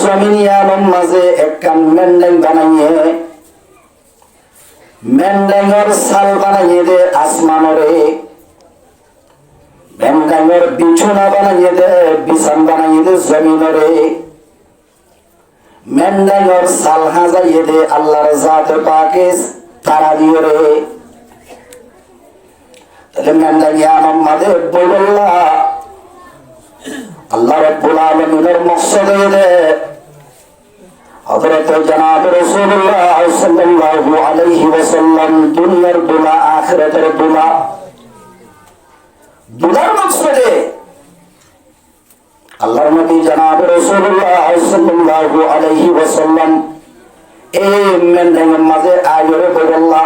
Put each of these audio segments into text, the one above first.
জমিনিয়ার মাঝে একটা মেন্ডেং বানাইয়ে মেন্ডেঙের সাল বানাইয়ে দে আসমানরে, মেন্ডেঙের বিছুনা বানাইয়ে দে বিছান বানাইয়ে দে জমিনরে, মেন্ডেঙের সাল হাজাইয়ে দে আল্লাহর জাতে পাকে তারা দিয়ে রে। তাহলে মেন্ডেঙিয়ার মাঝে বইল্লা আল্লাহ রাব্বুল আলামিনের মকসদ দে হযরত জনাব রাসূলুল্লাহ সাল্লাল্লাহু আলাইহি ওয়াসাল্লাম দুনিয়ার দুলা আখিরাতের দুলা দুলার মকসদে আল্লাহর নবী জনাব রাসূলুল্লাহ সাল্লাল্লাহু আলাইহি ওয়াসাল্লাম এই মেন্ডেঙের মাঝে আয়রে বলল্লা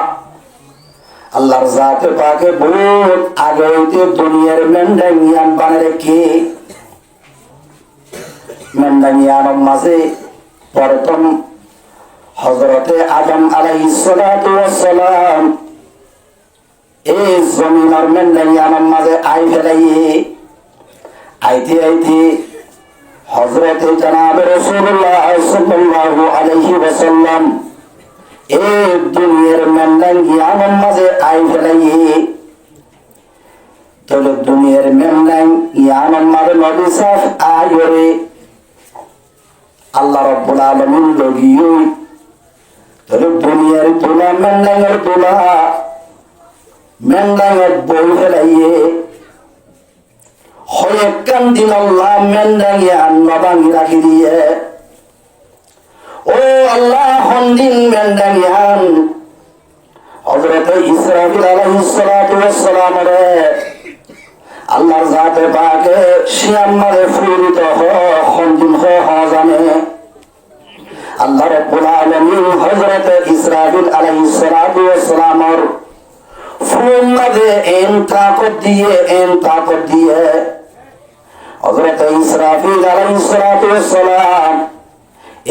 আল্লাহর জাতে পাকে বহুত আগে হইতে দুনিয়ার মেন্ডেঙিয়ান বানায় রেখে মেন্ডেঙিয়ার মাঝে প্রথম হযরতে আদম আলাইহিস সালাতু ওয়াস সালাম এই জমিনের মেন্ডেঙিয়ার মাঝে আই ফেলাইয়ে আইতে আইতে হযরতে জনাব রাসূলুল্লাহ সাল্লাল্লাহু আলাইহি ওয়াসাল্লাম এই দুনিয়ার মেন্ডেঙিয়ার মাঝে আই ফেলাইয়ে। তাহলে দুনিয়ার মেন্ডেঙিয়ার মাঝে নবী সাফ আয়রে আল্লাহ রাব্বুল আলামিন লগিয়ে তাহলে দুনিয়ার দুলা মেন্ডেঙের দুলা মেন্ডেঙের বই ফেলাইয়ে হয় কান দিন আল্লাহ মেন্ডেঙিয়ান নবাঙ্গি রাখি দিয়ে ও আল্লাহ হন্দিন মেন্ডেঙিয়ান হযরত ইসরাফিল আলাইহিস সালাতু ওয়াস সালাম রে আল্লাহর জাতে পাকে শিয়াম্মারে ফুরিত হন্দিন জানে আল্লাহ রাব্বুল আলামিন হযরত ইসরাফিল আলাইহিস সালাতু ওয়াস সালামের ফুল মাঝে এন তাকত দিয়ে হযরত ইসরাফিল আলাইহিস সালাতু ওয়াস সালাম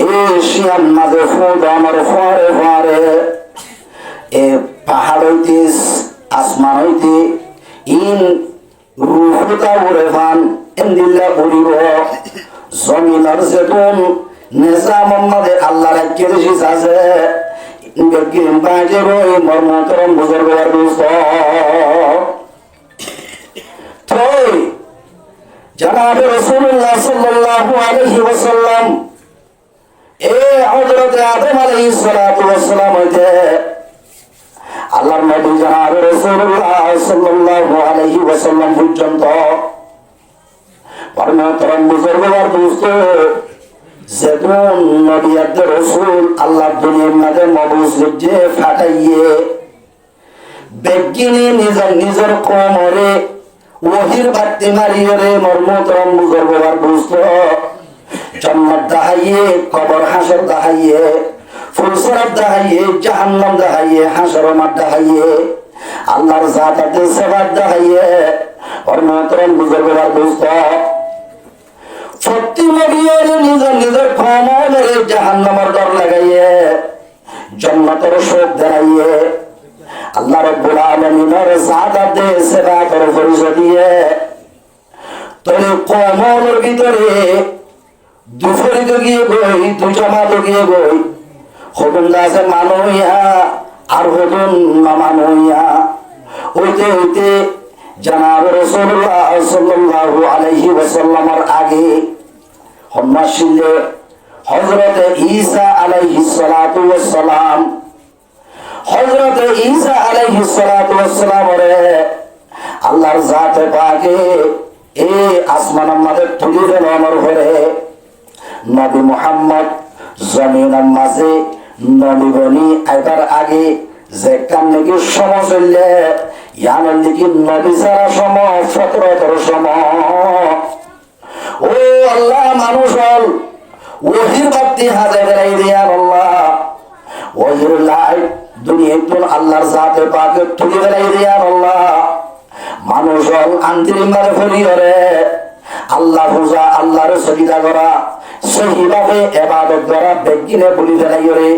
এই শিয়াম মাঝে ফুল আমার ফারে ফারে এ পাহাড় হইতে আসমান হইতে ইন রুহুতা উড়ে ফান এন্দিল্লা উড়িব জমিনের যেতুন নিজাম মাঝে আল্লাহ রাখতে দেশিস আছে গিম বাজে রই মর্মতরম বুজুর্গের দোস্ত তই জনাব রাসূলুল্লাহ সাল্লাল্লাহু আলাইহি ওয়াসাল্লাম এই হযরত আদম আলাইহিস সালাতু ওয়াস সালাম হইতে আল্লাহর নবী জনাব রাসূলুল্লাহ সাল্লাল্লাহু আলাইহি ওয়াসাল্লাম পর্যন্ত পরমতরম বুজুর্গের দোস্ত যেমন নবী আদম রাসূল আল্লাহ দুনিয়ার মাঝে মবুজ যে ফাটাইয়ে বেগিনি নিজের কোমরে ওহির বাতি মারিয়ে রে মর্মতরম বুজুর্গের দোস্ত জান্নাত দাহাইয়ে কবর হাসর দাহাইয়ে ফুলসরাত দাহাইয়ে জাহান্নাম দাহাইয়ে হাসর মাঠ দাহাইয়ে আল্লাহর জাতাতে সেবাত দাহাইয়ে পরমতরম বুজুর্গের দোস্ত সত্যি নবীর নিজের ক্ষমতার জাহান্নামের ডর লাগাইয়ে জান্নাতের শোক দেখাইয়ে আল্লাহ রাব্বুল আলামিনের জাতাতে সেবা করে পরিচয় দিয়ে তোর কমলের ভিতরে দুফরিতে গিয়ে গই দুজামাতে গিয়ে গই হদুন দাসে মানুইয়া আর হদুন না মানুইয়া হইতে হইতে জনাব রাসূলুল্লাহ সাল্লাল্লাহু আলাইহি ওয়াসাল্লামের আগে হম্মাশিলে হযরত ঈসা আলাইহিস সালাতু ওয়াস সালাম হযরত ঈসা আলাইহিস সালাতু ওয়াস সালাম রে আল্লাহর জাতে পাকে এই আসমানের মাঝে তুলে দেন আমার ঘরে নবী মুহাম্মদ জমিনের মাঝে নবী বনি আইবার আগে যে কাম নাকি সময় চললে ইয়ানের নাকি নবী সারা সময় 17 সময় ও আল্লাহ মানুষ হল ওহির বাতি হাজার বেড়াই দিয়া আল্লাহ ওহির লাইট দুনিয়ায় তোর আল্লাহর জাতে পাকে তুলে বেড়াই দিয়া আল্লাহ মানুষ হল আন্তরিক মারে ফেরি করে আল্লাহ পূজা আল্লাহর সজিদা করা সহিভাবে ইবাদত করা বেগিনে বলি ফেলাই রে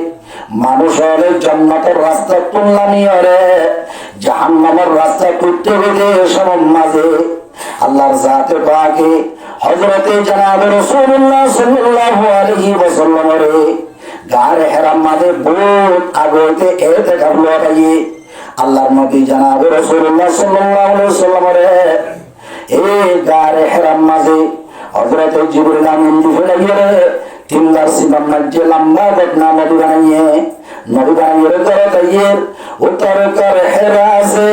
মানুষ হলে জান্নাতের রাস্তা তুলনামি রে জাহান্নামের রাস্তা করতে হলে সবার মাঝে আল্লাহর জাতে পাকে হযরতে জনাব রাসূলুল্লাহ সাল্লাল্লাহু আলাইহি ওয়াসাল্লাম রে গারে হেরাম মাঝে বহুত আগতে এতে কাবল আইয়ে আল্লাহর নবী জনাব রাসূলুল্লাহ সাল্লাল্লাহু আলাইহি ওয়াসাল্লাম রে এই গারে হেরাম মাঝে হযরত জিবরিল আমিন দিফে গিয়ে তিনবার সিবাম মধ্যে লম্বা ঘটনা নবী বানিয়ে করে দিয়ে উত্তর কর হেরা से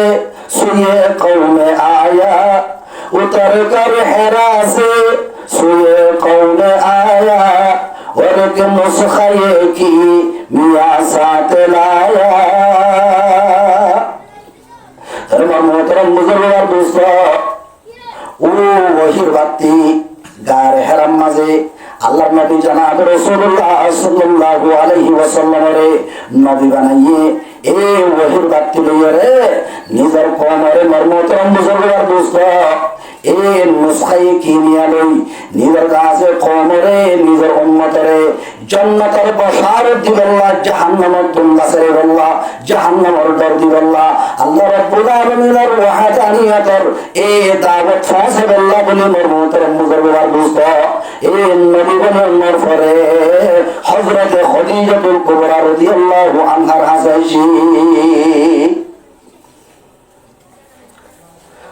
सुये कौम आया उतर कर हेरा से सुये कौम आया और के मुस्खाये की मियां साथ लाया मोहतरम बुजुर्ग और दोस्तों ও ওহির বাতি গার হেরাম মাঝে আল্লাহর নবী জনাব রাসূলুল্লাহ সাল্লাল্লাহু আলাইহি ওয়াসাল্লাম রে নবী বানাইয়ে এই ওহির বাতি লইয়া রে নিজের কওমের মর্মতরম বুজুর্গ আর দোস্ত এই নুসখাই কিনিয়া লই নিজের কাছে কওমেরে নিজের উম্মতরে জান্নাতের বশারত দিবেল্লাহ জাহান্নামের দুমবাসরে বল্লাহ জাহান্নামের ডর দিবেল্লাহ আল্লাহ রাব্বুল আলামিনের ওয়াহদানিয়তের এই দাওয়াত ফাসবেল্লাহ বলে মর্মতরম বুজুর্গ আর দোস্ত এই নবী বনের পরে হযরত খাদিজাতুল কুবরা রাদিয়াল্লাহু আনহার হাসাইছি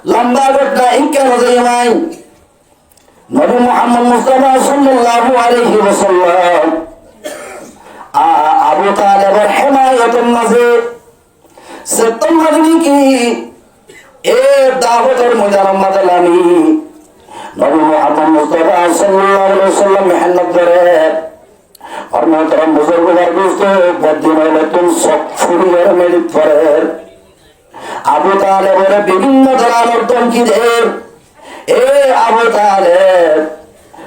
লম্বা ঘটনা ইনকা নজরমাই নবী মুহাম্মদ মুস্তাফা সাল্লাল্লাহু আলাইহি ওয়াসাল্লাম আবু তালেবের হিমায়াতের মাঝে সেপ্টেম্বর কি এ দাওয়াতের ময়দানের মাঝে লামি নবী মুহাম্মদ মুস্তাফা সাল্লাল্লাহু আলাইহি ওয়াসাল্লাম মেহনত করে और मोहतरम बुजुर्ग और दोस्तों बदिन तुम सब ফুরিয়ার মেরিট করে আবু তালেবের বিভিন্ন ধরনের ধমকি দেয় এ আবু তালেব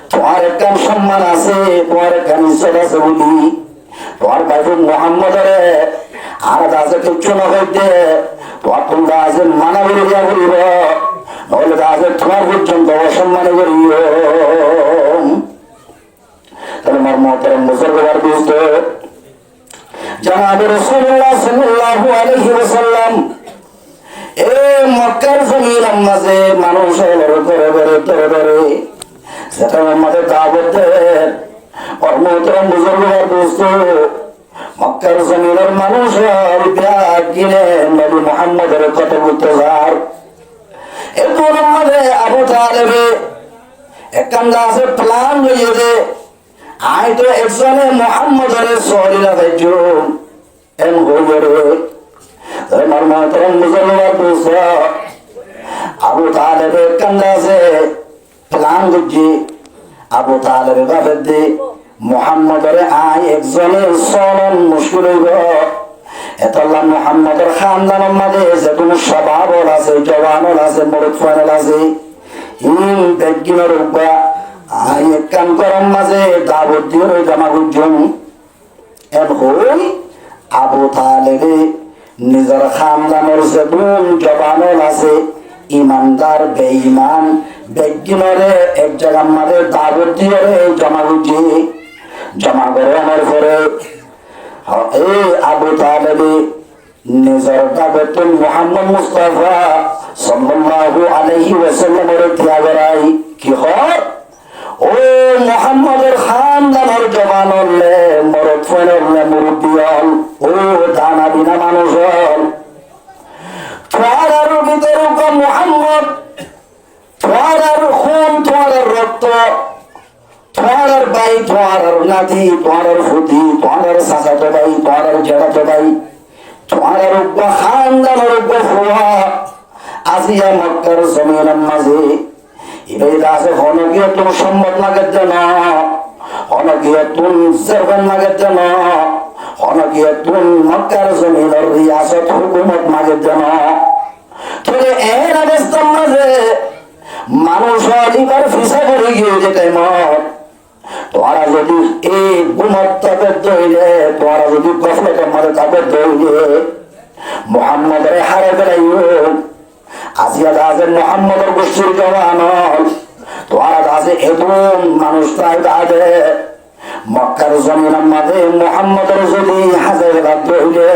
তোমার একটা সম্মান আছে তোমার একটা ইজ্জত আছে বলি তোমার ভাই মুহাম্মদের আর আছে কিছু না হইতে তোমার তোমরা আছে মানা বলে দিয়া বলিব নহলে আছে তোমার পর্যন্ত অসম্মানে করিও তাহলে আমার মোহতরম বুজুর্গ আর দোস্ত জনাব রাসূলুল্লাহ সাল্লাল্লাহু আলাইহি ওয়াসাল্লাম এই মক্কার জমিনের মাঝে মানুষের ধরে সেটা আমাদের দাওয়াত দেন আর মোহতরম বুজুর্গ আর দোস্ত মক্কার জমিনের মানুষের ব্যাগ কিনে নবী মুহাম্মদের কথা বলতে যার এরপর আমাদের আবু তালেবে একখানা আছে প্ল্যান হয়েছে আই তো একজনে মুহাম্মদের সহলি লাগাইছো এম হইরে আমার মাতরম মুসলমান দোস্ত আবু তালেবে কান্দাছে প্ল্যান করছি আবু তালেবে ভাবে দে মুহাম্মদের আই একজনে সলন মুশকিল হইব এতলা মুহাম্মদের খানদানের মাঝে যে কোনো স্বভাব আছে জবান আছে মরদ ফাইনাল আছে বেগিনের উপা আই এক কাম করার মাঝে দাবত দিয়ে জামা গুজন এর হই আবু তালেবে নিজের খানদানের যে গুণ জবান আছে ইমানদার বেঈমান বেগিনরে এক জায়গার মাঝে দাবত দিয়ে জমা গুজি জমা করানোর পরে এই আবু তালেবে নিজের দাবত মুহাম্মদ মুস্তাফা সাল্লাল্লাহু আলাইহি ওয়াসাল্লামের ত্যাগরাই কি হয় ও মুহাম্মদের খানদানের জবান হলে মরদ ফেলে মুরব্বী হল ও দানা বিনা মানুষ হল তোমার ভিতরে মুহাম্মদ তোমার খুন তোমার রক্ত তোমার ভাই তোমার নাতি তোমার ফুটি তোমার সাসাতো ভাই তোমার জেঠাতো ভাই তোমার খানদানের ফুয়া আসিয়া মক্কার জমিনের মাঝে এবার আছে হনগিয়ে তুমি সম্মত লাগে যেন হনগিয়ে তুমি জেরবান লাগে যেন হনগিয়ে তুমি মক্কার জমিনের রিয়াসত হুকুমত মাগে যেন তবে এর অবস্থার মাঝে মানুষ এবার ফিসা করে গিয়ে যেতে মত তোরা যদি এই গুমত তাদের দইলে তোরা যদি গফলতের মাঝে তাদের দইলে মুহাম্মদের হারে বেড়াইও আজিয়া দাসে মুহাম্মদের গোষ্ঠীর জওয়ান তোরা দাসে এদম মানুষ প্রায় দাদে মক্কার জমিনের মাঝে মুহাম্মদের যদি হাজার বাদ দইলে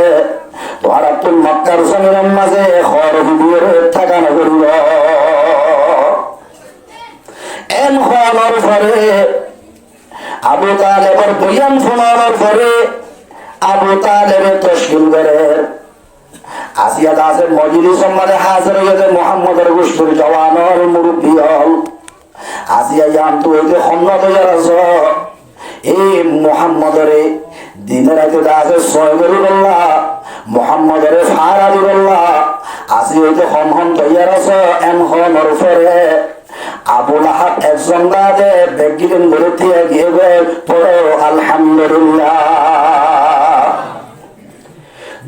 তোরা তুই মক্কার জমিনের মাঝে খর দিয়ে থাকানো করিব এন হওয়ার পরে আবু তালেবের বয়ান শোনানোর পরে আবু তালেবের তশকিল করে আসিয়া দাসের মজলিস সম্মানে হাজির হইতে মুহাম্মদের গোষ্ঠীর জওয়ানর মুরব্বী হল আসিয়া জানতো হইতে হন্নত হইয়া আস এই মুহাম্মদরে দিনের রাতে দাসের সয় করি বললা মুহাম্মদরে ফারা দি বললা আসি হইতে হন হন তৈয়ার আস এম হনর ফেরে আবুল আহাব একজন রাতে বেগিলেন বলে দিয়ে গিয়ে পড়ো আলহামদুলিল্লাহ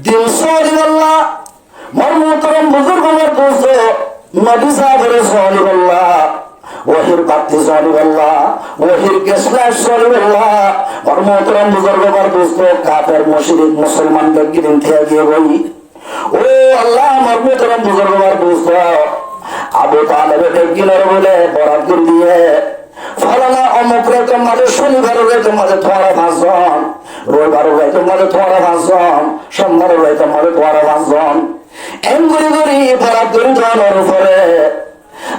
দিন সরিবল্লাহ মর্মতরম বুজুর্গের দোস্ত নবী সাহেবের সরিবল্লাহ ওহির বাতি সরিবল্লাহ ওহির গেসলা সরিবল্লাহ মর্মতরম বুজুর্গের দোস্ত কাফের মুশরিক মুসলমান বেগিলেন থেকে গিয়ে বই ও আল্লাহ মর্মতরম বুজুর্গের দোস্ত আবু তালেবে বেগিলের বলে বরাদ করে দিয়ে ফলানা অমুক রে তোমাদের শনিবার রে তোমাদের তোমার ভাষণ রবিবার রে তোমাদের তোমার ভাষণ সোমবার রে তোমাদের তোমার ভাষণ এম করে করি বরাদ করে দেওয়ার উপরে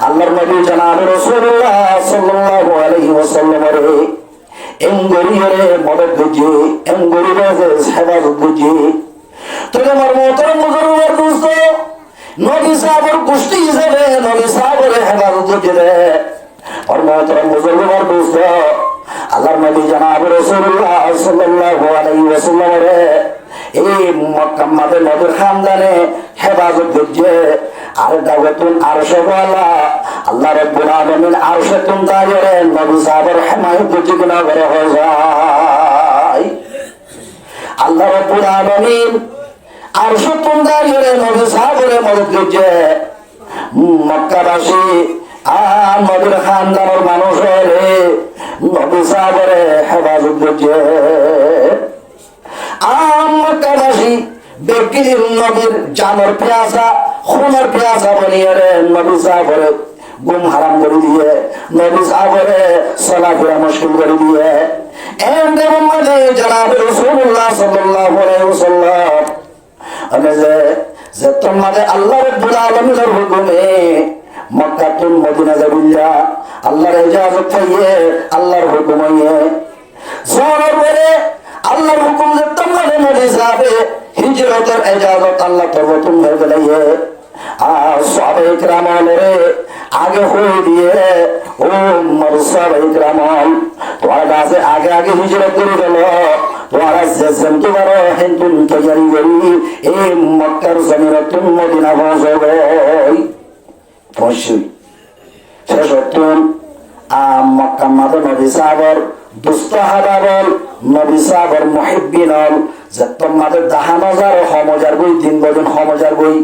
আল্লাহর নবী জনাব রাসূলুল্লাহ সাল্লাল্লাহু আলাইহি ওয়াসাল্লামের এম গরিরে মদদ বুঝি এম গরিরে হেফাজত বুঝি তোকে আমার মোহতরম মুজুরুর দোস্ত নবী সাহেবের গোষ্ঠী হিসেবে নবী সাহেবের হেফাজত বুঝি রে और मोहतरम बुजुर्गों दोस्त আল্লাহর নবী জনাব রাসূলুল্লাহ সাল্লাল্লাহু আলাইহি ওয়াসাল্লাম রে এই মক্কা মাদে নবীর খানদানে হেফাজত করছে আর দাওয়াতুন আরশওয়ালা আল্লাহ রাব্বুল আলামিন আরশাতুন দায়রে নবী সাহেবের হিমায়ত করছে কিনা করে হয় আল্লাহ রাব্বুল আলামিন আরশাতুন দায়রে নবী সাহেবের মদদ করছে মক্কাবাসী নবীর খানদানের মানুষ নবী সাহেবের হেফাজত করছে মক্কাবাসী ব্যক্তির নবীর জানের পেয়াসা খুনের পেয়াসা বনিয়ে নবী সাহেবের গুম হারাম করে দিয়ে নবী সাহেবের চলাফেরা মুশকিল করে দিয়ে জনাব রাসূলুল্লাহ সাল্লাল্লাহু আলাইহি ওয়াসাল্লাম যে তোমাদের আল্লাহ রাব্বুল আলামিনের হুকুমে মক্কাতুল মদিনা যাবিল্লা আল্লাহর ইজাজত পাইয়ে আল্লাহর হুকুম হইয়ে যাওয়ার পরে আল্লাহর হুকুম যে তোমাদের নবী যাবে হিজরতের ইজাজত আল্লাহ তরফ হয়ে গেলে আর সাহাবায়ে কিরামের আগে হয়ে দিয়ে ও সাহাবায়ে কিরাম তোরা কাছে আগে আগে হিজরত করে গেল তোরা যেসম তোমার হিন্দুন তৈরি করি এই মক্কার জমিনতুল মদিনা পৌঁছবে পৌঁছই শেষ হতুন মক্কা মাদে নবী সাহেবের দুস্থ হাদাবল নবী সাহেবের মুহিব্বিনল যে তোমাদের দাহানজার হমজার বই দিন বদিন হমজার বই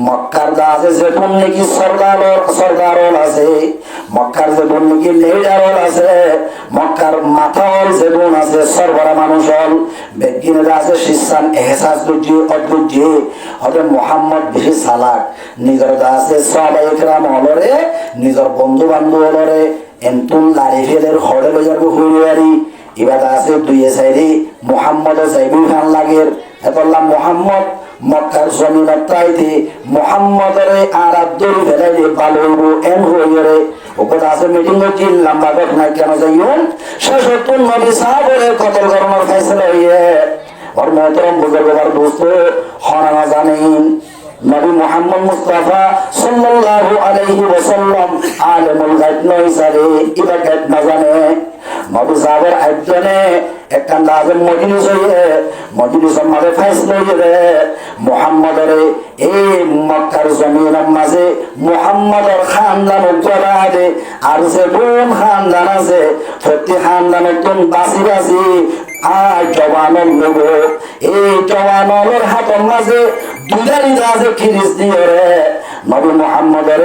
মক্কার দা আছে যেমন নাকি সরদারল আছে মক্কার যেমন নাকি লেডারল আছে মক্কার মাথাওয়াল যেমন আছে সরবরা মানুষল বেগিনেরা আছে শিসান এহসাস বুঝি অদ্ভুজি হবে মোহাম্মদ বেশি সালাক নিজের দা আছে সাহাবায়ে কেরাম হলরে নিজের বন্ধু বান্ধব হলরে এন্তুন লারি ফেলের হড়ে লইয়ার হুইয়ারি এবার আছে দুই সাইডে মোহাম্মদ সাইবি খান লাগের বললাম মোহাম্মদ মক্কার জমিনের তাইতে মোহাম্মদের আর আব্দুল ফেলাইলে ভালো এম হইরে ওপরে আছে মিটিং হচ্ছে লম্বা ঘটনা কেন যাইন শেষ হতুন নবী সাহেবের কতল করানোর ফেসলা হইয়ে ওর মোহতরম বুজুর্গবার দোস্ত হনা জানেন নবী মুহাম্মদ মুস্তাফা সাল্লাল্লাহু আলাইহি ওয়াসাল্লাম আলেমুল গায়ব নয় সারে ইবা গায়ব না জানে নবী সাহেবের একজনে একটা লাজম মজলিস হইয়ে মজলিসের মাঝে ফয়সালা হইয়ে মুহাম্মদের এই মক্কার জমিনের মাঝে মুহাম্মদের খানদান উজ্জ্বলাদে আর যে বোন খানদান আছে প্রতি খানদানের তুন বাসি বাসি আর জওয়ানের লোক এই জওয়ানের হাতের মাঝে দুধারি আছে খিরিস দিয়ে রে নবী মুহাম্মদের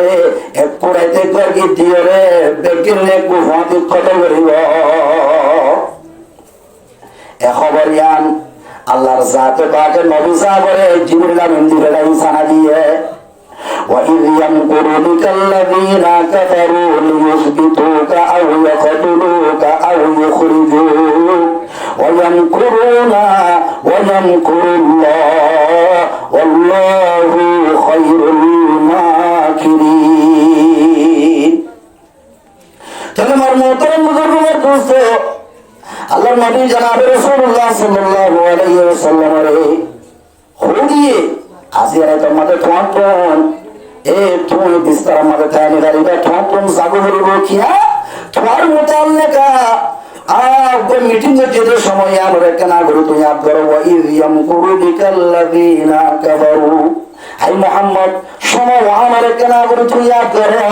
এক পুরাইতে গর্গি দিয়ে রে বেগির নে গুফাতি কত করিব এ খবর ইয়ান আল্লাহর জাতে পাকে নবী সাহেবের জিবরিল আমিন দিলেন ইনসানা দিয়ে وَإِذْ يَمْكُرُ بِكَ الَّذِينَ كَفَرُوا لِيُثْبِتُوكَ أَوْ يَقْتُلُوكَ أَوْ يُخْرِجُوكَ وَيَمْكُرُونَ وَيَمْكُرُ اللَّهُ وَاللَّهُ خَيْرُ الْمَاكِرِينَ তাহলে আমার মোহতরম বুজুর্গের দোস্ত নবী জনাব রাসূলুল্লাহ সাল্লাল্লাহু আলাইহি ওয়াসাল্লাম রে হুদিয়ে আজিয়ারে তোমাদের তোমার এ তুমি বিস্তার আমাদের তাইনি গাড়িটা তোমার জাগো হরিব কিয়া তোমার মুতাল্লাকা মিটিং এর যে সময় আমরা কেন গুরু তুই ইয়াদ করো ইয়াম কুরু বিকাল্লাযিনা কাফারু আই মুহাম্মদ সময় আমারে কেন গুরু তুই ইয়াদ করো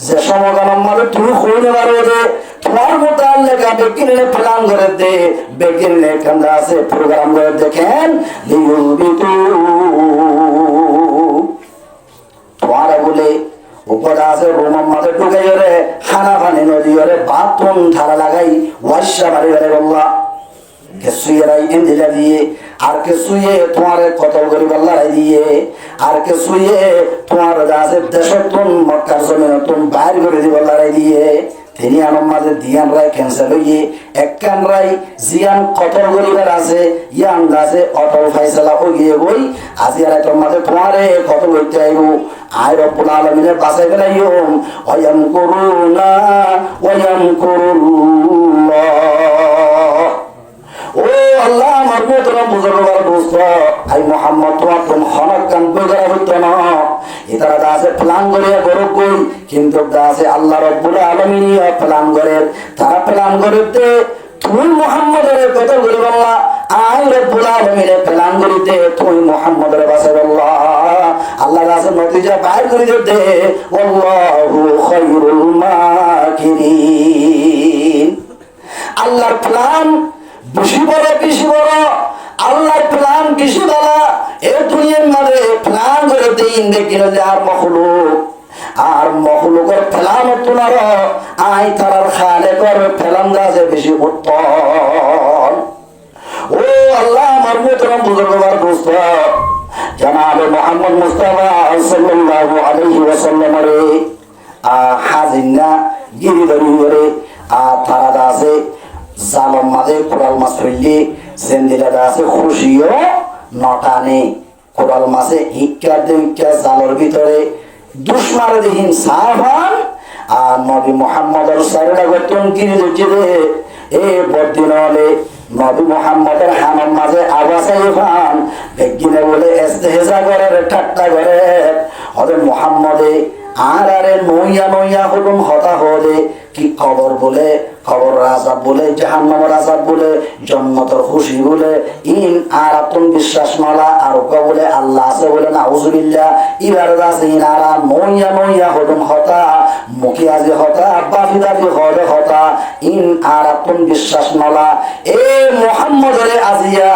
যে সময় আমাদের তুমি কইনে পারো যে তোমার মুতাল্লাকা বেকিনে প্ল্যান করে দে বেকিনে কান্দা আছে প্রোগ্রাম করে দেখেন লিউবিতু তোমারে বলে উপরে আছে রোমান মাঝে ঢুকে গেলে খানা পানি নদী গেলে বাথরুম ধারা লাগাই ওয়াশা বাড়ি গেলে বললা কে শুয়ে রাই ইন্দিরা দিয়ে আর কে শুয়ে তোমার কতল করি বল্লারাই দিয়ে আর কে শুয়ে তোমার আছে দেশতুন মক্কার জমিন তুমি বাইর করে দি বল্লারাই দিয়ে তিনি আমার মাঝে দিয়ান রায় ক্যান্সার হইয়ে এক কান রায় জিয়ান কতল গরিবের আছে ইয়ান আছে অটল ফাইসালা ও গিয়ে বই আজি আর একটা মাঝে তোমারে কতল হইতে আইব আয় রব্বুল আলামিনের বাসায় ফেলাইও ওয়াম করুনা ওয়াম করুল্লাহ ও আল্লাহ আমার মোহতরম বুজুর্গবার দোস্ত আই মুহাম্মদ তোমার তুমি হনক কান কইরা হইতো না এটারা আছে প্ল্যান করিয়া করো কই কিন্তু আছে আল্লাহ রব্বুল আলামিন প্ল্যান করে তারা প্ল্যান করতে তুমি মুহাম্মদের কথা বলি বললা আই রব্বুল আলামিনের প্ল্যান করিতে তুমি মুহাম্মদের বাসায় বললা আল্লাহ কাছে নতিজা বাইর করে দিতে আল্লাহু খায়রুল মাকিরিন আল্লাহর প্ল্যান বেশি বড় আল্লাহর প্ল্যান বেশি বলা এই দুনিয়ার মাঝে প্ল্যান করে দিন দেখিল যে আর মখলুকের প্ল্যান তোমার আই তারার খালে করে প্ল্যান গাছে বেশি উত্তম ও আল্লাহ আমার মোহতরম বুজুর্গবার দোস্ত জনাবে মুহাম্মদ মুস্তাফা সাল্লাল্লাহু আলাইহি ওয়াসাল্লাম রে হাজিনা গিরিধরি রে তারা আছে জালম মাঝে কোরাল মাছ ফেললে জেন্দিলা আছে খুশিও নটানে কোরাল মাছে হিক্কা দিক্কা জালর ভিতরে দুশ্মারে দেখিন সাহাবান আর নবী মুহাম্মদের সাইরা গতন কিনে দিচ্ছে রে এ বদিন হলে নবী মুহাম্মদের হানার মাঝে আবাসে ইফান বেগিনে বলে ইস্তেহজা করে ঠাট্টা করে হবে মুহাম্মদে আর আরে নইয়া হুকুম হতা হলে কি খবর বলে খবর রাজা বলে জাহান্নামের আযাব বলে জান্নাতের খুশি বলে ইন আর আত্ম বিশ্বাস মালা আর বলে আল্লাহ আছে বলে নাউজুবিল্লাহ ইবার আছে ইনারা নইয়া হুকুম হতা মুখে আজি হতা বাফি দাবি হলে হতা ইন আর আত্ম বিশ্বাস মালা এ মুহাম্মদের আজিয়া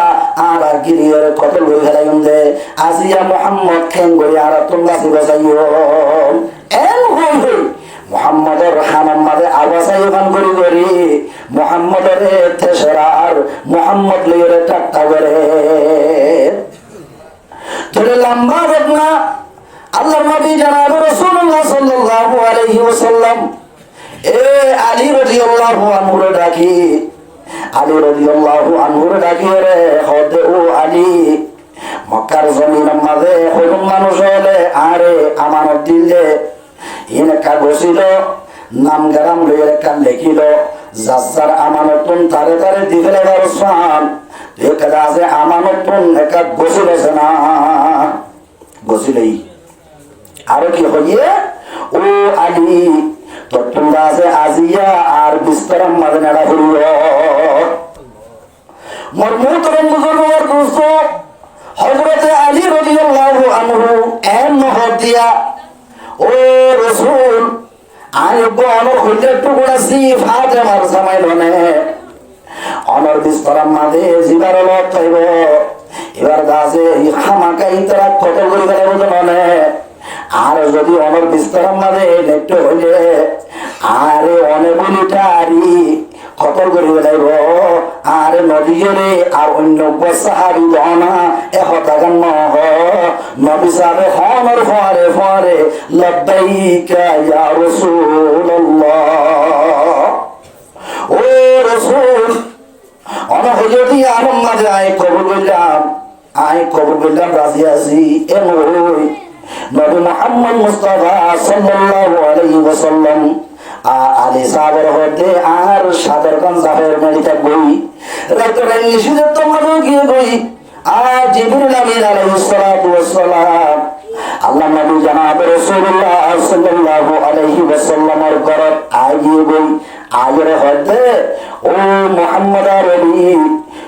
আর গিরিয়র কত লই ফেলাইম দে আজিয়া মুহাম্মদ খেন করে আর আত্ম গাছি বাজাইও এন হই মুহাম্মদের হানাম মাঝে আওয়াজাই গান করি মুহাম্মদের তেসরার মুহাম্মদ লিয়ে টাট্টা করে তোরে লম্বা ঘটনা আল্লাহর নবী জনাব রাসূলুল্লাহ সাল্লাল্লাহু আলাইহি ওয়াসাল্লাম এ আলী রাদিয়াল্লাহু আনহু ডাকি আলী রাদিয়াল্লাহু আনহু ডাকি রে হদে ও আলী মক্কার জমিনের মাঝে হলুম মানুষ হলে আরে আমানত দিলে ইনকা বসিল নাম গারাম লইয়া কান লেখিল যার আমানতুন তারে তারে দিলে দর্শন দেখা আছে আমানতুন একা বসিলেছে না বসিলেই আরো কি হইয়ে ও আলী তো তোমরা আছে আজিয়া আর বিস্তরম মাঝে নেড়া হইল মোর মুহতরম বুজুর্গের দোস্ত হযরতে আলী রাদিয়াল্লাহু আনহু এন নহর দিয়া ও রাসূল আই বনর হইতে টুকরা সি ফাতেমার জামাই বনে অনর বিস্তরাম মাঝে জিবার লোক চাইব এবার গাছে খামাকাই তারা কত করে গেলে বুঝে মনে আর যদি অনর বিস্তরাম মাঝে নেট হইলে আরে অনেকগুলিটারি কতল করে বেলাইব আর নদীরে আর অন্য সাহাবি দনা এহতাগান নহ নবী সাহেব হনর ফরে লব্বাইকা ইয়া রাসূলুল্লাহ ও রাসূল অনা হযরতি আলম মাঝে আই কবুল করলাম রাজি আছি এমন নবী মুহাম্মদ মুস্তাফা সাল্লাল্লাহু আলাইহি ওয়াসাল্লাম আলি সাবর হতে আর সাদরগঞ্জ জাফর মেডিটা গই রাতরে নিশিতে তোমারও গিয়ে গই আর জিবরিল আমিন আলাইহিস সালাতু ওয়াস সালাম আল্লাহ নবী জনাব রাসূলুল্লাহ সাল্লাল্লাহু আলাইহি ওয়াসাল্লামের ঘরে আগিয়ে গই আগের হতে ও মুহাম্মদ আরবি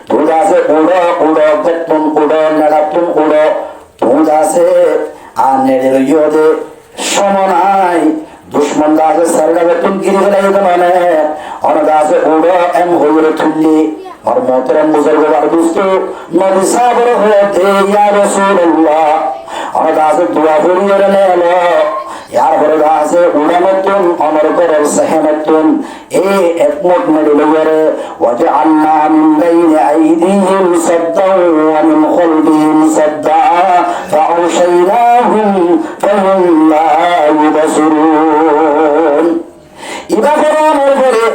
তুজাসে উড়ো উড়ো গতুন উড়ো নালাতুন উড়ো তুজাসে আর নেড়ে ইয়োদে সমনাই দুশ্মন দাসে সরগাবে তুম গিরি গলাই মানে অনদাসে উড়ো এম হইরে তুললি और मोहतरम बुजुर्गवार दोस्तों नबी साबर होते या रसूलुल्लाह और दास दुआ करिए रे लो यार बरदास उड़ानतुन अमर कर सहनतुन ए एकमत मडिलरे वजअलना मिन बैन अयदीहिम सद्दा व मिन खल्फिहिम सद्दा फअगशयनाहुम फहुम ला युबसिरुन इबा फरमाने परे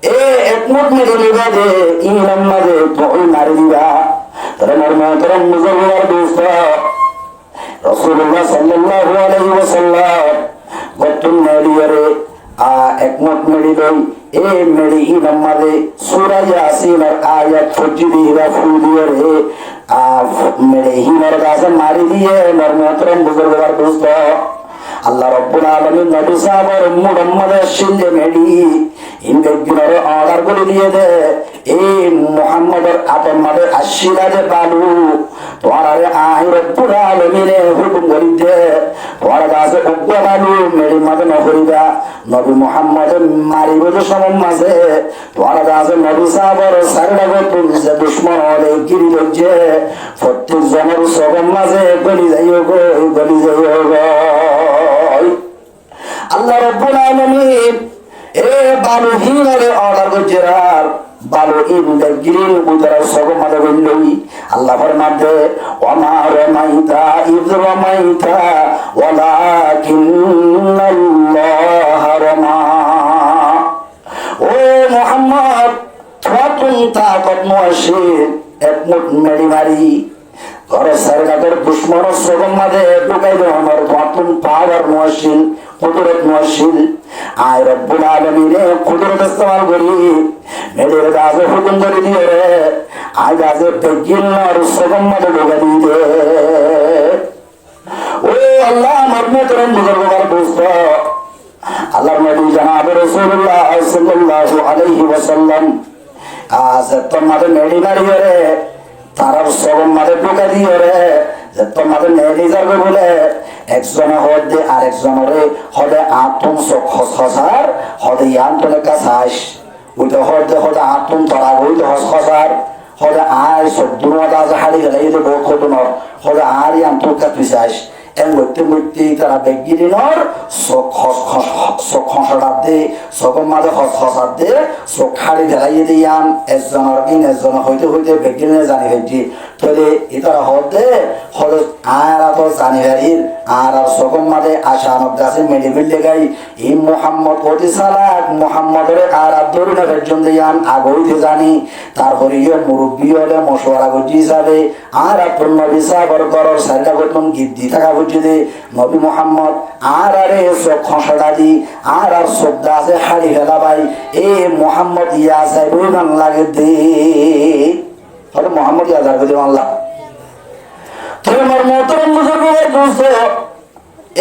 ए एकमत मडिलगा दे इनम मदे तोई मार दिया तरमर मोहतरम मुजल्लर दोस्तों রাসূলুল্লাহ সাল্লাল্লাহু আলাইহি ওয়াসাল্লাম গতুন মেলিয়ারে একমত মেলিদই এ মেলি ইমামে সূরা ইয়াসিনের আয়াত ফজিদি রাফুলিয়ারে মেলি হিমার গাছে মারি দিয়ে মরমতরম বুজুর্গবার দোস্ত আল্লাহ রাব্বুল আলামিন নবী সাহাবার মুহাম্মদের সিন্ধে মেলি ইনগিনরে অর্ডার করে দিয়ে দে এই মুহাম্মদের আতম মাদে আশিরাদে বালু তোরারে আই রব্বুল আলামিনে হুকুম করে দে তোরা গাছে উগ্র বালু মেলি মাদে নহরিবা নবী মুহাম্মদের মারিব যে সময় মাঝে তোরা গাছে নবী সাহাবার সারলাগো তুলছে দুশমন হলে গিরি লজ্জে প্রত্যেক জনের সগম মাঝে গলি যাইও গো আল্লাহ রাব্বুল আলামিন এ বালু হিনারে অর্ডার করেছেন বালু ইনদে গ্রিন উদরা সগমালে বললি আল্লাহ ফরমাতে ওমা রামাইতা ইয রামাইতা ওয়ালাকিন্নাল্লাহ রামা ও মুহাম্মদ তুই তাকত মুশির একমত মেরি মারি ঘরে সরকারের দুশ্মন সগম মাঝে ঢুকাই দে আমার তুই পাওয়ার মুশিল কুদরত মুশিল আয় রব্বুল আলামিন কুদরত ইস্তেমাল করি মেরে গাছে হুকুম করে দিয়ে রে আয় গাছে পেগিল আর সগম মাঝে ঢুকা দিয়ে ও আল্লাহ মরমতরম বুজুর্গবার দোস্ত আল্লাহর নবী জনাব রাসূলুল্লাহ সাল্লাল্লাহু আলাইহি ওয়াসাল্লাম আজ তোমাদের মেরি মারি রে তারার সগম মাঝে ঢুকা দিয়ে রে যে তোমাদের মেরি যাবে বলে একজনে হদে আরেকজনের হদে আতুন হসার হদে ইয়ান্তনের কাছে আস ওইটা হদে হদে আতুন তরা ওইটা হসার হদে আয় সব দুর্মাদা আছে হারি গেলে এই যে বউ খতুন হদে আর ইয়ান্তর কাছে পিছে আস এর মধ্যে মধ্যে তারা বেগিরিনর চোখ হসার দে চোখের মাঝে হসার দে চোখ হারি গেলাইয়ে দিয়ান একজনের একজনের হইতে হইতে বেগিরিনে জানি হইতে তাহলে এটা হদে হলে আর তো জানি হারির আর চোখের মাঝে আশানক গাছে মেডি মিললে গাই এই মোহাম্মদ অতি সালাক মোহাম্মদের আর দরিনা ফেরজন দিয়ান আগইতে জানি তারপরে ইয়ে মুরব্বী হলে মশওয়ারা করতে হিসাবে আর আপনার নবী সাহাবার করার সাইডা করতাম গিদ্দি থাকা বুঝিতে নবী মোহাম্মদ আর আরে চোখ খসড়া দি আর চোখ গাছে হাড়ি ফেলা ভাই এ মোহাম্মদ ইয়া সাহেব মান লাগে দে হলে মোহাম্মদ ইয়া যাবে যে আল্লাহ তোমার মোহতরম বুজুর্গের দোস্ত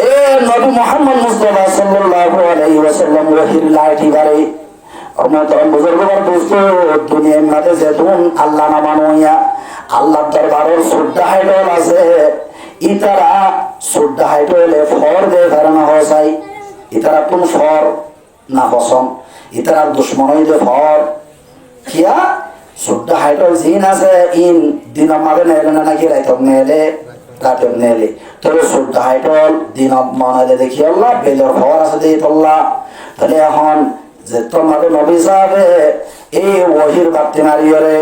এ নবী মুহাম্মদ মুস্তাফা সাল্লাল্লাহু আলাইহি ওয়াসাল্লাম ওহির লাঠি বারে মোহতরম বুজুর্গের দোস্ত দুনিয়ার মাঝে যেতুন আল্লাহ না মানোয়া আল্লাহর দরবারের শ্রদ্ধা হাইডল আছে ইতারা শ্রদ্ধা হাইডলে ফর দে ধারণা হসাই ইতারা কোন ফর না হসম ইতারা দুশ্মনই দে ফর কিয়া শ্রদ্ধা হাইডল জিন আছে ইন দিন মাঝে নেলে না নাকি রাইতক নেলে রাতক নেলে তবে শ্রদ্ধা হাইডল দিন মানালে দেখি আল্লাহ বেলের ফর আছে দিয়ে তোল্লা তাহলে এখন যে তোমাদের নবী সাহেবে এই ওহির বাতি মারিয়রে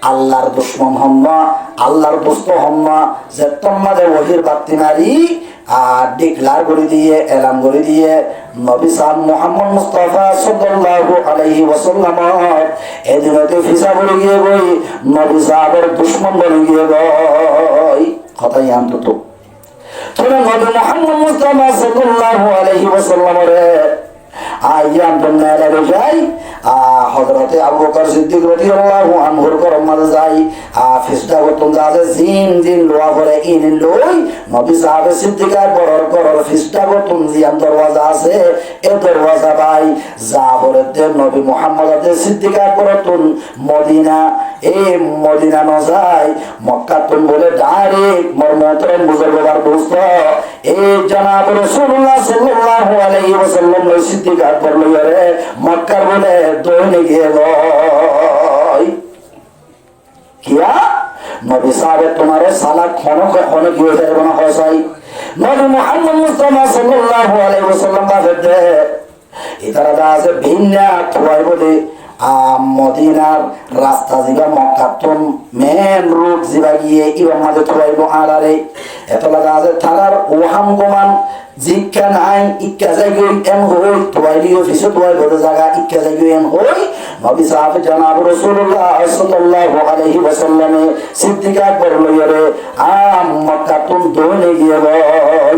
আল্লাহর দুশ্মন হম্মা আল্লাহর দোস্ত হম্মা যে তোমাদের ওহির বাতি মারি আর ডিক্লার করে দিয়ে এলান করে দিয়ে নবী সাহেব মুহাম্মদ মুস্তাফা সাল্লাল্লাহু আলাইহি ওয়াসাল্লাম এদিনতে ফিসা বলে গিয়ে গই নবী সাহেবের দুশ্মন বলে গিয়ে গই কথাই আনতো তো তোরা নবী মুহাম্মদ মুস্তাফা সাল্লাল্লাহু আলাইহি ওয়াসাল্লাম রে আইয়াম দুনিয়া লাগে যাই হযরতে আবু বকর সিদ্দিক রাদিয়াল্লাহু আনহুর ঘরের মাঝে যাই ফিসটা করতুম যাতে জিন জিন লোয়া করে ইন লই নবী সাহাবে সিদ্দিক আকবরের ঘরের ফিসটা করতুম জিয়ান দরওয়াজা আছে এ দরওয়াজা ভাই জাবরতে নবী মুহাম্মদ সিদ্দিক আকবরের তুন মদিনা এই মদিনা ন যায় মক্কা তুন বলে ডাইরেক্ট মোর মোহতরম বুজুর্গবার দোস্ত এই জনাব রাসূলুল্লাহ সাল্লাল্লাহু আলাইহি ওয়াসাল্লাম সিদ্দিক আকবর লইরে মক্কার বলে দৌড়ে গেল কিয়া নবী সাহেব তোমার সালা ক্ষণ গিয়ে যাবে না হয় নবী মুহাম্মদ মুস্তাফা সাল্লাল্লাহু আলাইহি ওয়াসাল্লাম বাদে ইতারা আছে ভিন্ন তোয়াই বলে মদিনার রাস্তা জিবা মক্কাতুন মেন রোড জিবা গিয়ে ইমাম মাঝে তোয়াইবো আলারে এত লাগা আছে থানার ওহাম গোমান জিক্কা নাই ইক্কা জায়গায় এম হই তোয়াইলি অফিসে তোয়াই বলে জায়গা ইক্কা জায়গায় এম হই নবী সাহেব জনাব রাসূলুল্লাহ সাল্লাল্লাহু আলাইহি ওয়াসাল্লামে সিদ্দিক আকবর লইরে মক্কাতুন দৌড়ে গিয়ে বল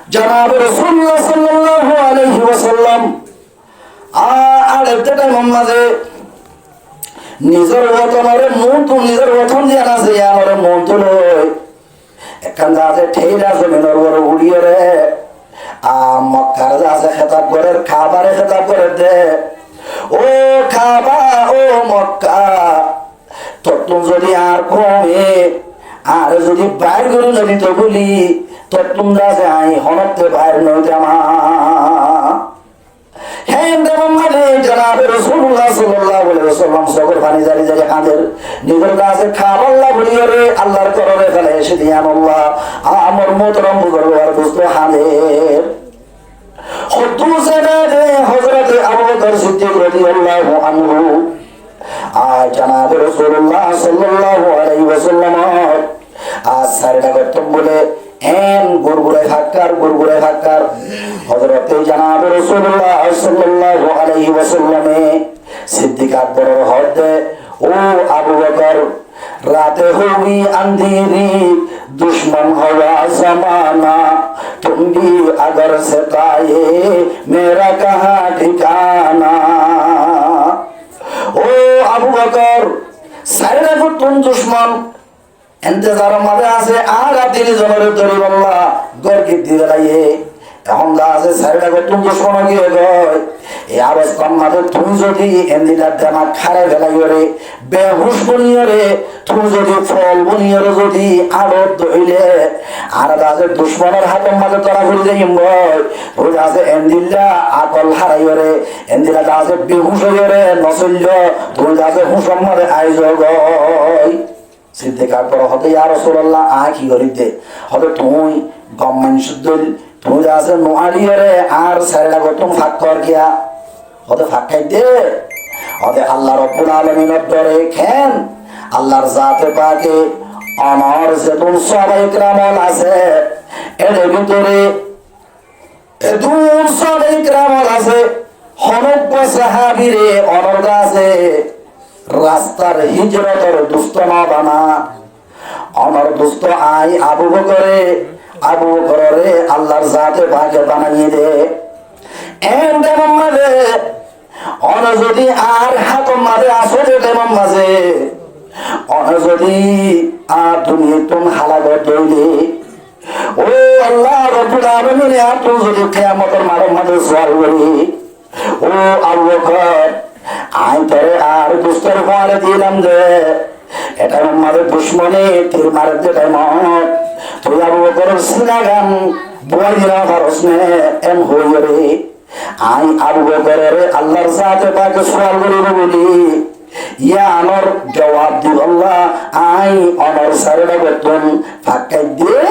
জনাব রাসূলুল্লাহ সাল্লাল্লাহু আলাইহি ওয়াসাল্লাম আর একটা টাইম মাঝে নিজের বতনরে মন তো নিজের বতন দিয়া আছে আমারে মন তো লয় এখান আছে ঠেইরা জমিনের বড় উড়িয়ে রে মক্কার আছে খেতাব করে খাবারে খেতাব করে দে ও খাবা ও মক্কা তোর তুমি যদি আর কমে আর যদি বাইর করে যদি তো বলি তোর তোমরা যাই হনতে বাইর নয় জামা আল্লাহর কররে ফেলে এসে দিয়ান আমার মোহতরম বুজুর্গবার দোস্ত হাদের হযরতে আবু বকর সিদ্দিক রাদিয়াল্লাহু আনহু জনাব রাসূলুল্লাহ সাল্লাল্লাহু আলাইহি ওয়াসাল্লাম সারটা করতেন বলে এন গুরগুরে ফাক্কার হযরতে জনাব রাসূলুল্লাহ সাল্লাল্লাহু আলাইহি ওয়াসাল্লামে সিদ্দিক আকবরের হদে ও আবু বকর রাতে হুই अंधेरी दुश्मन हवा जमाना तुम भी अगर सताए मेरा कहाँ ठिकाना ও আবু বকর সাইরা কো তুম দুশমন ইন্তজার মাঝে আছে আর দিনে জনরে ধরে বললা গরকি দিয়ে লাইয়ে এখন যা আছে সাইরা কো তুম দুশমন গিয়ে গয় এই অবস্থার মাঝে তুমি যদি এন্দিলার দেমা খারে ফেলাইও রে বেহুশ বনিও রে তুমি যদি ফল বনিও রে যদি আড়ত দইলে আর আছে দুশমনের হাতের মাঝে তোরা ঘুরে যাই বয় ওই আছে এন্দিলা আকল হারাইও রে এন্দিলা আছে বেহুশ হইও রে নসল্য তুমি আছে হুসম মাঝে আইজ গয় সিদ্দিক আকবর হতে ইয়া রাসূলুল্লাহ কি করিতে হতে তুই গম্মান শুদ্ধ তুমি আছে নোয়ালিও রে আর সাইরা কো তুমি ফাঁক কর গিয়া হতে ফাঁকাই দে হতে আল্লাহ রাব্বুল আলামিনের দরে খেন আল্লাহর জাতে পাকে আমার যেতুন সাহাবায়ে কেরাম আছে এর ভিতরে এতুন সাহাবায়ে কেরাম আছে হনক সাহাবীরে অনর আছে রাস্তার হিজরতের দুষ্ট না বানা আমার দুষ্ট আই আবু বকরে আল্লাহর জাতে পাকে বানাইয়ে দে যদি আর হাত মাঝে আসলে তেমন মাঝে যদি আর তুমি তুম হালাগর দইলে ও আল্লাহ রব্বুল আলামিন তুই যদি কিয়ামতের মাঝে সওয়াল করি ও আবু বকর আই তোরে আর দুস্তর ফালে দিলাম যে এটা মাঝে দুশ্মনে তীর মারে যে টাইমত তুই আবু বকরের সিনাগান বই দিলা ফারসনে এম হইয়ে রে আই আবু বকরের আল্লাহর সাথে পাকে সওয়াল করিব বলি ইয়া আমার জবাব দিব আল্লাহ আই অনর সারডা বেতন ফাঁকাই দিয়ে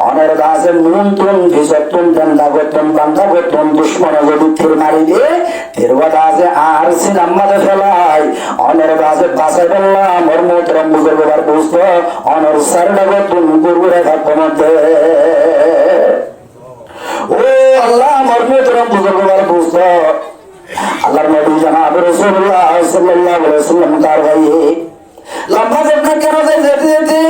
অনর গাছে নুনতুন ভিজতুন জান্দা বেতন বান্ধা বেতন দুশ্মনে যদি তীর মারি দিয়ে তীর বাজে আর সিনাম মাঝে ফেলাই অনর গাছে বাঁচাই বললাম আমার মোহতরম বুজুর্গবার বুঝত অনর সারডা বেতন গুরগুরে থাকবো মধ্যে ও আল্লাহ আমার মোহতরম বুজুর্গবার বুঝত আল্লাহর নবী জনাব রাসূলুল্লাহ সাল্লাল্লাহু আলাইহি ওয়াসাল্লাম তার ভাইয়ে লম্বা যেতে কেন যেতে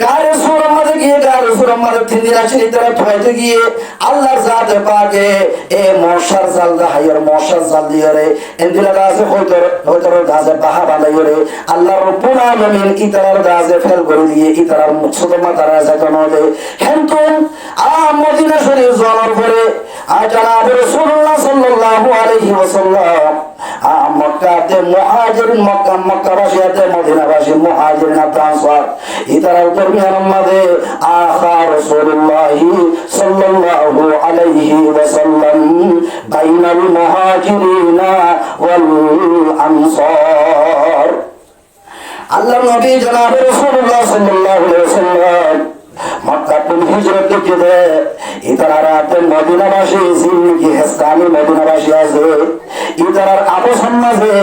গায়ের সুরের মাঝে গিয়ে গায়ের সুরের মাঝে তিনি চিনি তারা ঠুয়াইতে গিয়ে আল্লাহর জাতে পাকে এ মশার জাল হাইয়ার মশার জাল দিয়ে রে এন্দিলা গাছে হয়তর গাছে বাহা বাঁধাই রে আল্লাহ রব্বুল আলামিন ইতারার গাছে ফেল করে দিয়ে ইতারার ছোট মাথার যাতন দে হেনতুন মদিনা শরীফ যাওয়ার পরে জনাব রাসূলুল্লাহ সাল্লাল্লাহু আলাইহি ওয়াসাল্লাম মক্কাতে মুহাজিরিন মক্কাবাসীতে মদিনাবাসী মুহাজিরিন আনসার ইতারার দরমিয়ান মধ্যে আখা রাসূলুল্লাহ সাল্লাল্লাহু আলাইহি ওয়াসাল্লাম বাইনাল মুহাজিরিন ওয়াল আনসার আল্লাহ নবী জনাব রাসূলুল্লাহ সাল্লাল্লাহু আলাইহি ওয়াসাল্লাম মক্কা থেকে হিজরত করে ইতারাতে মদিনাবাসী জিন্দেগি হেসানি মদিনাবাসী আছে ইতারার আপস সমাজে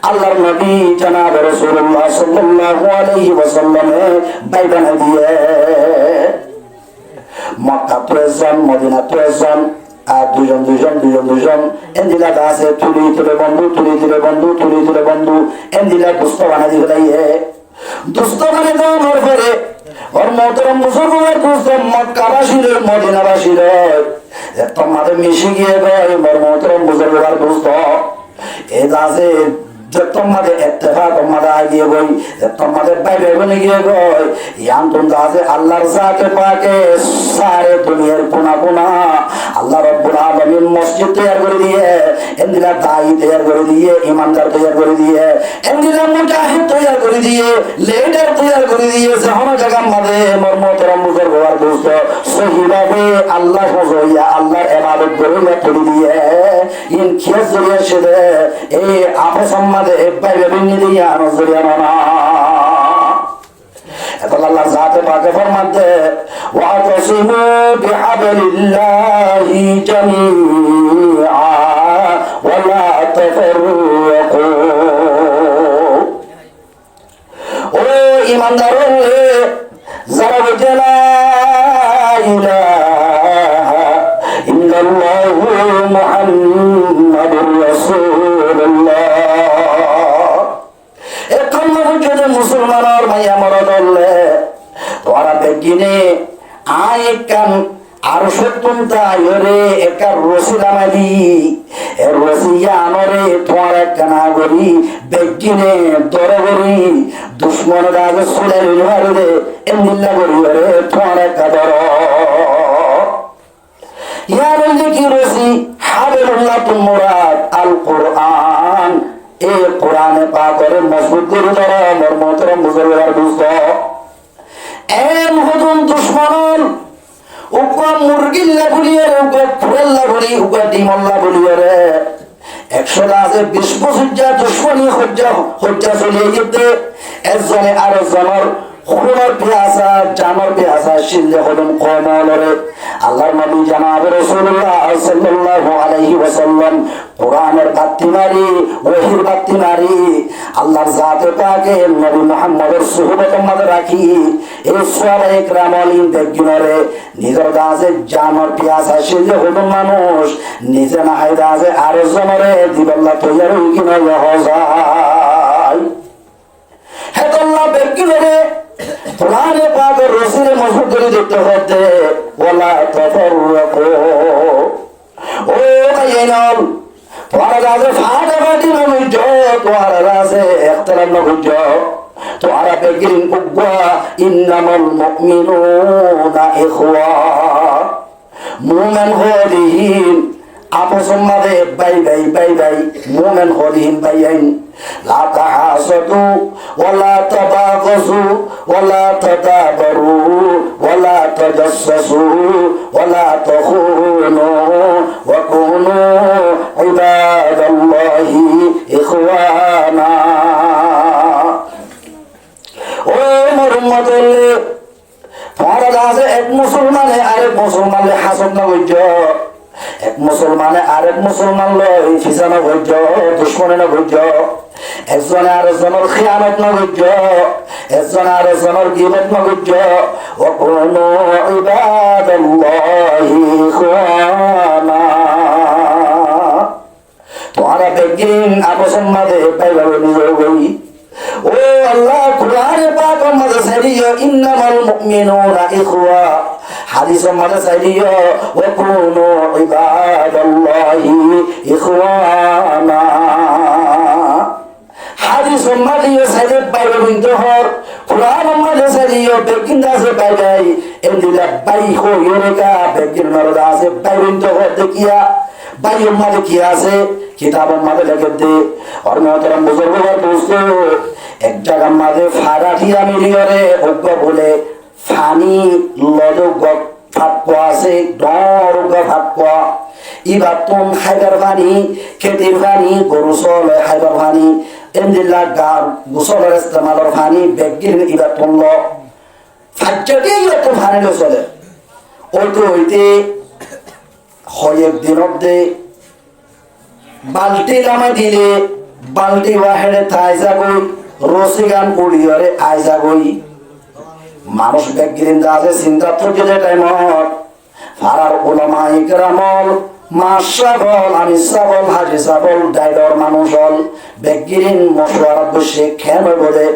আল্লাহর নবী জনাব রাসূলুল্লাহ সাল্লাল্লাহু আলাইহি ওয়াসাল্লামে বাইদান দিয়ে মক্কা প্রয়োজন মদিনা প্রয়োজন আর দুজন এন্দিলা গাছে তুলে বন্ধু এন্দিলা দুষ্ট বানা দিয়ে ফেলাইয়ে দুষ্ট বানা দেওয়ার পরে ওর মোহতরম মুসলমানের দুষ্ট মক্কাবাসীর মদিনাবাসীর তোমাদের মিশে গিয়ে গয় মোর মোহতরম মুসলমানের দুষ্ট এ গাছে তোমাদের ইত্তেফাক তোমাদের আগিয়ে গই তোমাদের বাইরে বনে গিয়ে গই ইয়ান্তুন গাছে আল্লাহর জাতে পাকে সারে দুনিয়ার কোনা আল্লাহ রাব্বুল আলামিন মসজিদ তৈরি করে দিয়ে এন্দিলা দাই তৈরি করে দিয়ে ইমানদার তৈরি করে দিয়ে এন্দিলা মুজাহিদ তৈরি করে দিয়ে লিডার তৈরি করে দিয়ে যখন জায়গা মাঝে মোর মোহতরম মুসলমান দোস্ত সহিভাবে আল্লাহ হইয়া আল্লাহর ইবাদত করে করে দিয়ে ইন খিয়াস জড়িয়ে সেদে এই আপস সম্মাদে বাইরে বিনি দিয়া নজরিয়া না এখন আল্লাহ জাতে পাকে ফরমাতে ওয়াতাসিমু বিহাবলিল্লাহি জামিআ ওয়ালা তাফাররাকু ও ঈমানদার যারা বলে লা ইলাহা ইল্লাল্লাহু মুহাম্মাদুর রাসূলুল্লাহ মুসলমান আর ভাই আমার দলে তোরা দেখিনি আয় কান আর সত্যম তাইরে একা রসিলামালি এ রসিয়া আমরে তোরা কানা গরি বেগিনে দরগরি দুশমন রাগ সুলের হারে এমনিল্লা গরি রে তোরা কাদর ইয়া রলিকি রসি হাবিবুল্লাহ মুরাদ আল কুরআন এই কোরআনে পাকের মজবুত করে ধরা মোর মোহতরম মুসলমান দুষ্ট এম হুদুন দুশমন উকা মুরগিল্লা বলিয়ে রে উকা ফুরেল্লা বলি উকা ডিমল্লা বলিয়ে রে 120 বছর যা দুশমনী হজ্জা চলিয়ে যেতে একজনে আর জনের খুনের পিয়াসা জানের পিয়াসা শিল্লে হলুন কমলরে আল্লাহর নবী জনাব রাসূলুল্লাহ সাল্লাল্লাহু আলাইহি ওয়াসাল্লাম কোরআনের বাতি মারি ওহীর বাতি মারি আল্লাহর জাতে পাকে নবী মুহাম্মদের সুহবতের মধ্যে রাখি এই সাহাবায়ে কেরামলিন দেখগিনরে নিজের কাছে জানের পিয়াসা শিল্লে হলুন মানুষ নিজে না হায়দাজে আর জনরে দিবাল্লাহ তৈয়ার কিনা হজাই হেদাল্লাহ দেখগিনরে কোরআনে পাকের রসুলে মজবুত করে দেখতে হতে ওয়ালা তাফাররাকু ও ভাইয়েরাম তোরা কাছে ফাটাফাটি না বুঝছ তোরা কাছে ইখতিলাফ না বুঝছ তোরা বেগিন উগা ইন্নামাল মুমিনুনা ইখওয়া মুমিন হলিহিন আপসম মাঝে বাই মুমিন হলিহিন বাইয়াইন লা তাহাসাদু ওয়ালা তাবাগযু ওয়ালা তাদাবারু ওয়ালা তাজাসসু ওয়ালা তাখুনু ওয়া কুনু ইবাদাল্লাহি ইখওয়ানা ও মোর উম্মতের তোমরা কাছে এক মুসলমানে আরেক মুসলমানে হাসদ না বুঝছ এক মুসলমানে আরেক মুসলমান লয় ফিসানো বুঝছ দুশ্মনে না বুঝছ একজনে আরেকজনের খিয়ানত না বুঝছ একজনে আরেকজনের গীবত না বুঝছ ওয়া কুনু ইবাদাল্লাহি ইখওয়ানা তোমরা বেগিন আপসের মাঝে পাইভাবে নিজে গই ও আল্লাহ কুরআনে পাক মধ্যে সারিয়া ইন্নামাল মুমিনুনা ইখওয়া হাদিসের মাঝে চাইলিও ওয়া কুনু ইবাদাল্লাহি ইখওয়ানা হাদিস মাঝে চাইলে বাইরে বিন্দু হর কুরআন মাঝে চাইলিও বেকিন দাসে বাইরে এন্দিলা বাই হইরেকা বেকিন মারদা আছে বাইরে বিন্দু হর দেখিয়া বাইরে মাঝে কি আছে কিতাবের মাঝে লিখে দে আর মহতরম বুজুর্গরা দোস্তো এক জায়গার মাঝে ফারাঠিয়া মিলিয়রে অজ্ঞ বলে ফানি লদক ফাটকো আছে ডর ফাটকো ইবার তুম খাইবার পানি খেতির পানি গরু চল খাইবার পানি এমদিল্লা গার গোসলের ইস্তেমালের পানি বেগির ইবার তুমল ফাজ্জাতেই এত পানি চলে ওইতে হইতে কয়েক দিনের দে বালতি নামে দিলে বালতি বাহেরে তাই যাবই রসি গান পড়িয়রে আই যাবই মানুষ বেগিরিন আছে চিন্তা থেকে যে টাইমত ফারার ওলামা ইকরামল মাস ছাগল আমি ছাগল হাজি ছাগল ডাইডর মানুষ হল বেগিরিন মশওয়ারা বসে খেন বলে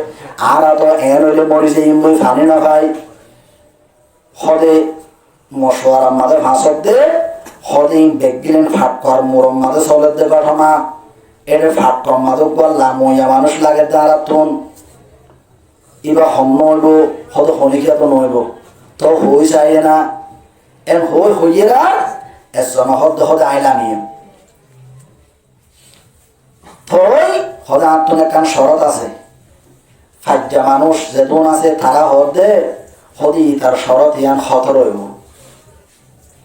আর তো এন হইলে মরিছে ইমুই ফানি না খাই হদে মশওয়ারার মাঝে ভাষক দে হদে বেগিরিন ফাট কর মোরম মাঝে চলে দে ঘটনা এর ফাট কর মাঝে গল্লা মইয়া মানুষ লাগে দাঁড়া তুন ইবা হম নইব হদ হনিকা তো নইব তো হই চাই না এন হই হইয়েরা এজন হদ হদ আইলা নিয়ম থই হদ আত্মনে কান শরত আছে ফাজ্জা মানুষ যেদন আছে তারা হদে হদি তার শরত ইয়ান হত রইব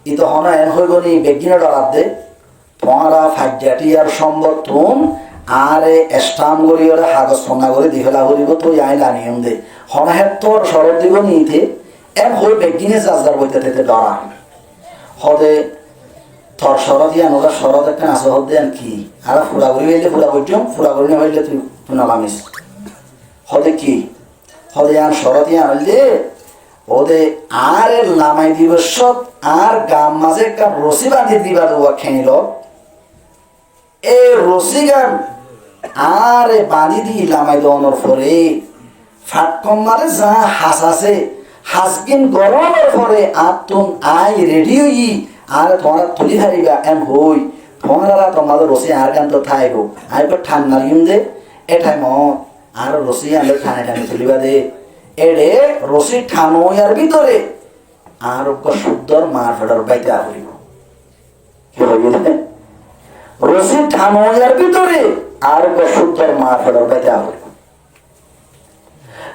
ই তো হনা এন হইব নি বেগিনে ডরাত দে তোমারা ফাজ্জাটি আর সম্বর্তন আরে স্টাম করি ওরা হাগজ ফোনা করে দিফেলা করিব তো আইলা নিয়ম দে হনাহের তোর শরত দিব নিতে এন হই বেগিনে চাষদার বইতে থেকে ডরা হদে তোর শরত ইয়ান ওরা শরত একটা আছে হদে আন কি আর ফুরা করি হইলে ফুরা করছিম ফুরা করি না হইলে তুই নামিস হদে কি হদে আন শরত ইয়ান হইলে ওদে আর লামাই দিবস আর গাম মাঝে একটা রসি বাঁধি দিবা দেওয়া খেনিল এই রসি গান আরে বাঁধি দি লামাই দেওয়ানোর পরে ফাটকম মারে যা হাস আছে হাসকিন গরমের পরে আতুন আই রেডি হই আর তোমার তুলি হারিবা এম হই তোমারা তোমাদের রসি আর গান তো থাইব আই পর ঠান্ডা ইম দে এটাই ম আর রসি আনলে ঠানে ঠানে তুলিবা দে এড়ে রসি ঠানোয়ার ভিতরে আর শুদ্ধর মার ফেটার বাইতে আহরিব কি হইবে রসি ঠানোয়ার ভিতরে আর শুদ্ধর মার ফেটার বাইতে আহরিব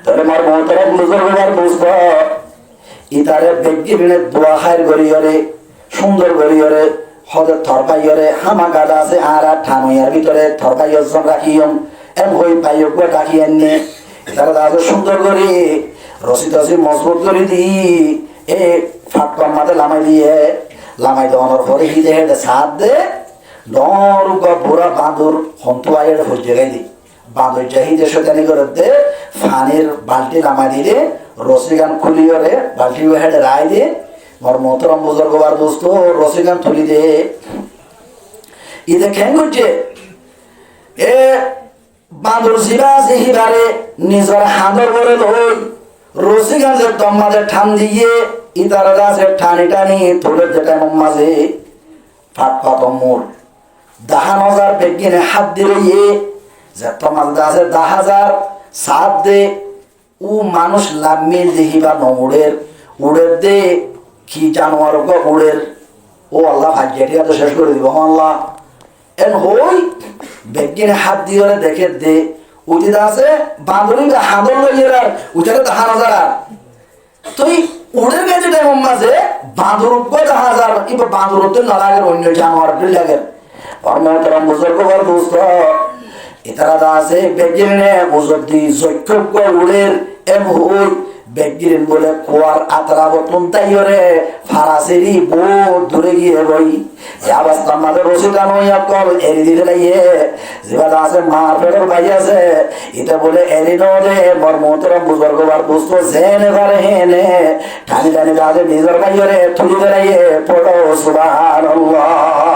তাহলে মার মহতরা বুজুর্গবার বুঝব ইতারে বেগিনে দোয়া খায়ের গড়িয়রে সুন্দর গড়িয়রে হদে থরপাইয়রে হামা গাদা আছে আর ঠানোয়ার ভিতরে থরপাইয়জন রাখিয়ম এম হই পাইয়ক রাখিয়েন নে তারা দাদা সুন্দর করে রসি টসি মজবুত করে দি এ ফাটকর মাঝে লামাই দিয়ে লামাই দেওয়ানোর পরে হিদে হেঁটে সাত দে ডর বুড়া বাঁদর হন্তু আয়ের হইতে গেলি বাঁদর হিদে সেখানে করে দে ফানির বালতি লামাই দিলে রসি গান খুলিয়ে বালতি হেঁটে রায় দে মোর মহতরম বুজুর্গবার দোস্ত রসি গান তুলি দে ইদে খেন করছে এ বাঁদর জিবা জিহিবারে নিজের হাঁদর করে লই রসি গাছের দম মাঝে ঠান দিয়ে ইতার গাছের ঠানি টানি তোলের যেটা মাঝে ফাট পাতম মোর দাহান হাজার বেগিনে হাত দিলে ইয়ে যে তোমার গাছের 10,000 সাত দে ও মানুষ লামিল দেহিবা নমুড়ের উড়ের দে কি জানোয়ার উড়ের ও আল্লাহ ভাগ্যটিয়া তো শেষ করে দিব আল্লাহ এন হই বেগিনে হাত দিয়ে দেখে দে উঠে আছে বাঁদরি হাঁদর লইয়ে উঠে 10,000 তুই উড়ের গেছে টাইম মাঝে বাঁদর 10,000 এবার বাঁদর তো না লাগে অন্য জানোয়ার লাগে অর্ণতরম বুজুর্গ দোস্ত এতারা আছে বেগিনে বুঝতি যজ্ঞ উড়ের এম হই বেগিন বলে কোয়ার আতরা বতন তাইরে ফারাসেরি বহুত দূরে গিয়ে বই এই অবস্থা আমাদের রসিদান হইয়া কল এরি দিতে লাগিয়ে যেবা আছে মার পেটের ভাই আছে এটা বলে এরি নরে মোর মহতরম বুজুর্গবার বুঝতো জেনে পারে হেনে টানি টানি দাদে নিজের ভাইরে তুলি দাঁড়িয়ে পড়ো সুবহানাল্লাহ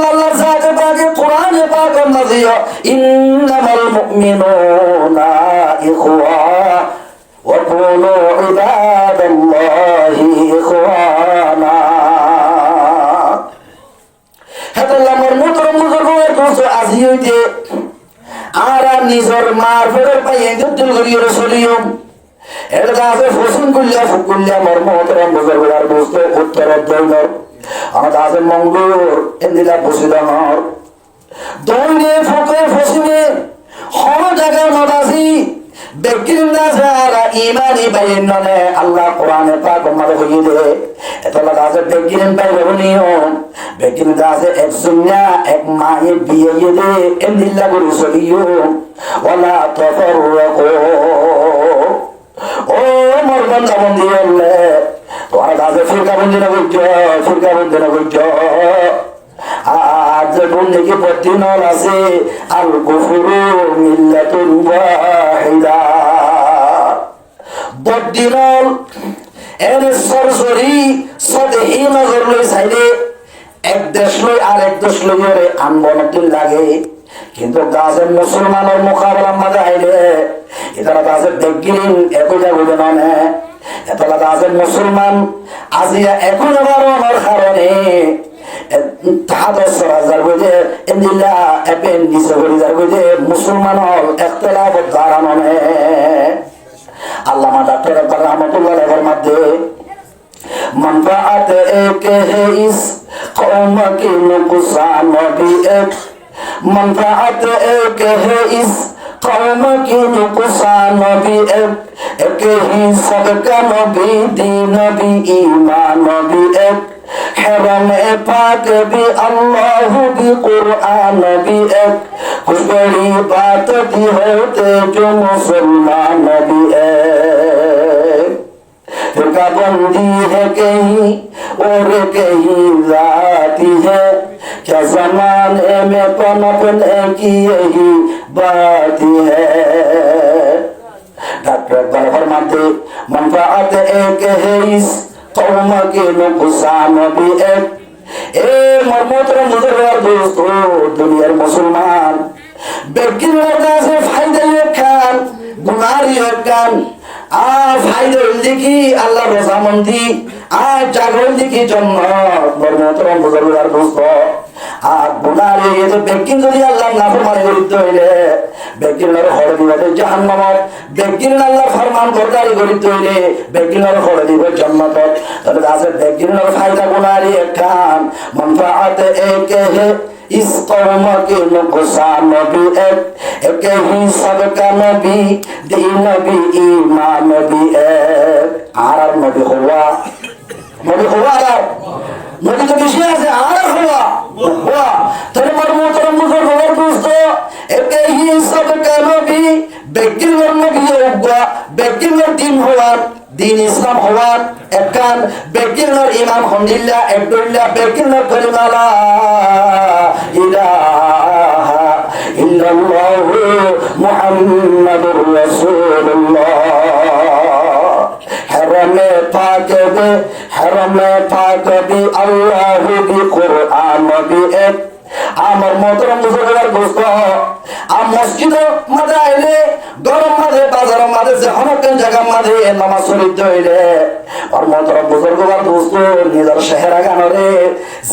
আল্লাহ জাতে পাকে কোরআনে পাক নাজিয়া ইন্নামাল মুমিনুনা ইখওয়া وكونوا عباد الله إخوانا هذا الأمر مطرم مزرور دوسو عزيزي আর নিজের মার ফেরত পাইয়ে যুদ্ধ করিয়ে রসুলিয়ম এর কাছে ফসুন গুল্লা ফুকুল্লা মর্ম হতরাম বুজুর্গার বুঝতে উত্তর দৌলত আমার কাছে মঙ্গল এন্দিলা বসিদানর দৌড়ে ফুকে ফসিবে হর জায়গার মতাসি বেকিন্দা যারা ইমানি বাইন ননে আল্লাহ কোরআনে পাক মার হইয়ে দে এতলা কাছে বেকিন পাই রবনিও বেকিন কাছে এক সুন্না এক মায়ে বিয়ে দে এন্দিলা গুরু সলিও ওয়ালা তাফাররাকু ও মরবান বন্ধি হলে তোমার কাছে ফিরকা বন্ধি না করছ আজ বন্ধুকে পদ্দিনল আছে আল কুফরু মিল্লাতুন ওয়াহিদা বদ্দিনল এর সরসরি সদেহি নজর লই চাইলে এক দেশ লই আর এক দেশ লই আনবনতিন লাগে কিন্তু গাছের মুসলমানের মোকাবেলা মাঝে আইলে এটারা গাছের দেখগিরিন একই যাবে না এতলা গাছের মুসলমান আজিয়া এখন আবার আমার কারণে মুসলমান হল একতলাফ ধারণে আল্লামা ডাক্তার রহমতুল্লাহ মধ্যে منفعت ایک ہے اس قوم کی نقصان بھی ایک منفعت ایک ہے اس قوم کی نقصان بھی ایک ہی سب کا نبی دین بھی ایمان بھی ایک حرم پاک بھی اللہ بھی قرآن بھی ایک کچھ بڑی بات بھی ہوتے جو مسلمان بھی ایک فرقہ بندی ہے کہیں اور کہیں ذاتی ہے کیا زمانے میں پنپنے کی یہی بات ہے ڈاکٹر اقبال فرماتے منفعت ایک ہے اس قوم کے نقصان بھی ایک اے محترم بزرگوار دوستو دنیار مسلمان বেকিন কাছে ফায়দা খান গুনারি খান ফায়দা দেখি আল্লাহ রজামন্দি জাগরণ দেখি জন্ম বর্মতরম বুজুর্গার দোস্ত গুনারি বেকিন যদি আল্লাহ নাফরমানি করিতে হইলে বেকিনের হড় দিবে জাহান্নামত বেকিন আল্লাহ ফরমান বরদারি করিতে হইলে বেকিনের হড় দিবে জান্নাতত তাহলে কাছে বেকিনের ফায়দা গুনারি খান মনফাআত এক হে इस कौम के नुकसान भी एक ही सबका नबी दीन भी ईमान भी एक आर नबी हुआ नबी तो किसी से आर हुआ तेरे मरमोतरम मुझे दोस्त एक ही सबका नबी बेकिन नबी हुआ बेकिन दिन हुआ دین اسلام হওয়ার একখান বেকিনের ইমাম হামদুলিল্লাহ একদুল্লাহ বেকিনের কলিমা লা ইলাহা ইল্লাল্লাহু মুহাম্মাদুর রাসূলুল্লাহ হরমে পাক বে আল্লাহু বি কুরআন বি এক আমার মোহতরম বুজুর্গার দোস্ত মসজিদের মাঝে আইলে গরম মাঝে বাজারের মাঝে যে অনেক জায়গার মাঝে নামাজ শরীফ হইলে আর মোহতরম বুজুর্গার দোস্ত নিজের শেহরা গানরে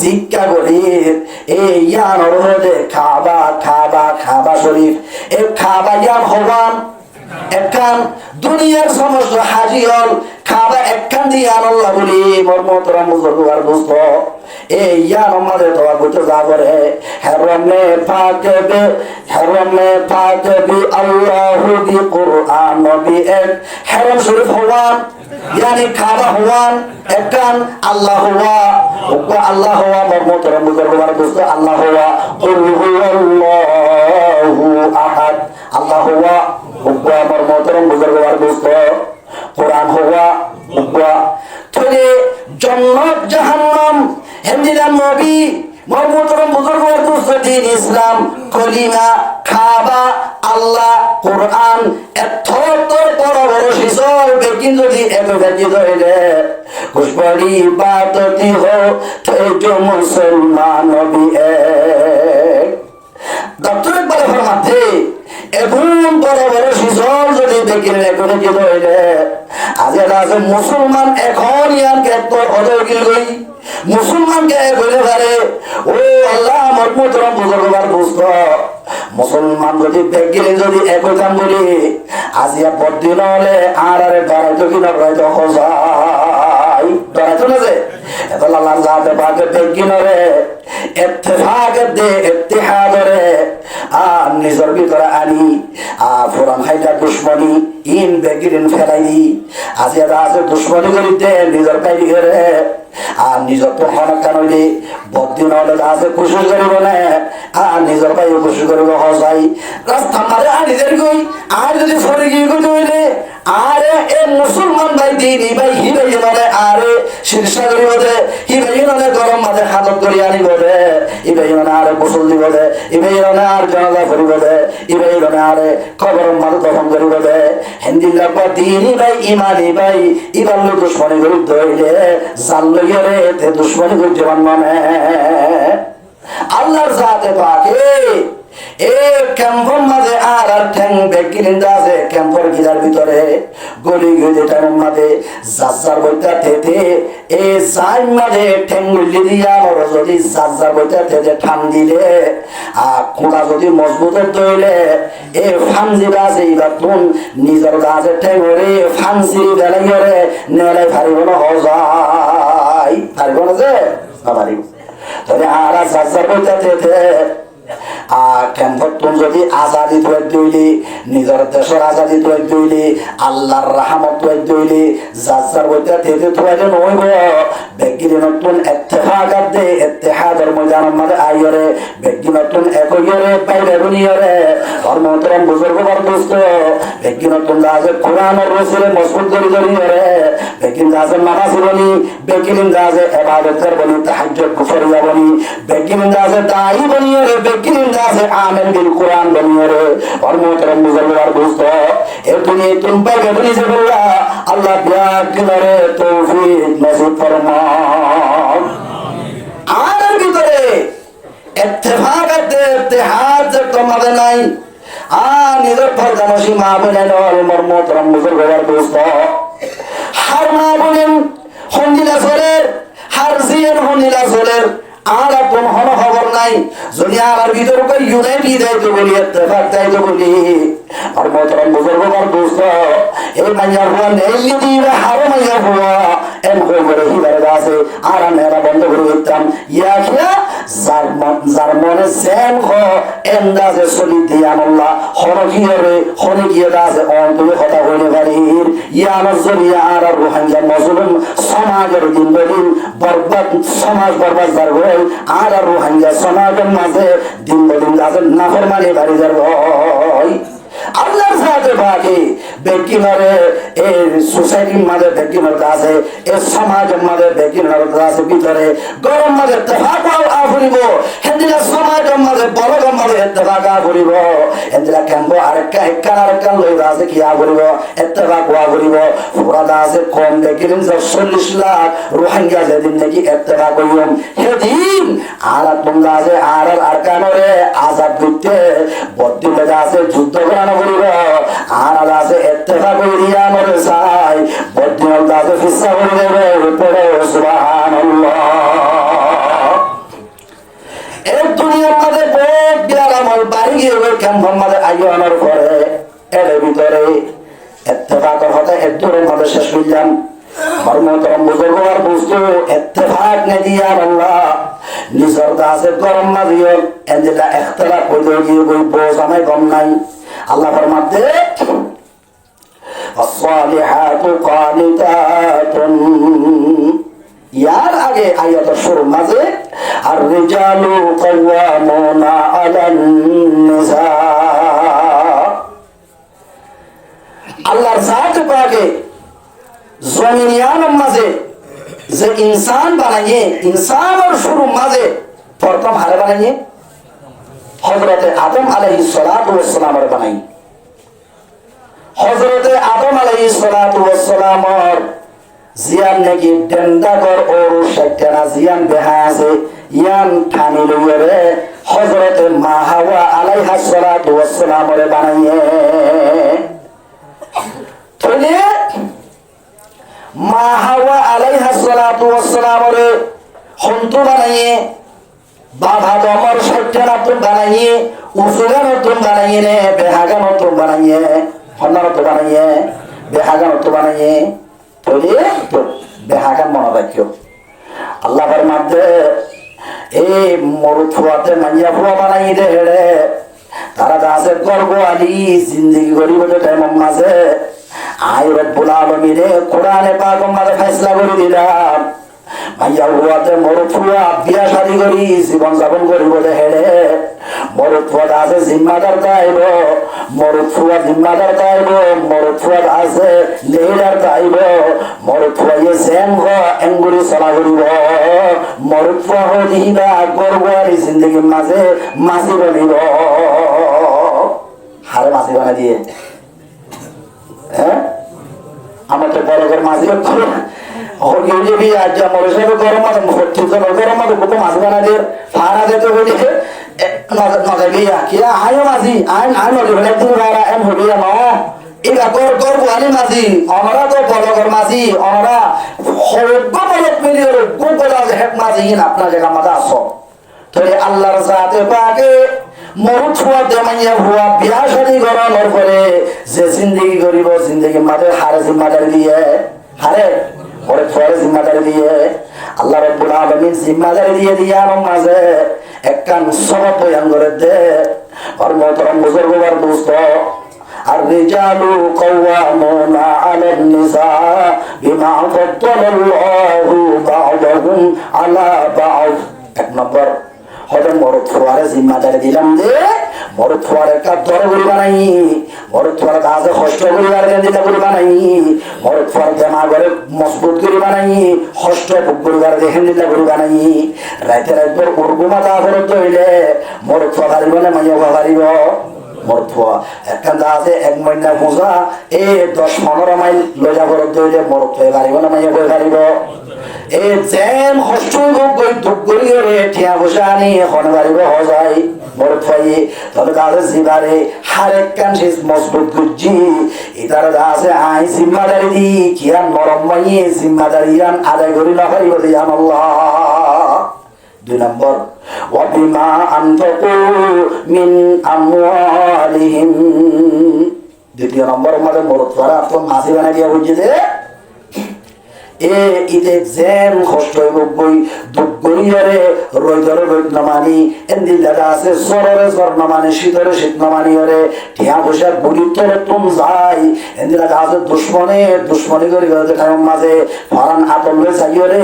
জিজ্ঞা গরিব এই ইয়ানর হলে খাবা শরীফ এই খাবা ইয়ান হবান একখান দুনিয়ার সমস্ত হাজি হল খাবা একখান দিয়ে আল্লাহ বলি মোহতরম বুজুর্গার দোস্ত এই ইয়ান আমাদের দোয়া করতে যাবরে হরমে পাক বি আল্লাহু বি কুরআন বি এক হরম শরীফ হওয়ান यानी खाबा হওয়ান একখান আল্লাহ হুয়া আল্লাহ হুয়া মোহতরম বুজুর্গার দোস্ত আল্লাহ হুয়া কুল হুয়াল্লাহু আহাদ আল্লাহ হুয়া আমার মোহতরম বুজুর্গার দোস্ত কুরআন হুয়া তবে জান্নাত জাহান্নাম হেমদিলাম নবী মোহতরম বুজুর্গার দোস্ত দ্বীন ইসলাম কলিমা খাবা আল্লাহ কুরআন এত বড় শিশর বেকিন যদি এত ব্যতীত হইলে খুশবড়ি বাততি হো তো মুসলমান নবী এক ডক্টর ইকবাল ফরমাতে এমন বড় শিশর যদি কিনে করে কি হইলে আজ এটা আছে মুসলমান এখন ইয়ান কেত হজর কি কই মুসলমানকে বলে পারে ও আল্লাহ আমার মোহতরম বুজুর্গবার বুঝতো মুসলমান যদি বেগিলে যদি একই কাম বলি আজিয়া পরদিন হলে আর আরে ডরাইতো কি ডরাইতো হজাই ডরাইতো না যে এত আল্লাহ যাতে বাকে বেগিনরে ইত্তেফাক দে ইত্তেহাদরে আর নিজের ভিতরে আনি পুরান হাইটা দুশ্মনী ইন বেগিরিন ফেলাই আজিয়া আছে দুশ্মনী করিতে নিজের বাইরে গেলে আর নিজের তো হনকান হইলে বদিন হলে আছে খুশি করিব না আর নিজের ভাই খুশি করিব হসাই রাস্তা মারে আর নিজের কই আর যদি ফরে গিয়ে কই হইলে আরে এ মুসলমান ভাই দিন ভাই হিবাই মানে আরে শীর্ষা করিব দে হিবাই মানে গরম মাঝে হাতত করি আনিব দে ইবাই মানে আরে গোসল দিব দে ইবাই মানে আর জানাজা করিব দে ইবাই মানে আরে কবর মাঝে দফন করিব দে হিন্দিল্লা পর দিন ভাই ইমানি ভাই ইবার লোক দুশ্মনী করিব হইলে জানল রে তে দুশ্মনী করি জীবন মানে আল্লাহর জাতে পাকে এ ক্যাম্পর মাঝে আর ঠ্যাং বেগিনিন্দা আছে ক্যাম্পর গিলার ভিতরে গলি গলিটার মাঝে যার বইটা থেতে এ যাই মাঝে ঠ্যাং গুলি দিয়া আমার যদি যার বইটা থেতে ঠান দিলে আর খোঁড়া যদি মজবুত হইলে এ ফানজিরা আছে এইবার তুন নিজের গাছে ঠ্যাং ওরে ফানসি বেলাই ওরে নেলাই ফারিব না হজাই ফারিব না যে পারিব তবে আর যার বইটা থেতে আর কেমন যদি আজাদি তৈরি নিজের দেশের আজাদি তৈরি আল্লাহর রাহমত তৈরি যার বইটা থেকে তৈরি নইব ব্যক্তি নতুন ইত্তেফাকাত দে ইত্তেহাদের ময়দান মধ্যে আইরে ব্যক্তি নতুন একইরে পাইবে দুনিয়ারে আর মোহতরম বুজুর্গবার দোস্ত ব্যক্তি নতুন আছে কোরআনের রসুলে মজবুত করে ধরিয়ে ব্যক্তি আছে নামাজ বলি ব্যক্তি আছে ইবাদতের বলি তাহাজ্জুদ কুফরিয়া বলি ব্যক্তি আছে দাঈ বলিয়ে ব্যক্তি আছে আমেন বিল কোরআন বলিয়ে আর মোহতরম বুজুর্গবার দোস্ত এ দুনিয়া তুম পাইবে বলি যে আল্লাহ বিয়াক করে তৌফিক নসিব ফরমা আর ভিতরে ইত্তেফাকাত ইত্তেহাদ তোমার নাই আর নিজের ফরজানসি মা বলেন ওর মোহতরম বুজুর্গবার দোস্ত হার মা বলেন হন্দিলা চলের হার জিয়ের হন্দিলা চলের আর কোন খবর নাই যদি আমার ভিতরে কই ইউনাইটেড দায়িত্ব বলি ইত্তেফাক দায়িত্ব বলি আর মোহতরম বুজুর্গবার দোস্ত এই মাইয়া হুয়া নেই দিবা হারো মাইয়া হুয়া এম কই করে হিবারে আছে আর মেরা বন্ধ করে দিতাম ইয়া কিয়া যার মনে সেম হ এন্দাজে চলি দিয়ান আল্লাহ হনে গিয়ে আছে অন্তরে কথা হইলে পারির ইয়া নজরিয়া আর রুহাঙ্গা মজলুম সমাজের দিন দিন বরবাদ সমাজ বরবাদ যার হই আর রুহাঙ্গা সমাজের মাঝে দিন দিন আছে নাফরমানি বাড়ি যার হয় আল্লাহর সাথে বাকি ব্যক্তিমারে এই সোসাইটির মাঝে ব্যক্তিমার আছে এই সমাজের মাঝে ব্যক্তিমার আছে ভিতরে গরম মাঝে ইত্তেফাক আফরিব হেদিলা সমাজের মাঝে বড় মাঝে ইত্তেফাক আফরিব হেদিলা কেন আরেকটা লই আছে কি আফরিব ইত্তেফাক আফরিব পুরা আছে কম ব্যক্তির 40 লাখ রোহিঙ্গা যেদিন নাকি ইত্তেফাক হইম সেদিন আর তোমরা আছে আর আরকানরে আজাদ করতে বদ্দিলে আছে যুদ্ধ করানো করিব আর আছে ইত্তেফাক করিয়া মরে চাই বদ্দিল আছে ফিসা করে দেবে উপরে সুবহানাল্লাহ এই দুনিয়ার মধ্যে বহুত বিরাট আমল বাড়ি গিয়ে কেমন মাঝে আইও আনার পরে এর ভিতরে ইত্তেফাকের হতে একদূরের মধ্যে শেষ হইলাম মর্মতরম বুজুর্গবার বুঝতো ইত্তেফাক নে দিয়া আল্লাহ নিজের কাছে গরম মাঝিও এদিকে ইখতিলাফ হইতে গিয়ে বই বোঝ আমায় কম নাই আল্লাহ ফরমাতে الصالحات قانتات ইয়ার আগে আয়াতের শুরু মাঝে আর রিজালু কাওয়ামুনা আলান নিসা আল্লাহর জাত পাকে জমিনিয়ানের মাঝে যে ইনসান বানাইয়ে ইনসানের শুরু মাঝে প্রথম হারে বানাইয়ে হযরতে আদম আলাইহিস সালাতু ওয়াস সালামের বানাই হযরতে আদম আলাইহিস সালাতু ওয়াস সালামের জিয়ান নাকি ডেন্ডাগর ওর শয়তানা জিয়ান বেহা আছে ইয়ান ঠানি লইরে হযরতে মা হাওয়া আলাইহিস সালাতু ওয়াস সালামের বানাইয়ে সালাতু ওয়াস সালাম রে হন্তু বানাইয়ে বাধা দমর সত্যা নতুন বানাইয়ে উসুলা নতুন বানাইয়ে নে বেহাগা নতুন বানাইয়ে হন্না নতুন বানাইয়ে বেহাগা নতুন বানাইয়ে তোলে তো বেহাগা মনে রাখিও আল্লাহর মধ্যে এই মরুথুয়াতে মাইয়া ফুয়া বানাই দে হেড়ে তারা দাসে গর্ব আলী জিন্দেগি গরিবতে টাইম মাঝে আই রব্বুল আলামিনে কোরআনে পাক মাঝে ফয়সালা করে দিলাম মাইয়া ফুয়াতে মরুথুয়া বিয়া শাদী করি জীবন যাপন করিব দে হেড়ে মরুথুয়া দাসে জিম্মাদার দাইব মরুথুয়া জিম্মাদার দাইব মরুথুয়া দাসে লেডার দাইব মরুথুয়া ইয়ে সেম গো এঙ্গুরি চলা করিব মরুথুয়া হইবা গর্ব আলী জিন্দেগির মাঝে মাছি বনিব হারে মাছি বানা দিয়ে হ্যাঁ আমার তো বড় করে মাছি করে হয়ে যাবি আজ আমার সাথে গরম মাথা ভর্তি করে গরম মাথা কত মাছ বানা দিয়ে ফাড়া দিতে হয়ে নজর বিয়া কি আয় মাঝি আয় আয় নজর হলে তুমি ভাড়া এম হবি না এরা গর গর গোয়ালি মাঝি আমরা তো বড় গর মাঝি আমরা হরব্য বলত মিলিয়ে গুগল হেড মাঝি আপনার জায়গা মাথা আসো তাহলে আল্লাহর জাতে পাকে মরুত হুয়া দেমাইয়া হুয়া বিয়া শাদী করানোর পরে যে জিন্দেগি করিব জিন্দেগি মাঝে হারে জিম্মাদারি দিয়ে হারে পরে পরে জিম্মাদারি দিয়ে আল্লাহ রাব্বুল আলামিন জিম্মাদারি দিয়ে দিয়ার মাঝে একখান সবক বয়ান করে দে আর মোহতরম বুজুর্গবার দোস্ত الرجال قوامون على النساء بما فضل الله بعضهم على بعض এক নম্বর হয়তো মরদ ফুয়ারে জিম্মাদারি দিলাম যে মরদ ফুয়ারে কাপ ধরে করি বানাই মরদ ফুয়ারে কাজে কষ্ট করিবার দিতে করি বানাই মরদ ফুয়ার জামা করে মজবুত করে বানাই কষ্ট ভোগ করিবার দেখেন দিতে করি বানাই রাইতে রাইতে উর্গুমা দা ফেরত হইলে মরদ ফুয়া পারিব না মাইয়া পারিব মরদ ফুয়া একখান দা আছে 1 মহিনা পূজা 10-15 মাইল লইয়া ফেরত হইলে মরদ ফুয়া পারিব না মাইয়া পারিব এ যেন কষ্ট গই দুঃখ করি রে ঠিয়া বসা আনি এখন বাড়িব হজাই মরদ ফাইয়ে তবে কাছে জিবারে হারেক কান শেষ মজবুত গুজি এটার আছে আই জিম্মাদারি দি কিয়ান নরম মাইয়ে জিম্মাদারি আন আদায় করি না পারিব দিয়ান আল্লাহ 2 নম্বর ওয়াবিমা আনফাকু মিন আমওয়ালিহিম দ্বিতীয় নম্বর আমাদের মরদ ফারা আপন মাসি বানাই দিয়া বুঝি দে ঈদে যেন কষ্ট বই দুঃখ করিয়ারে রোজরে রোজ নামানি এমনি জায়গা আছে জ্বরে জ্বর নামানি শীতরে শীত নামানি ওরে ঠিয়া বসে বুড়িতরে তুম যাই এমনি জায়গা আছে দুশ্মনী করি কারণ মাঝে ফরান আতল হয়ে যাই ওরে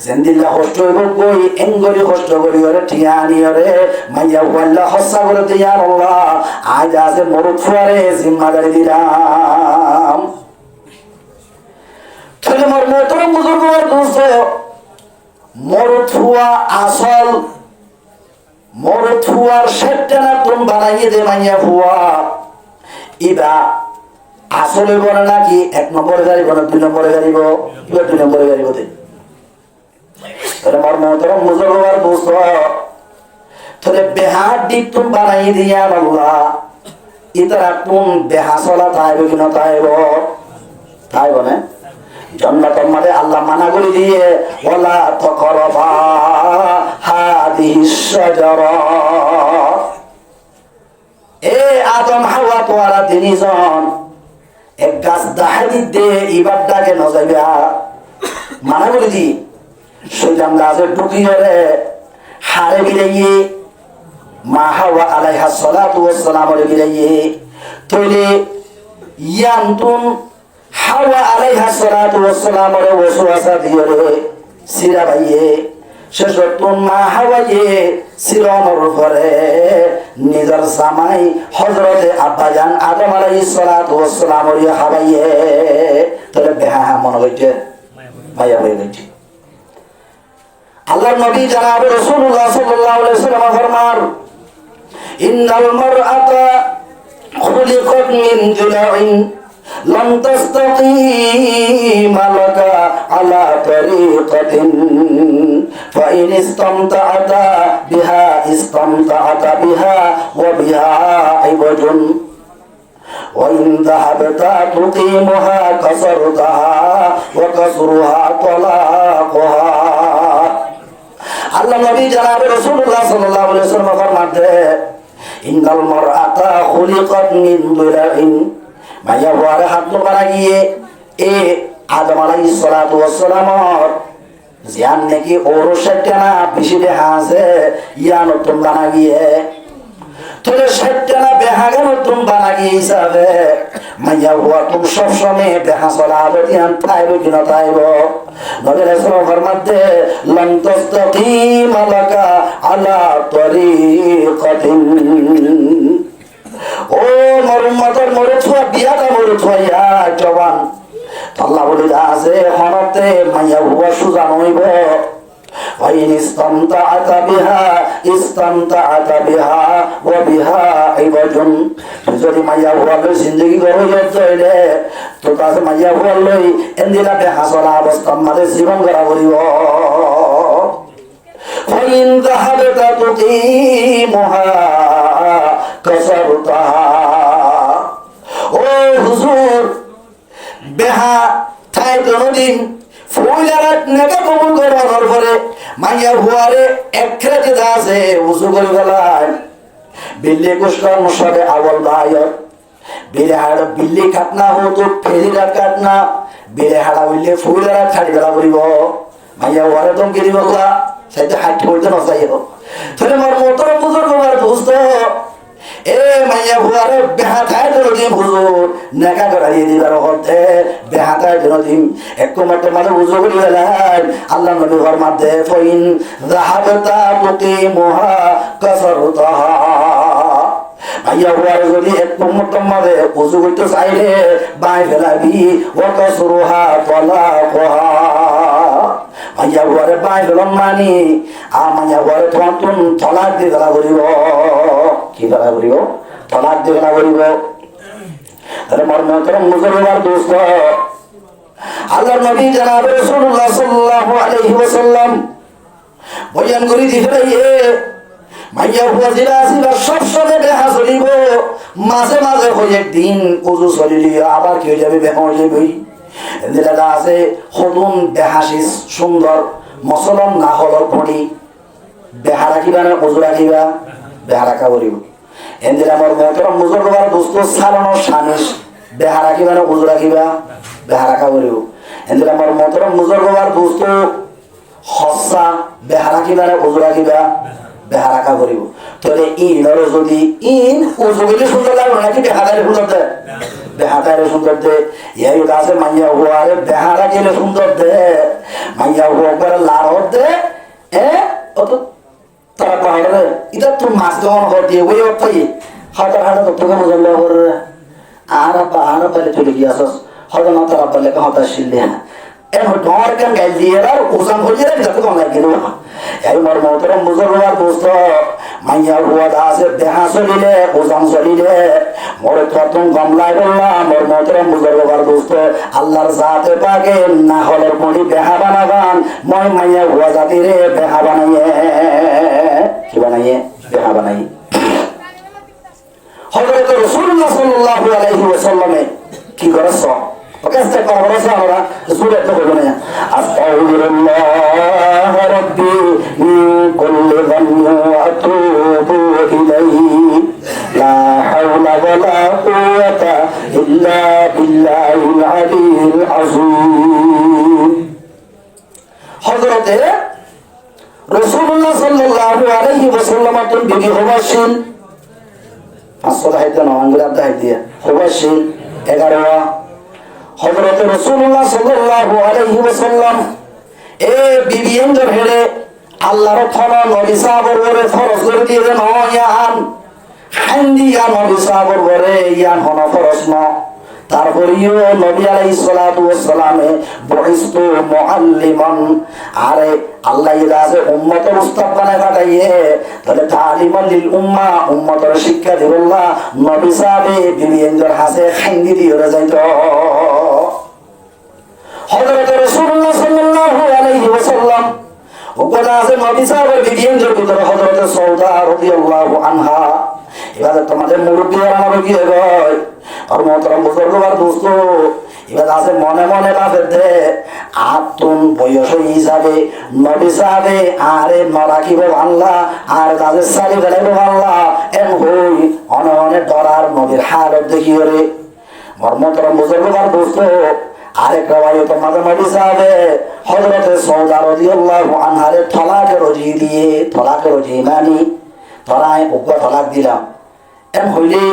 যেন দিল্লা কষ্ট বই এঙ্গরি কষ্ট করি ওরে ঠিয়া আনি ওরে মাইয়া বললা হস্যা করে দিয়া আল্লাহ আজ আছে মরুদ ফুয়ারে জিম্মাদারি দিলাম মরুদ হুয়া আসল মরুদ হুয়ার সেটটা তুম বানাইয়ে দে মাইয়া হুয়া ইবা আসলে বলে নাকি 1 নম্বরে গাড়িব না 2 নম্বরে গাড়িব 2 নম্বরে গাড়িব দে আমার মহতরম মুজরবার দোস্ত তোরে বেহাত দি তুম বানাইয়ে দিয়া আল্লাহ ইতারা তুম বেহাসলা তাইব কিনা তাইব না জান্নাতের মধ্যে আল্লাহ মানা করে দিয়ে ওয়ালা তাকরাবা হাদিস শাজারা এ আদম হাওয়া তোরা তিনজন এক গাছ দাহাদি দে ইবাদটাকে নজাইবা মানা করে দি শয়তান গাছে ঢুকিয়ে রে হারে বিলাইয়ে মা হাওয়া আলাইহা সালাতু ওয়াস সালাম রে বিলাইয়ে তইলে ইয়ান্তুন হাওয়া আলাইহা সালাতু ওয়াস সালাম রে ওয়াসওয়াসা দিয়ে রে সিরা ভাইয়ে শেষতন মা হাওয়ায়ে সিরমর পরে নিজের জামাই হযরতে আব্বাজান আদম আলাইহিস সালাতু ওয়াস সালাম রে হাওয়ায়ে তবে বেহা মনে হইছে মায়া হয়ে গেছে আল্লাহর নবী জনাব রাসূলুল্লাহ সাল্লাল্লাহু আলাইহি ওয়াসাল্লাম ফরমান ইন্নাল মারআতা খুলিকাত মিন যুলাইন لم تستقيم لك على طريقة فإن استمتعت بها وبها عوج وإن ذهبت تقيمها كسرتها وكسرها তালাকুহা। আল্লাহ নবী জনাবে রাসূলুল্লাহ সাল্লাল্লাহু আলাইহি ওয়াসাল্লাম ফরমাতে ইন্নাল মারআতা খুলিকাত মিন দুলাইন, মাইয়া ওয়ারে হাত বানা গিয়ে এ আদম আলাইহিস সালাতু ওয়াস সালাম জিয়ান নাকি ওর সাথে বেশি দেখা আছে ইয়া নতুন বানা গিয়ে তোরে সাথে না বেহাগে নতুন বানা গিয়ে হিসাবে মাইয়া ওয়া তুমি সব সময় দেখা চলা দিয়ান তাইব কিনা তাইব। নবী রাসূল ফরমাতে লান তাস্তাকিম লাকা আলা তরিকাতিন, ও মরুমতর মরুছুয়া বিয়াটা মরুছুয়া জবান আল্লাহ বলে আছে হনতে মাইয়া হুয়া সুজা নইব। ওয়াইন ইসতামতাআতা বিহা ইসতামতাআতা বিহা ওয়া বিহা ইবাদুন, যদি মাইয়া হুয়া লই জিন্দেগি গরো যাইলে তো তাতে মাইয়া হুয়া লই এন্দিলা বেহাসলা অবস্থা মাঝে জীবন করা করিব। ওয়াইন যাহাবাতা তুকিমুহা কাসারতাহা, ও হুজুর বেহা ঠাই কোনদিন ফুলারাত নেকা কবুল করার পরে মাইয়া হুয়ারে একরাতে দাসে উজু করে গলায় বিল্লি কুশকার মুশাবে আওয়াল বায়র বিলে হাড় বিল্লি কাটনা হতো ফেরিরা কাটনা বিলে হাড়া হইলে ফুলারাত ছাড়ি গলা করিব মাইয়া হুয়ারে তুমি গিরি বলা সাইতে হাঁটি করতে নসাইব। তাহলে মোর মোটর বুজুর্গ মার দোস্ত এ মাইয়া হুয়ারে বেহাতায় দিন হুজুর নেকা করাইয়ে দিবার হতে বেহাতায় দিন এক মাত্র মানে হুজুর করি গেলেন। আল্লাহ নবী ফরমাতে ফাইন যাহাবাতা তুকিমুহা কাসারতাহা, মাইয়া হুয়ারে যদি এক মুহূর্ত মাঝে হুজুর করতে চাইলে বাই ফেলাবি ওয়া কাসরুহা তালাকুহা, মাইয়া হুয়ারে বাই ফেলন মানি মাইয়া হুয়ারে তোমার তলাক দিয়ে গেলা করিব। কি গেলা করিব? তলাক দিয়ে গেলা করিব। তাহলে মোর মোহতরম মুসলমান দোস্ত, আল্লাহর নবী জনাব রাসূলুল্লাহ সাল্লাল্লাহু আলাইহি ওয়াসাল্লাম বয়ান করে দিলে মাইয়া হুয়া জিলা জিলা সব সময় দেখা চলিব, মাঝে মাঝে হয়ে একদিন উজু চলিলি আবার কি হয়ে যাবে বেহা হয়ে যাবে। এদিকে আছে সদুন বেহাশিস সুন্দর মসলন না হলর পড়ি বেহা রাখিবা না উজু রাখিবা বেহা রাখা করিব। এদিকে আমার মোহতরম মুজুরবার দোস্ত সালানোর সামিস বেহা রাখিবা না উজু রাখিবা বেহা রাখা করিব। এদিকে আমার মোহতরম মুজুরবার দোস্ত হসা বেহা রাখিবা না উজু রাখিবা বেহা রাখা করিব। তাহলে ইনর যদি ইন উজু গেলে সুন্দর লাগবে নাকি বেহাদারে সুন্দর দেয়? বেহাদারে সুন্দর দে। এই গাছে মাইয়া হুয়ারে বেহারা গেলে সুন্দর দে, মাইয়া হুয়া করে লাড় দে অত তারা পাহাড়ে এটা তোর মাছ দেওয়ান ঘর দিয়ে ওই পাই হাঁটা হাঁটা তো তোকে মজা করে আর পাহাড় পালে চলে গিয়ে হয়তো না তারা পালে হতাশ শিল্লে এখন ডর কেন গাই দিয়ে আর ওজন হয়ে যাবে যাতে কম লাগে না। এই মোর মোহতরম মুজুরবার দোস্ত মাইয়া হুয়া আছে দেহা চলিলে ওজন চলিলে মোর প্রথম গমলায় বললাম মোর মোহতরম মুজুরবার দোস্ত আল্লাহর জাতে পাকে না হলে পড়ি বেহা বানাবান মই মাইয়া হুয়া জাতিরে বেহা বানাইয়ে কি বানাইয়ে বেহা বানাই। হযরত রাসূলুল্লাহ সাল্লাল্লাহু আলাইহি ওয়াসাল্লামে কি করেছ وكذا قرص على رسول الله أستغفر الله ربي من كل ذنب وأتوب إليه لا حول ولا قوة إلا بالله العلي العظيم। حضرت رسول الله صلى الله عليه وسلم تنبيه حبشين الصلاة هيدا نوانجل عبد هيدا حبشين এগারোয়া হযরত রাসূলুল্লাহ সাল্লাল্লাহু আলাইহি ওয়াসাল্লাম এ বিবিয়ান ধরে আল্লাহর ফলা নবী সাহাবার করে ফরজ করে দিয়ে দেন ইয়ান হান্দিয়া নবী সাহাবার করে ইয়ান হন ফরজ না। তারপরেও নবী আলাইহিস সালাতু ওয়াস সালামে বুইস্তু মুআল্লিমান আরে আল্লাহ ইলাজে উম্মতের উস্তাদ বানায় পাঠাইয়ে তাহলে তালিমান লিল উম্মাহ উম্মতের শিক্ষা দিবল্লাহ নবী সাহাবে বিবিয়ানদের হাতে হান্দি দিয়ে যাইতো। হযরত রাসূলুল্লাহ সাল্লাল্লাহু আলাইহি ওয়াসাল্লাম ওগলা আছে নবী সাহাবের বিবিয়ানদের ভিতরে হযরত সাউদা রাদিয়াল্লাহু আনহা এবার তোমাদের মুরব্বী আমার কি হয় আর মতরম বুজুর্গ আর দোস্ত এবার আছে মনে মনে বাপের দে আতুন বয়স হিসাবে নবী সাহাবে আরে নরাকিব আল্লাহ আর তাদের সারি ফেলাইব আল্লাহ এম হই অনে অনে ডরার নবীর হালত দেখি রে মর্মতরম বুজুর্গ আর দোস্ত আরেক রাওয়ায়ে তোমাদের নবী সাহাবে হযরতে সৌদা রাদিয়াল্লাহু আনহারে তলাকের রজি দিয়ে তলাকের রজি মানি তলায় উগ্র তলাক দিলাম এম হইলে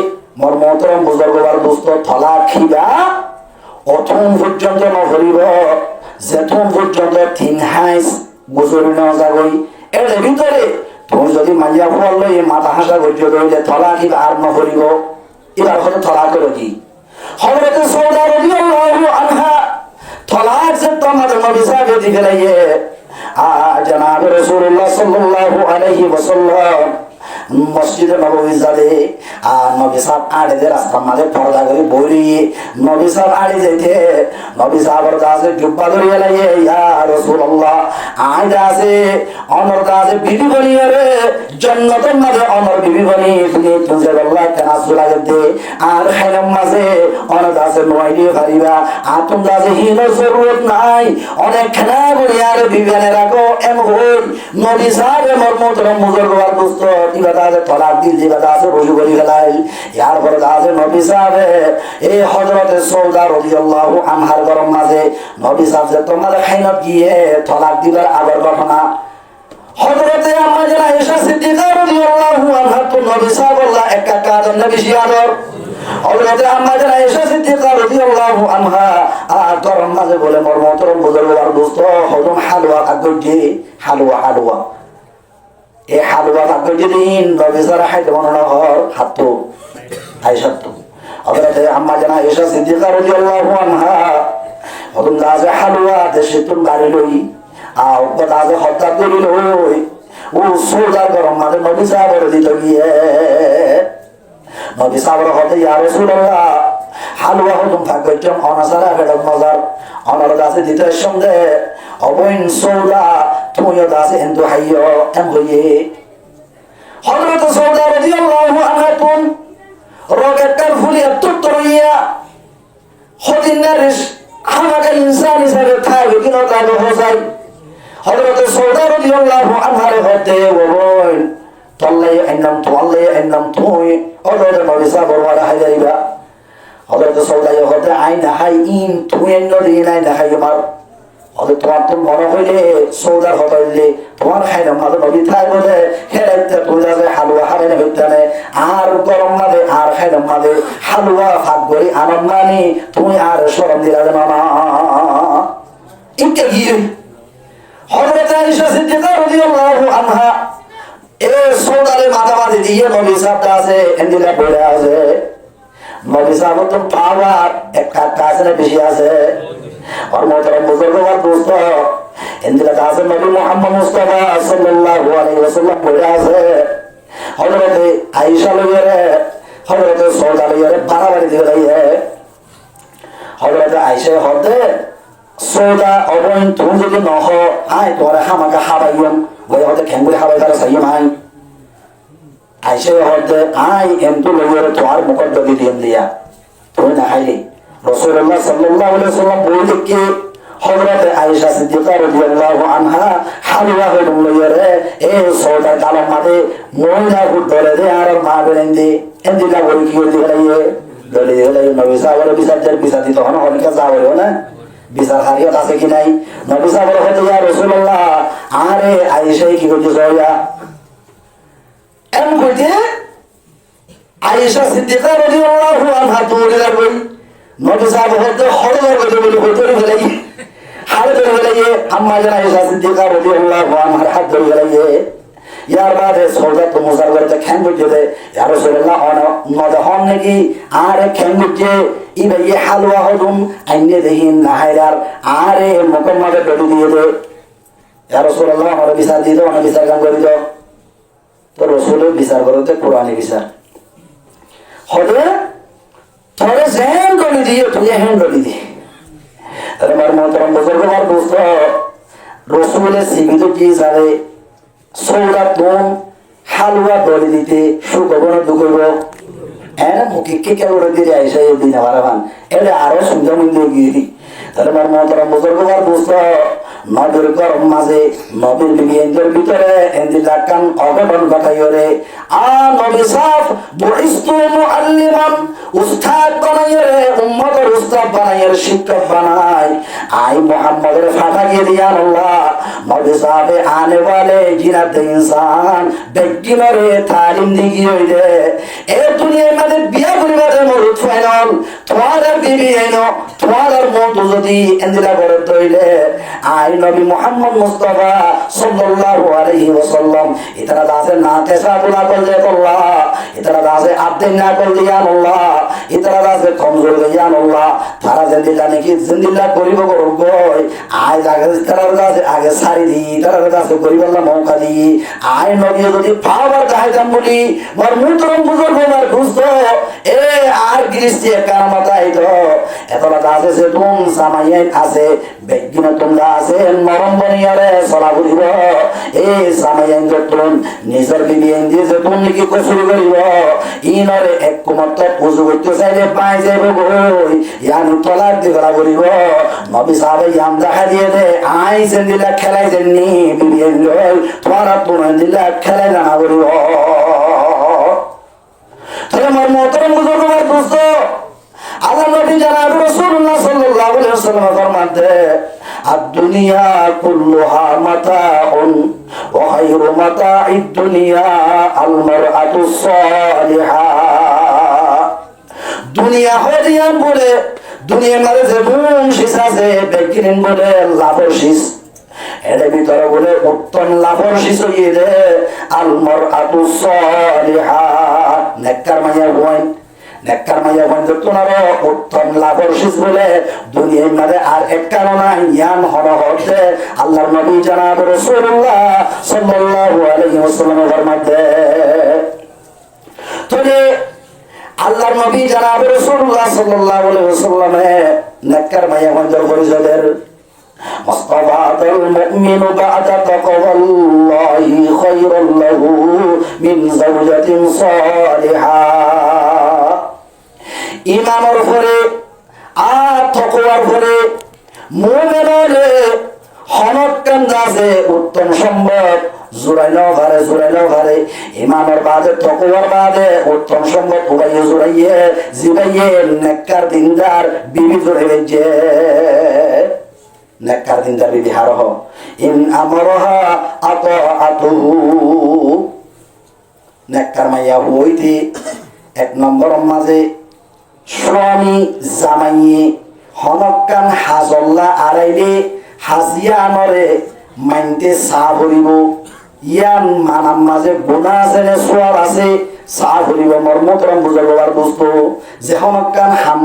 মর্মতরম বুজুর্গ আর দোস্ত তলাক খিবা অথম পর্যন্ত নভরিব যেথম পর্যন্ত তিন হাইস গুজরি ন যাগই এর ভিতরে তুমি যদি মাইয়া ফল লই মাথা হাসা গজ্য রইলে তলাক খিবা আর নভরিব এবার হয়তো তলাকের রজি হযরতে সৌদা রাদিয়াল্লাহু আনহা তলাক যে তোমাদের নবী সাহেব দিকে লাইয়ে জনাব রাসূলুল্লাহ সাল্লাল্লাহু আলাইহি ওয়াসাল্লাম মসজিদে নববী যাবে আর নবী সাহেব আড়ে যে রাস্তার মাঝে পর্দা করে বইরি নবী সাহেব আড়ে যেতে নবী সাহেবের কাছে জুব্বা ধরিয়ে লাগে ইয়া রাসূলুল্লাহ আইদা আছে অনর কাছে বিবি বনিয়ে রে জান্নাতের মাঝে অনর বিবি বনি তুমি তুজে আল্লাহ তানাসুল দে আর খাইলাম মাঝে অনর কাছে নয়নি পারিবা আর তুমি কাছে হিন জরুরত নাই অনেক খানা বনিয়ে আর বিবিনে রাখো এম হই নবী সাহেব মর্মতরম মুজুর্গ আর দোস্ত তলাক দিল যে বাদা আছে রুজু করি ফেলাই ইয়ার পরে আছে নবী সাহেবে এই হযরতে সৌদা রাদিয়াল্লাহু আনহার গরম মাঝে নবী সাহেব যে তোমার খাইনত গিয়ে তলাক দিবার আগের ঘটনা হযরতে আম্মা জানা আয়েশা সিদ্দিকা রাদিয়াল্লাহু আনহা তো নবী সাহেব আল্লাহ একা কাদের নবী শিয়াদর হযরতে আম্মা জানা আয়েশা সিদ্দিকা রাদিয়াল্লাহু আনহা আর গরম মাঝে বলে মর্মতরম বুজুর্গ আর দোস্ত হযরত হালুয়া কাগজে হালুয়া এই হালুয়া থাকবে যেদিন নবীজার হাইতে মনে হর হাত আয়েশা তো হযরতে আম্মা জানা আয়েশা সিদ্দিকা রাদিয়াল্লাহু আনহা হদম দাজে হালুয়া দেশে তুন গাড়ি লই আও দাজে হত্যা করি লই ও সোজা গরম মানে নবী সাহেবের দিত গিয়ে নবী সাহেবের হতে ইয়া রাসূলুল্লাহ হালুয়া হদম থাকবে জম অনাসারা বেড়ক মজার অনার দাসে দিতে সঙ্গে অবৈন সৌদা তুমিও দাসে হিন্দু হাইয় এম হইয়ে হযরত সৌদা রাদিয়াল্লাহু আনহা তুন রকেটার ফুলি তুত্তরিয়া হদিনারিস আমাকে ইনসান হিসেবে থাকবে কিনা তাহলে হোসাই হযরত সৌদা রাদিয়াল্লাহু আনহার হতে ওবৈন তল্লাই আইনাম তুই হযরত নবী সাহেবের ওয়ালা হাইবা হযরত সৌদা হতে আইনা হাই ইন তুই নদী আইনা হাই মার হলে তোমার তো মনে হইলে সৌদা হইলে তোমার খাইলাম মাঝে নদী থাই বলে হেরাইতে তুই যাবে হালুয়া হারাইনে হইতে আর গরম মাঝে আর খাইলাম মাঝে হালুয়া ভাগ করি আনন্দ মানি তুমি আর সরম দিলা যে মামা এটা কি হযরত আয়েশা সিদ্দিকা রাদিয়াল্লাহু আনহা এ সৌদালে মাথামাতি দিয়ে নবী সাহেব আছে এন্দিলা পড়ে আছে নবী সাহেব তো পাওয়ার একটা কাছে বেশি আছে और मोहतरम बुजुर्ग और दोस्तों इंदिरा दास नबी मोहम्मद मुस्तफा सल्लल्लाहु अलैहि वसल्लम बोला है हजरत आयशा लगे रे हजरत सौदा लगे रे बराबर दे रही है हजरत आयशा होते सौदा अबन तुम যদি ন হ আই তোরা হামাকা হাবাইম ওই হতে খেঙ্গুই হাবাই তারা সাইম আই আয়শা হতে আই এমতু লগে রে তোর মুকদ্দদি দিয়া তুই না খাইলি রাসূলুল্লাহ সাল্লাল্লাহু আলাইহি ওয়াসাল্লাম বলে কি হযরত আয়েশা সিদ্দিকা রাদিয়াল্লাহু আনহা হালুয়া হইল লইরে এ সৌদা কালাম মাদে মহিলা গুড ধরে দে আর মা বেরেন্দি এন্দিলা বলি কি হইতে গেলে দলে গেলে নবী সাহেবের বিচার দিত হন হলিকা যাওয়ার না বিচার হারিয়ত আছে কি নাই নবী সাহেবের হতে ইয়া রাসূলুল্লাহ আরে আয়েশা কি কইতে যাওয়া এম কইতে আয়েশা সিদ্দিকা রাদিয়াল্লাহু আনহা দৌড়ে লাগবে নবী সাহেব হতে হড়বড় করে বলে ভেতরে ফেলাই হাড়ে ধরে ফেলাইয়ে আম্মা জানা আয়েশা সিদ্দিকা রাদিয়াল্লাহু আনহার হাত ধরে ফেলাইয়ে ইয়ার বাদে সৌদা তো মুজার করতে খ্যাং বুঝে দে ইয়া রাসূলুল্লাহ নদে হন নাকি আরে খ্যাং বুঝে ইবে ইয়ে হালুয়া হদুম আইনে দেহিন নাহাইরার আরে মুকম্মদে ডলি দিয়ে দে ইয়া রাসূলুল্লাহ আমার বিচার দিয়ে দাও আমার বিচার গান করে দাও তো রাসূলের বিচার করতে কোরআনি বিচার হবে তোরে জেন গলি দিয়ে তুই হেন গলি দিয়ে আরে মার মোহতরম বুজুর্গ আর দোস্ত রাসূলের সিবিত কি জানে সৌদা তুম হালুয়া দলে দিতে সুখ হবো না দুঃখ হইব হ্যাঁ মুখে কে কেবল দিয়ে আইসা এই দিন আমার এটা আরো সুন্দর মন্দির গিয়ে দিই তাহলে আমার মতরা বুজুর্গবার বুঝতো নবীর গরম মাঝে নবীর বিবিয়ের ভিতরে এন্দিলা কান অঘটন ঘটাইরে নবী সাফ বুইস্তু মুআল্লিমান উস্তাদ বানাইরে উম্মতের উস্তাদ বানাইরে শিক্ষক বানাই আই মুহাম্মদের ফাটা গিয়ে দিয়া আল্লাহ নবী সাহেব আনে वाले জিনাত ইনসান ব্যক্তিরে তালিম দিগি হইলে এই দুনিয়ার মধ্যে বিয়া পরিবারের মরুত ফাইনাল তোমার বিবি এনো তোমার মত যদি এন্দিলা করে তইলে আই নবী মুহাম্মদ মুস্তাফা সাল্লাল্লাহু আলাইহি ওয়াসাল্লাম ইতারা দাসে না তেসা বুলা করলে আল্লাহ ইতারা দাসে আব্দে না করলে আল্লাহ ইতারা দাসে কমজোর হইয়া আল্লাহ তারা জিন্দিলা নাকি জিন্দিলা করিব গয় আই জায়গা তারা দাসে আগে সারি দি তারা দাসে করিব আল্লাহ মৌকা দি আই নবী যদি পাওয়ার চাইতাম বলি মোর মুতরম বুজুর্গ মার বুঝতো এ আর গৃহস্থী কামাতাই তো এতলা দাসে সে তুম সামাইয়াই আছে বেগিনা তোমরা আছে নরম বনিয়ারে চলা বুঝিব এই সামাইয়াই যতন নিজের বিবিয়ান দিয়ে যতন নাকি কসুরি করিব ইনরে এক কুমত পুজো করতে চাইলে পাই যাইব গই ইয়ানি তলার দিগলা করিব নবী সাহেব ইয়াম দেখা দিয়ে দে আই দিলা খেলাই দেননি বিবিয়ান লই তোমারা তোমার দিলা খেলাই জানা করিব তাহলে আমার মোহতরম বুজুর্গবার বুঝতো আল্লাহ নবী জনাব রাসূলুল্লাহ সাল্লাল্লাহু আলাইহি ওয়াসাল্লাম ফরমাতে আদ-দুনিয়া কুল্লুহা মাতাউন ওয়া খায়রু মাতা'id দুনিয়া আল-মারআতুস সালিহা দুনিয়া হদিয়ান বলে দুনিয়ার মধ্যে যে গুণ শিস আছে বেকিরিন বলে লাভের শিস এর ভিতরে বলে উত্তম লাভের শিস হইয়ে দে আল-মারআতুস সালিহা নেককার মাইয়া হইন নেককার মাইয়া বন্ধু তোমার উত্তম লাভের শিস বলে দুনিয়ার মধ্যে আর এক কারণ ইয়ান হতে আল্লাহর নবী জনাব রাসূলুল্লাহ সাল্লাল্লাহু আলাইহি ওয়াসাল্লাম ফরমাতে তবে আল্লাহর নবী জনাব রাসূলুল্লাহ সাল্লাল্লাহু আলাইহি ওয়াসাল্লাম নেককার মাইয়া বন্ধুর পরিচয়ের মুস্তাফাতুল মুমিনু বা'দা তাকওয়াল্লাহি খায়রুল লাহু মিন যাওজাতিন সালিহা ইমানের পরে আর তাকওয়ার পরে মুমিনের হনকান আছে উত্তম সম্পদ জুরাইলাও ঘরে ইমানের বাদে তাকওয়ার বাদে উত্তম সম্পদ উড়াইয়ে জুড়াইয়ে জিবাইয়ে নেককার দিনদার বিবি জুড়ে যে নেককার দিনদার বিবি হারহ ইন আমরহা আতাআতুহু নেককার মাইয়া হইতে এক নম্বর মাঝে স্বামী জামাইয়ে হনকান হাজল্লা আড়াইলে হাজিয়া আনরে মাইনতে চা ভরিব ইয়ান মানাম মাঝে গুণা আছে নে সোয়াব আছে চা ভরিব মর্মতরম বুঝাবার বস্তু যে হনকান হাম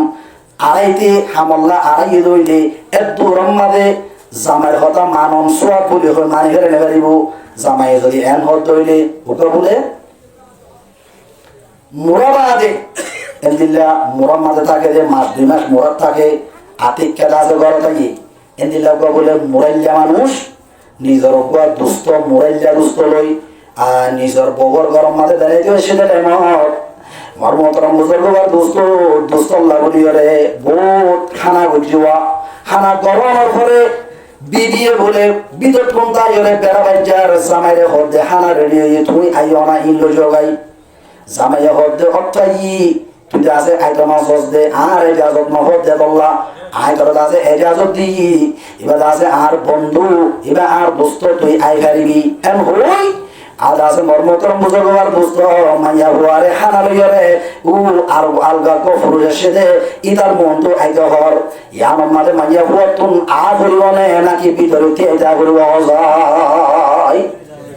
আড়াইতে হামল্লা আড়াইয়ে দইলে এর দূরম মাঝে জামাইয়ের কথা মানম সোয়াব বলি হয় মানি ফেলে নেবারিব জামাইয়ে যদি এন হত দইলে ওকে বলে মুরাবাদে এন্দিল্লা মুরার মাঝে থাকে যে মাস 2 মাস মুরাদ থাকে আতিক কেদা আছে ঘর থাকি এন্দিল্লা বলে মুরাইল্লা মানুষ নিজের উপর দুস্থ মুরাইল্লা দুস্থ লই আর নিজের বগর গরম মাঝে দাঁড়াইতে হয় সেটা টাইমত মর্মতরম বুজুর্গবার দুস্থ লাগলি রে বহুত খানা গুজিওয়া খানা গরমের পরে বিদিয়ে বলে বিদ্যুৎ কোনটা ইরে বেড়া বাজার জামাইরে হদে খানা রেডি হয়ে তুমি আইও না ইল্লো জগাই জামাইয়া হদে অত্যাই তুই আছে আইটা মাছ দে আর এজাজত নহদ দে বললা আইটা আছে এজাজত দি এবার আছে আর বন্ধু এবার আর দোস্ত তুই আই পারিবি এম হই আর আছে মর্মতরম বুঝবার দোস্ত মাইয়া হুয়ারে খানা লইয়ারে উ আর আলগা কফরুজের সেদে ইতার বন্ধু আইতে হর ইয়ান মাঝে মাইয়া হুয়ার তুন আ করিব নে নাকি ভিতরে তেজা করিব যায়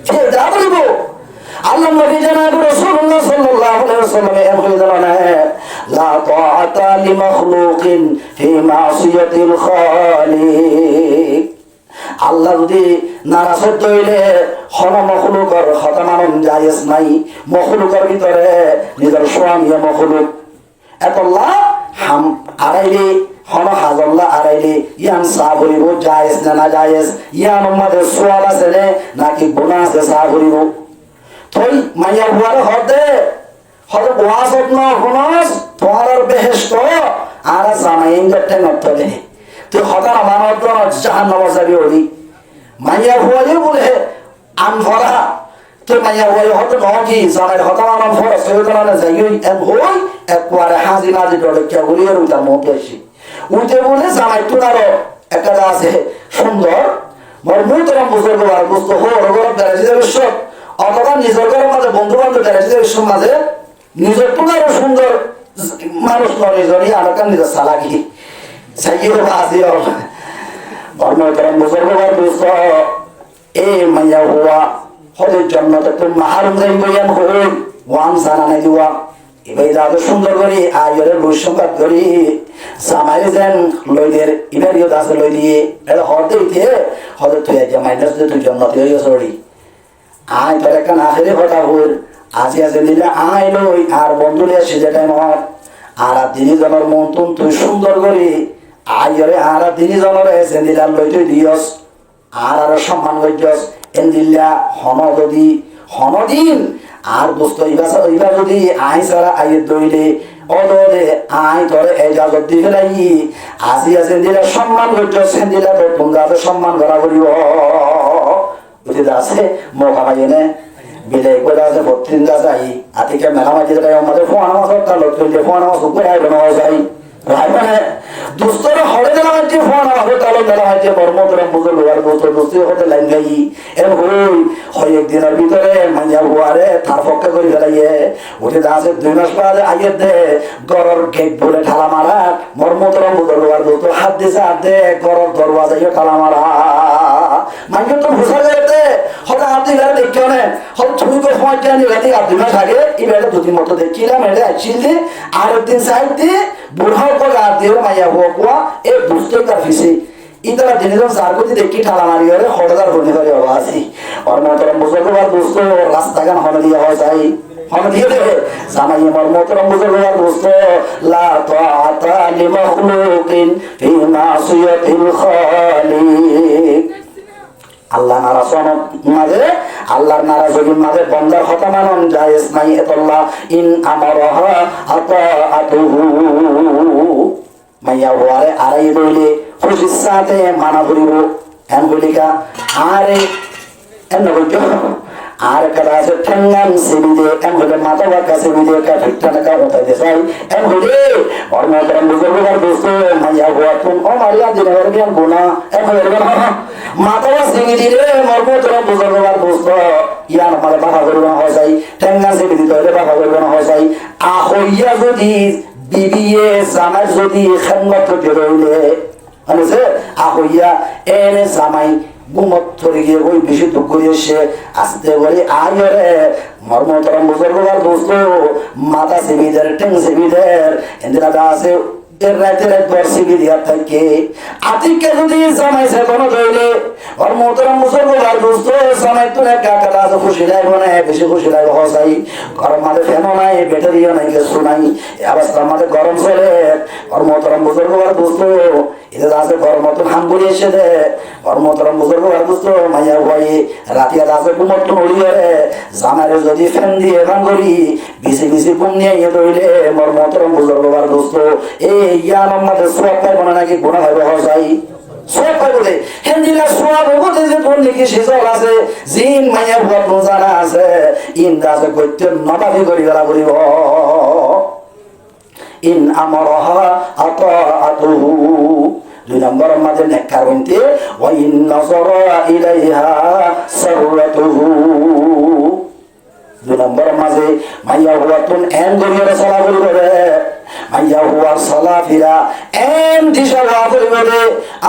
তেজা করিব আল্লাহ নবী জনাব রাসূলুল্লাহ সাল্লাল্লাহু আলাইহি ওয়াসাল্লাম এর বলেন লা তাআতা লিমাখলুকিন ফি মাসিয়াতিল খালিক আল্লাহ যদি নারাজ হইলে হন মখলুকর কথা মানন জায়েজ নাই মখলুকের ভিতরে নিজের স্বামী মখলুক এতলা হাম আড়াইলে হন হাজল্লা আড়াইলে ইয়ান চা ভরিব জায়েজ না জায়েজ ইয়ান মধ্যে সোয়াল আছে নাকি গুনাহ আছে চা ভরিব তুই মাইয়া বুয়ারে হদে হদে ওয়াজত ন হুনস তোমার বেহেশত আর জামাই ইনগতে নতলে তুই হদা আমানত জাহান্নাম যাবি ওলি মাইয়া বুয়ারে বলে আম ভরা তুই মাইয়া বুয়ারে হদে নকি জামাই হদা আমার ভরা সৈয়দনা যাই এম হই একবারে হাজি নাজি ডলে কে বলি আর উতা মতে আসি উঠে বলে জামাই তুনারো একটা আছে সুন্দর মর্মুতরাম বুজুর্গ আর বুঝতো হো রগর বেড়াইতে সব অথবা নিজের ঘরের মাঝে বন্ধু বান্ধব বেড়াইতে মাঝে নিজের তুনারও সুন্দর মানুষ নয় নিজরই আর নিজের সালাকি সাইকেল বাসি মর্মুতরাম বুজুর্গ আর বুঝতো এ মাইয়া হুয়া হদের জন্য তো তুমি মাহারুম যাই বইয়ান হই ওয়ান সানা নাই দিওয়া এবার যাদের সুন্দর করি আয়ের বৈষম্যাদ করি জামাই যেন লইদের ইবারিও দাসে লই দিয়ে এটা হতে উঠে হতে তুই আজ মাইনাস দিয়ে তুই জন্ম দিয়ে সরি আয় তোর একটা না খেলে কথা হল আজি আছে দিলে আয় লই আর বন্ধু নিয়ে সেজে টাইম হর আর দিনই জনের মন তুই সুন্দর করি আয়ের আর দিনই জনের এসে দিলাম লই তুই দিয়স আর সম্মান করছস এন দিল্লা হনদিন আর দোস্ত ইবা যদি আই সারা আইয়ের দইলে অদরে আই ধরে এজাজত দি ফেলাই আজি আছে দিলে সম্মান করছো সেন দিলে নতুন গাছে সম্মান করা করিব বুঝে আছে মৌকা পাইনে বিলে করে আছে 32 গাছ আই আতিকে মেলা মাঝে আমাদের ফোন আমার তার লোক তুলতে ফোন আমার সুকুর আইবে না যাই রাইবানে দোস্তর হড়ে দেলা হচ্ছে ফোন আমার তালো মেলা হচ্ছে বর্মতরম বুঝল আর দোস্ত দোস্তি হতে লাইন গাই এর হই একদিনের ভিতরে মাইয়া বুয়ারে তার পক্ষে করে ফেলাইয়ে উঠে আছে 2 মাস পরে আইয়ে দে গরর গেট বলে ঠালা মারা মর্মতরম বুঝল আর দোস্ত হাত দিছে হাত দে গরর দরওয়াজায় ঠালা মারা মাইয়া তো বুঝা যাইতে হতে হাত দিলে দেখছো না হতে তুমি কো ফোন জানি রাতে আর 2 মাস আগে ইবেটা দুদিন মতো দেখিলাম এটা চিলদি আর একদিন সাইড দিয়ে বুড়াও করে আর দিও মাইয়া হুয়া এ বুঝতে তার ফিসে ইতারা দিনের সার্বতি দেখি ঠালা মারি হলে হঠাৎ হনে করে আছি ওর মতরম বুঝতে আর বুঝতে রাস্তাগান হনে দিয়া হয় যাই হনে দিয়ে দেবে জামাই আমার মতরম বুঝতে আর বুঝতে লা তাআতা লিমাখলুকিন ফি মাসিয়াতিল খালিক আল্লাহ নারাজের মাঝে আল্লাহর নারাজগির মাঝে বন্দার হতা মানন জায়েজ নাই এতল্লাহ ইন আমারহা আতাআতুহু মাইয়া ওয়ারে আড়াই রইলে খুশির সাথে মানা করিব এন বলিকা আরে এন বলছো আর কাটা আছে ঠেঙ্গান সেবিদে এন হলে মাথা বাঁকা সেবিদে কা ঠিকঠাক কা উঠাইতে চাই এন হলে ওর মাতার বুঝবার দোস্ত মাইয়া হওয়া তুমি ও মারিয়া দিনে ওর জ্ঞান বোনা এন হলে মাথা বা সেবিদি রে মর্মতরা বুঝবার দোস্ত ইয়ান আমার বাধা করব না হয় যাই ঠেঙ্গান সেবিদি তৈলে বাধা করব না হয় যাই আহইয়া যদি বিবিয়ে জামাই যদি খেদমত করতে রইলে মানে আহইয়া এনে জামাই গুমত ধরে গিয়ে ওই বেশি দুঃখ এসে আসতে বলি আয়রে মর্মতরম বুঝবার দোস্ত মাথা সেবিদের ঠেং সেবিদের এদিনা আছে এর রাতের একবার সিবি দিয়া থাকে আতিকে যদি জামাই সে কোনো ধরলে ওর মতরম বুঝবার দোস্ত জামাই তো এক কাটা আছে খুশি লাগবে না বেশি খুশি লাগবে হসাই গরম মাঝে ফ্যানও নাই ব্যাটারিও নাই কিছু নাই এই অবস্থার মাঝে গরম চলে ওর মতরম বুঝবার দোস্ত এটা আছে গরম মতন হাম করে এসে দে ওর মতরম বুঝবার দোস্ত মাইয়া ভাই রাতিয়া আছে ঘুমত উড়িয়ে জামাইরে যদি ফ্যান দিয়ে ভাঙ করি বিসি বিসি ঘুম নিয়ে ধরলে মোর মতরম বুঝবার দোস্ত এই ইয়ান আমাদের সব পাইব না নাকি গুণা ভাবে হসাই সব পাইব রে হেন্দিলা সব বলতে যে তোর নাকি সিজল আছে জিন মাইয়া ভুয়া জানা আছে ইন্দা আছে কইতে নবাবি করি গলা করিব ইন আমরহা আতাআতুহু 2 নম্বর মাঝে নেককার হইতে ওয়া ইন নাযারা ইলাইহা সাররাতুহু 2 নম্বর মাঝে মাইয়া হুয়া তুন এন গরিয়রে সালা করিবে মাইয়া হুয়া সালা ফিরা এন দিশা হওয়া করিবে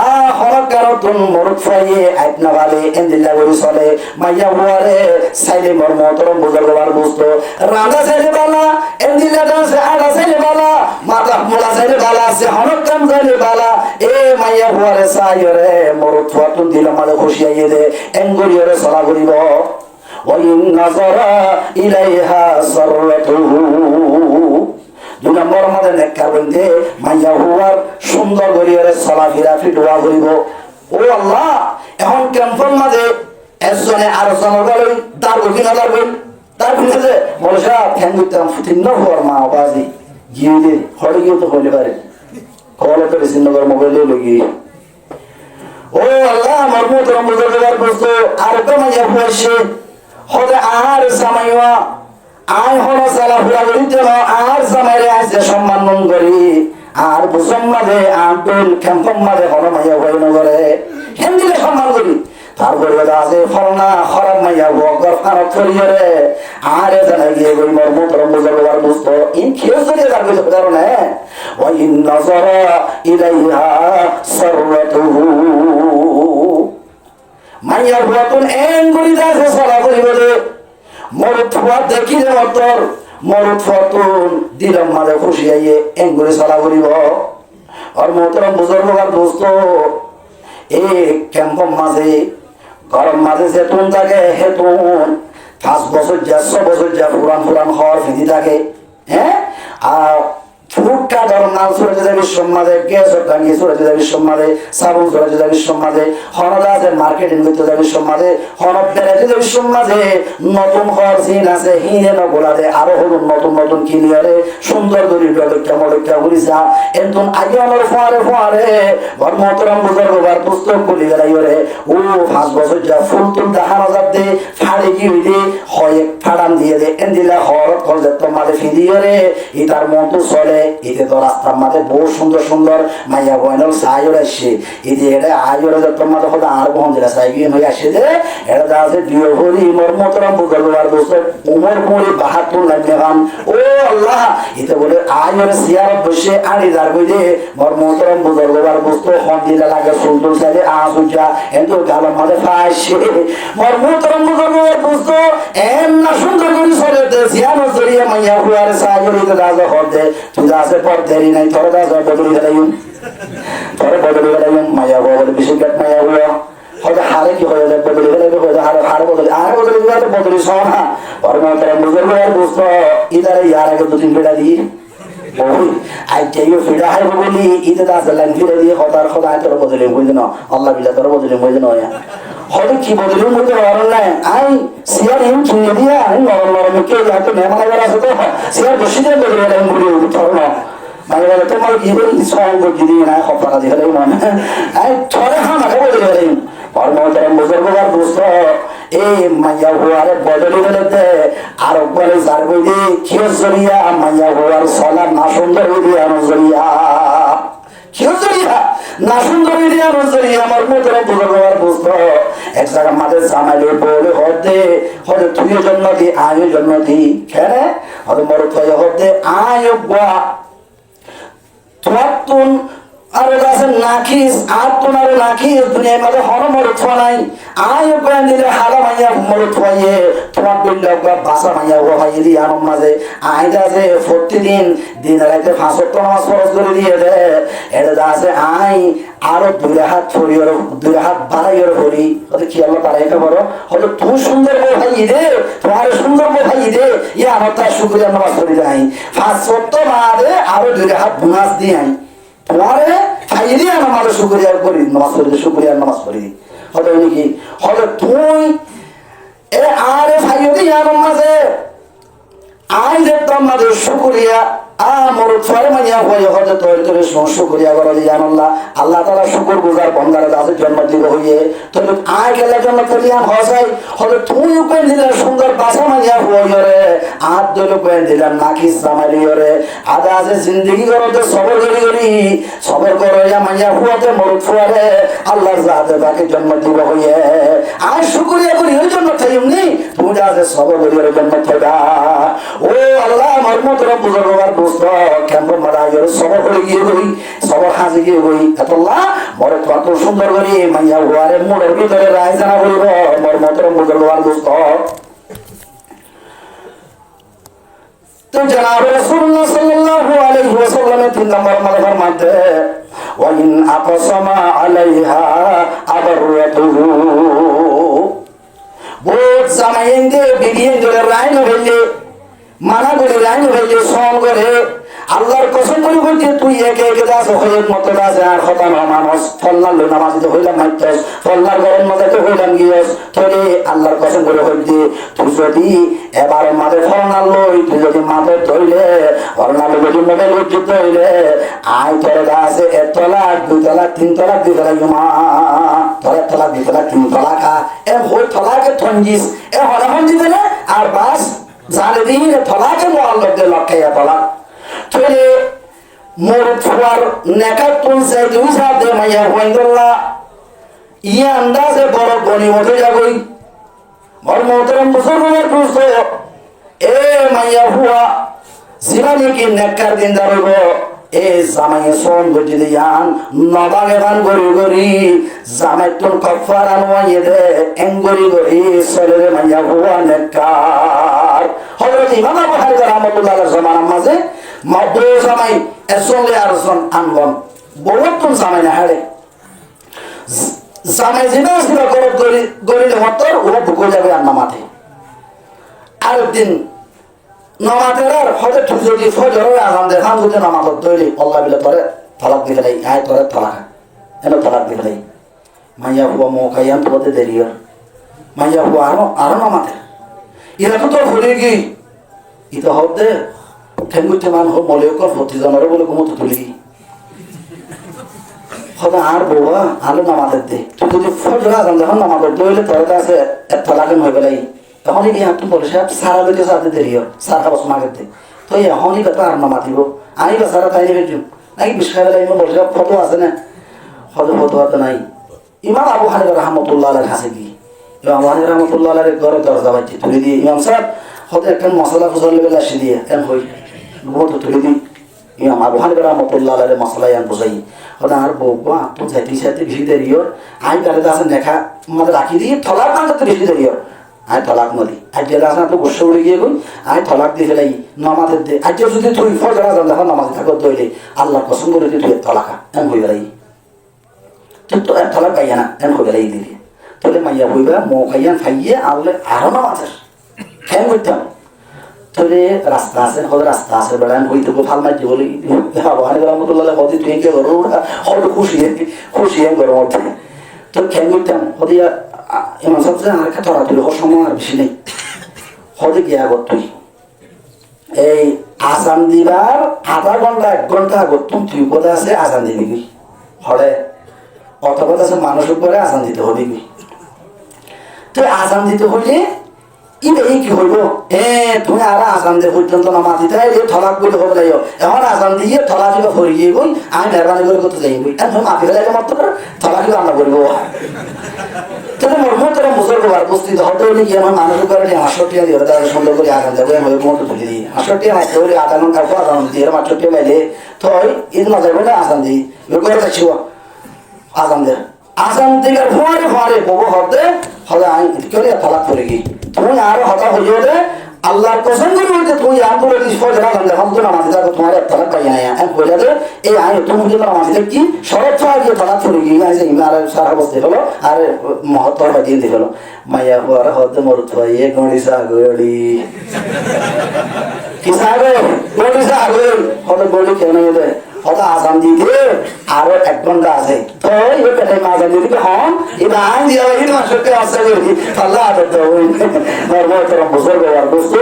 আ হরক কারো তুন মরুদ ফাইয়ে আইতনা ভালে এন দিল্লা করি চলে মাইয়া হুয়ারে সাইলে মর মতরম বুঝাবার বুঝতো রাধা সাইলে বালা এন দিল্লা ডান্সে আড়া সাইলে বালা মাতা মোলা সাইলে বালা আছে হরক কাম সাইলে বালা এ মাইয়া হুয়ারে সাইরে মরুদ ফাইয়া তুন দিলা মালে খুশি আইয়ে দে এন গরিয়রে সালা করিব وَإِنْ نَظَرَ إِلَيْهَا سَرَّتُهُ 2 নম্বর আমাদের নেককার বলতে মাইয়া হুয়ার সুন্দর গরিয়রে চলাফেরা ফিটুয়া করিব ও আল্লাহ এখন ক্যাম্পের মাঝে একজনে আর জনের গলে দাঁড় কিনা দাঁড়বেন তারপরে যে বলে সাহেব ফ্যান করতাম তিন হওয়ার মা বাজি গিয়ে দিয়ে হরে গিয়েও তো হইলে পারে কলে তো শ্রীনগর মোবাইলে লগিয়ে ও আল্লাহ আমার মোহতরম বুজুর্গের বস্তু আর তো মাইয়া হয়েছে হতে আর সামাইয়া আয় হলো সালা ফুরা করিতে আর সামাইরে আসে সম্মান মন করি আর বুঝম মাঝে আব্দুল খেম্পম মাঝে হলো মাইয়া হয়ে নগরে হিন্দিলে সম্মান করি তারপরে আছে ফলনা খরাব মাইয়া বকর ফারত করিয়ে রে আর এখানে গিয়ে গই মোর মোহতরম বুজুর্গের বস্তু ইন খেয়ে চলে যাবে কারণে ওই নজরা ইলাইহা সাররাতুহু মাইয়ার বতন এঙ্গুলি দাসে চলা করিব রে মরুদ ফুয়া দেখিলে মতর মরুদ ফতুন দিলাম মাঝে খুশি আইয়ে এঙ্গুলি চলা করিব আর মোহতরম বুজুর্গের দোস্ত এই ক্যাম্পম মাঝে গরম মাঝে যেতুন থাকে হেতুন 5 বছর যা 6 বছর যা পুরান পুরান হওয়ার ফিদি থাকে হ্যাঁ আর ফুটটা ধরুন নাল সুরজে যাবি সম্মাদে গ্যাস টাঙ্গি সুরজে যাবি সম্মাদে সাবুন সুরজে যাবি সম্মাদে হনদা আছে মার্কেটিং করতে যাবি সম্মাদে হনদ বেড়াতে যাবি সম্মাদে নতুন হওয়ার সিন আছে হিনে নগোলাদে আরো হলুন নতুন নতুন কিনিয়ারে সুন্দর করি ডলেকা মলেকা বলিসা একদম আগে আমার ফোয়ারে ঘর মোহতরম বুজুর্গবার পুস্তক বলি গেলাই রে ও 5 বছর যা ফুল তুল দেখানো যাতে ফাড়ে কি হইলে হয় ফাড়ান দিয়ে দে এন্দিলা হর কলজে তোমাদের ফিদিয়ে রে এটার মন তো চলে এতে তো রাস্তার মাঝে বহু সুন্দর সুন্দর মাইয়া বয়নল সাইর আসছে এতে এটা আইরে তোমাদের হতে আর বহন যেটা সাইগিয়ে হয়ে আসছে যে এটা আছে বিয়ে হরি মোর মোহতরম বুজুর্গবার দোস্ত উমর কুমরি 72 লাগবে গান ও আল্লাহ এতে বলে আইরে সিয়ারত বসে আড়ি দাঁড় কইলে মোর মোহতরম বুজুর্গবার দোস্ত হন দিলে লাগে সুন্দর সাইডে আসুজা এত গালো মাঝে ফাইছে মোর মোহতরম বুজুর্গবার দোস্ত এম না সুন্দর করে চলে সিয়ানো জড়িয়ে মাইয়া হুয়ারে সাইরে এতে দাজা হতে তুই আছে পর দেরি নাই তোর দাজা বদলি গেলাইম তোর বদলি গেলাইম মাইয়া বদলি বেশি কাট মাইয়া হুয়া হয়তো হারে কি হয়ে যায় বদলি গেলে হয়তো হারে বদলি আর বদলি গেলে বদলি সহ না ওর মোহতরম বুজুর্গবার দোস্ত ইদারে ইয়ার আগে 2-3 বেড়া দিই ওই আইটাইও ফিরা হাই বলি ইতে দাসে লাইন ফিরে দিয়ে খদার খদা তোর বদলি বুঝলি না আল্লাহ বিলা তোর বদলি বুঝলি না হয়তো কি বদলি মধ্যে পারল না আই সিয়ার ইন কিনে দিয়া আই নরম নরম কে যাতে মেহমান আবার আছে তো সিয়ার বসে দিয়ে বদলি লাইন বলি তোর না মানে বলে তোমার কি বলি সঙ্গ গিরি না খপরা দিয়ে হলে মনে আই থরে খানা খাবো দিয়ে ওর মোহতরম বুজুর্গবার দোস্ত এই মাইয়া হুয়ারে বদলি গেলে আর বলে যার বইলে কেউ জড়িয়া মাইয়া হুয়ার চলা না সুন্দর দিয়া নজরিয়া কেউ জড়িয়া না সুন্দর দিয়া নজরিয়া আমার মোহতরম বুজুর্গবার দোস্ত এক জায়গা মাঝে জামাইলে বলে হতে হতে তুই জন্য দি আয়ু জন্য দি কেন হতে মর তুই হতে আয়ু বা তোমার তুন আর আছে নাখিস আর তোমার নাখিস দুনিয়ার মাঝে হরমর উঠা নাই আয় উপায় দিলে হারা মাইয়া মর উঠাইয়ে তোমার বিল্লা বাসা মাইয়া ও হাইয়ে দিয়ে আনম মাঝে আয়টা আছে প্রতিদিন দিন রাইতে 5 ওয়াক্ত নামাজ ফরজ করে দিয়ে দে এটা আছে আয় আরো 2 হাত ছড়িয়ে 2 হাত বাড়াইয়ে ভরি ওদের কি আল্লাহ বাড়াইতে পারো হয়তো তুই সুন্দর বউ ভাইয়ে দে তোমার সুন্দর বউ ভাইয়ে দে ইয়া আমার তার শুক্রিয়া নামাজ পড়ি যাই 5 ওয়াক্ত বাদে আরো 2 হাত বোনাস দিয়ে আই তোমারে ফাইলি আমাদের শুকরিয়া করি নামাজ পড়ি শুকরিয়া নামাজ পড়ি হলো কি হলো তুই এ আরে ফাইলি আমার মাঝে আই যে তোমাদের শুকরিয়া আমর ফরমাইয়া হয়ে হতে তোর শুকরিয়া করো জানাল্লাহ আল্লাহ তাআলা শুকর গুজার বান্দারা আছে জন্ম দিব হইয়ে তোর আয় গেলে জন্ম করিয়াম হসাই হলো তুই কই দিলে সুন্দর বাসা মাইয়া হইয়ে রে আর দল কই দিলাম নাকি সামালি রে আদা আছে জিন্দেগি করতে সবর করি সবর করো ইয়া মাইয়া হুয়াতে মরুত ফুয়ারে আল্লাহর জাতে তাকে জন্ম দিব হইয়ে আর শুকরিয়া করি ওই জন্য তাইমনি তুমি আছে সবর করি জন্ম থাকা ও আল্লাহ মরমতর বুজুর্গবার ক্যাম্প মারা গেল সবর করে গিয়ে গই সবর হাজে গিয়ে গই এতল্লাহ মরে কত সুন্দর করি মাইয়া হুয়ারে মোড়ের ভিতরে রায় জানা বলব মোর মতরম বুজুর্গবার দোস্ত তো জনাব রাসূলুল্লাহ সাল্লাল্লাহু আলাইহি ওয়াসাল্লামের 3 নম্বর মালাফার মধ্যে ওয়া ইন আকসামা আলাইহা আবরাতুহু বহুত জামাইন দে বিবিয়ে ধরে রায় না হইলে মানা করে রায় হইলে সম করে আল্লাহর কসম করে বলছি তুই একে একে দাস হয়ে মতো দাস আর হতা না মানুষ ফলনার লই নামাজিতে হইলাম মাইতাস ফলনার গরম মজাতে হইলাম গিয়েস তোরে আল্লাহর কসম করে বলছি তুই যদি এবার মাঝে ফলনার লই তুই যদি মাঝে ধরলে ফলনার লই যদি মনে লজ্জিত হইলে আয় তোরে দাসে 1 তলাক 2 তলাক 3 তলাক 2 তলাক মা তোর 1 তলাক 2 তলাক 3 তলাক এ হই তলাকে থঞ্জিস এ হরহন দিবে না আর বাস জানে দিন তলাকে মোয়াল্লাদ দে লক্কায়া তলাক তোরে মোর ফুয়ার নেকাত তুলছে দুই সাথে মাইয়া হইন্দল্লা ইয়ে আন্দাজে বড় গনিমত যাবই মোর মোহতরম মুসলমানের প্রশ্ন এ মাইয়া হুয়া জীবনে কি নেককার দিন দাঁড়াইব এ জামাই সোন গজি দিয়ান নবাগে গান গরি গরি জামাই তুন কফার আনওয়াইয়ে দে এঙ্গরি গরি সরে মাইয়া হুয়া নেককার হযরত ইমাম আবু হানিফা রাহমাতুল্লাহ আলাইহির জামানার মাঝে মাদ্দু জামাই এসলে আরজন আনবন বহুত জামাই না হারে জামাই জিনা সিবা করত গরি গরিলে মতর ওরা বুকো যাবে আর নামাতে আরেকদিন নামাতের আর হয়তো ঠিক যদি ফজরের আযান দেখান যদি নামাজত দইলে আল্লাহ বিলা তোরে তালাক দিবে নাই আয় তোরে তালাক এনে তালাক দিবে নাই মাইয়া হুয়া মোকায়ান তোতে দেরিও মাইয়া হুয়া আরো নামাতে এরা তো তোর ভুলে গি ইতো হতে ঠেঙ্গুতে মান হোক মলিয়কর প্রতিজনের বলে ঘুমোতে তুলি হয়তো আর বউয়া আলো নামাজের দে তুই যদি ফজর আযান দেখান নামাজত দইলে তোরে কাছে এক তালাকেন হয়ে গেলাই এখনই কি আপনি বলে সাহেব সারা বেটে সাথে দেরিও সারা বছর মাগের দে তো এখনই কথা আর নামাতিব আমি বা সারা তাই নেবে নাকি বিষয় লাইন বলে সাহেব ফটো আছে না ফটো আছে নাই ইমাম আবু হানিফা রাহমাতুল্লাহ আলাইহির কাছে কি ইমাম আবু হানিফা রাহমাতুল্লাহ আলাইহির ঘরে দরজা বাইতে তুলে দিয়ে ইমাম সাহেব হয়তো একটা মশলা ফুজল লেগে আসি দিয়ে এন হই বহুত তুলে দিই ইমাম আবু হানিফা রাহমাতুল্লাহ আলাইহির মশলা ইয়ান বুঝাই হয়তো আর বউ তুই যাইতে সাথে বেশি দেরিও আই তাহলে আছে দেখা মধ্যে রাখি দিয়ে থলার কাঁটাতে বেশি দেরিও আয় তলাক নদী আজকে আসা তো গোসা উড়ে গিয়ে গই আয় তলাক দিয়ে ফেলাই নামাজের দে আজকে যদি তুই ফজর আযান দেখো নামাজ থাকো দইলে আল্লাহ কসম করে তুই তলাকা এম হই গেলাই তুই তো তলাক পাইয়া না এম হই গেলাই দিলি তাহলে মাইয়া হইবা মো খাইয়া খাইয়ে আনলে আরো নামাজের কেন করতাম তাহলে রাস্তা আছে হয়তো রাস্তা আছে বেড়ান হইতে ভাল মাইতে বলি আবহাওয়া রহমতুল্লাহ হতে তুই কে করো হয়তো খুশি গরম মধ্যে তো কেন করতাম হতে এমন সবচেয়ে আর একটা ধরা তুলি সময় আর বেশি নেই হতে গিয়ে আগত তুই এই আজান দিবার আধা ঘন্টা 1 ঘন্টা আগত তুই কোথায় আছে আজান দিবি কি হলে অথবা আছে মানুষের উপরে আজান দিতে হবে কি তুই আজান দিতে হইলে এই কি হইব তুমি আর আজান দিয়ে পর্যন্ত নামাজ দিতে থলাক বইতে হবে যাইও এখন আজান দিয়ে থলা কিবা ভরি গিয়ে বই আমি মেহরবানি করে করতে যাইবই এখন মাতি ফেলে মাত্র থলা কিবা আমরা করবো তাহলে মর্মতরা মুসল করার উপস্থিত হতে হলে কি আমার মানুষের উপরে 68 টাকা দিয়ে তাদের সুন্দর করে আগান যাবো আমি মোটর তুলে দিই 68 টাকা মাইতে হলে আধা ঘন্টা পর আজান দিয়ে 68 টাকা মাইলে তো ঈদ না যাবে না আজান দিই করে যাচ্ছি আজান দিয়ে আজান দিকে ফোয়ারে বউ হতে হলে আমি করে তালাক করে গিয়ে তুমি আরো হতা হইও দে আল্লাহর কসম করে বলতে তুই আমপুরে দিশফল জানা জানলে হম তো নামাজ দেখো তোমার তালাক পাই না এক কইলা দে এই আই তুমি যদি নামাজ দেখি শরৎ ছয় গিয়ে তালাক করে গিয়ে আইছে ইমার সারা বসতে হলো আর মহত্ব বাদিয়ে দিল মাইয়া হুয়ার হতে মরুত হয় এ গণিসা গড়ি কি সাগর গণিসা গড় হতে গড়ি কেন দে হতা আসাম দিতে আরো 1 ঘন্টা আছে তো এই পেটে আসাম দিতে হন এটা আইন দিয়া এই মাসকে আসছে করি আল্লাহ আদত হই নরমতর বুজুর্গ আর দোস্ত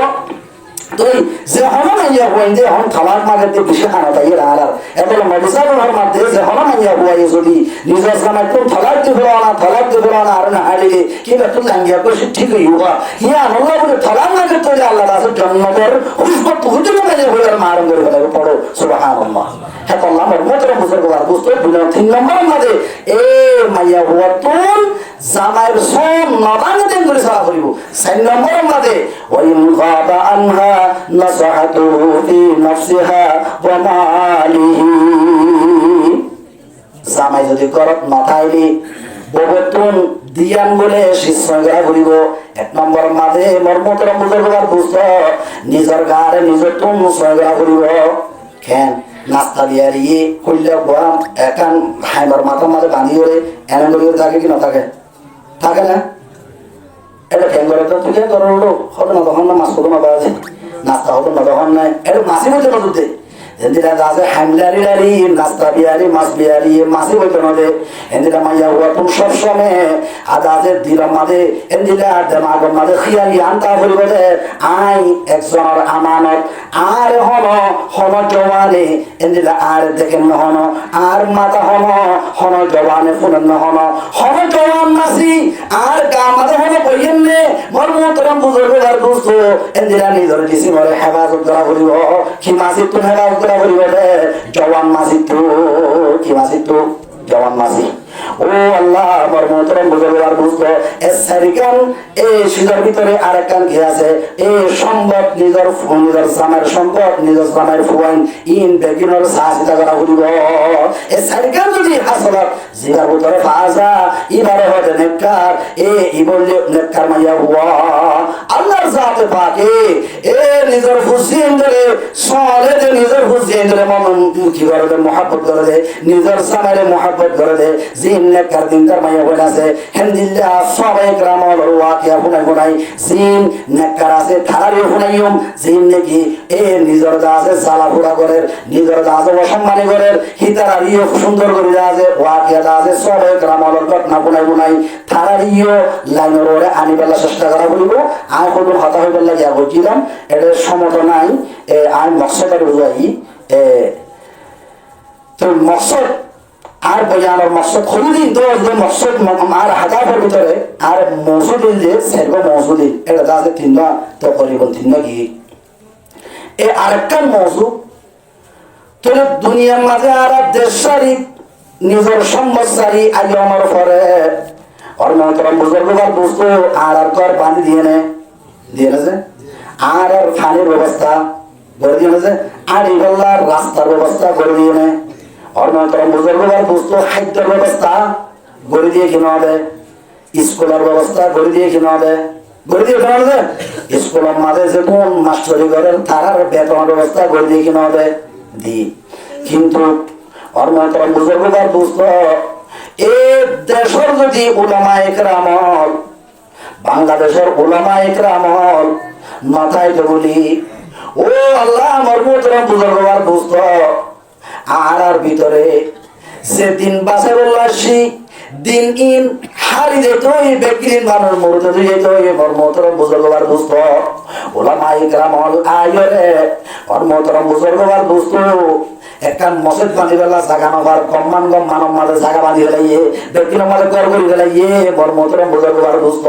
তুই যে হন মাইয়া হইন্দে হন খাবার মাগতে বেশি খানা তাই আর এতলে মদিসার হর মধ্যে যে হন মাইয়া হই যদি নিজের সময় কোন থালাক দিবো না আর না হারিয়ে কি বেতন লাগিয়া কই ঠিক হইবা ইয়া আল্লাহ বলে থালাক না করতে আল্লাহ রাসূল জন্নতের উসবত হুজুর মানে হইয়ার মারম করে ফেলে পড়ো সুবহানাল্লাহ হ্যাঁ আল্লাহ মরমতর বুজুর্গ আর দোস্ত 3 নম্বর মাঝে এ মাইয়া হুয়া তুন জামাইর সোম নবানতে করে সারা করিব 4 নম্বর মাঝে ওয়াইন গাবা আনহা নাসাহাতু ফি নাফসিহা ওয়া মালিহি জামাই যদি করত নথাইলি ববতুন দিয়ান বলে শিষ্যরা করিব 1 নম্বর মাঝে মর্মতর বুজুর্গার বুঝত নিজের গারে নিজের তুন সয়রা করিব কেন নাস্তা দিয়া দিয়ে কইলে গরম একান হাইবার মাথার মাঝে বাঁধিয়ে এনে করে থাকে কি না থাকে না এটা কেন করে তো তুই তোর হলো হবে না তখন না মাছ কত না বাজে নাস্তা হতো না তখন নাই এটা মাছি মধ্যে নদীতে এদিরা যাতে হামলারি লারি নাস্তা বিয়ারি মাছ বিয়ারি মাছি বইতে নদে এদিরা মাইয়া হুয়া তুমি সবসময় আদাজে দিলাম মাদে এদিরা দেমাগর মাদে খিয়ালি আনতা করিব দে আই একজনের আমানত আর হন জওয়ানে এদিরা আর দেখেন নহন আর মাথা হন জওয়ানে ফুলেন নহন জওয়ান মাসি আর গা মাথা বইয়েন নে মোর মোহতরম বুজুর্গ আর দোস্ত এদিরা নিজের জিসিমরে হেফাজত করা করিব কি মাসি তুমি হেফাজত করা করিব দে জওয়ান মাসি তো কি মাসি তো জওয়ান মাসি ও আল্লাহ আমার মোহতরম বুজুর্গ আর দোস্ত এ সারিকান এই সিজার ভিতরে আরেকখান কি আছে এই সম্পদ নিজের জামার সম্পদ নিজের জামার ফুয়াইন ইন বেগিনর সাহসিতা করা করিব এ সারিকান যদি হাসলত জিগার ভিতরে ফাজা ইবারে হতে নেককার ই বললে নেককার মাইয়া হুয়া আল্লাহর জাতে পাকে নিজের হুসেন ধরে সলে যে নিজের হুসেন ধরে মন কি করে দে মোহাব্বত করে দে নিজের সামারে মোহাব্বত করে দে জিন নেককার দিনকার মাইয়া হয়ে আছে হেন্দিল্লা সবাই গ্রাম ওয়াকিয়া হুনাই জিন নেককার আছে থারারি হুনাইম জিন নাকি নিজের দা আছে জ্বালা ফুড়া করে নিজের দা আছে অসম্মানী করে হিতারারিও সুন্দর করে দা আছে ওয়াকিয়া দা আছে সবাই গ্রাম ঘটনা হুনাই থারারিও লাইনের ওরে আনিবেলা চেষ্টা করা বলিব আমি কোনো হতা হইবার লাগিয়া বলছিলাম এটার সমত নাই আমি মকসদের বুঝাই তো মকসদ আর বয়ানোর মকসদ খুবই তো মকসদ আর হাজারের ভিতরে আর মৌসুদিন যে সের্গ মৌসুদিন এটা আছে তিন তো করিব তিন কি আরেকটা মৌসুদ তো দুনিয়ার মাঝে আর দেশ সারি নিজের সম্বৎসারি আগে আমার পরে ওর মতরম বুজুর্গবার বুঝতো আর ঘর বাঁধি দিয়ে নেছে আর ফানির ব্যবস্থা করে দিয়ে নেছে আর ইগল্লার রাস্তার ব্যবস্থা করে দিয়ে নে ওর মতরম বুজুর্গবার বুঝতো খাদ্যের ব্যবস্থা করে দিয়ে কিনা হবে স্কুলের ব্যবস্থা করে দিয়ে কিনা হবে করে দিয়ে কিনা হবে স্কুলের মাঝে যে কোন মাস্টারি করেন তারার বেতনের ব্যবস্থা করে দিয়ে কিনা হবে দি কিন্তু ওর মতরম বুজুর্গবার বুঝতো দেশের যদি উলামা ইকরামল বাংলাদেশের উলামা ইকরামল মাথায় বলি ও আল্লাহ আমার মোহতরম বুজুর্গবার বুঝত আর ভিতরে যে দিন বাসে বললাসি দিন ইন হারি যেত ব্যক্তির মানুষ মরতে যেত আমার মোহতরম বুজুর্গবার বুঝত উলামা ইকরামল আয়রে আমার মোহতরম বুজুর্গবার বুঝত একখান মসজিদ বাঁধি পেলা জাগা নবার কম্মান গম মানব মাঝে জাগা বাঁধি পেলাইয়ে ব্যক্তির মাঝে গর করি পেলাইয়ে বর মতরম বুঝার বার বুঝত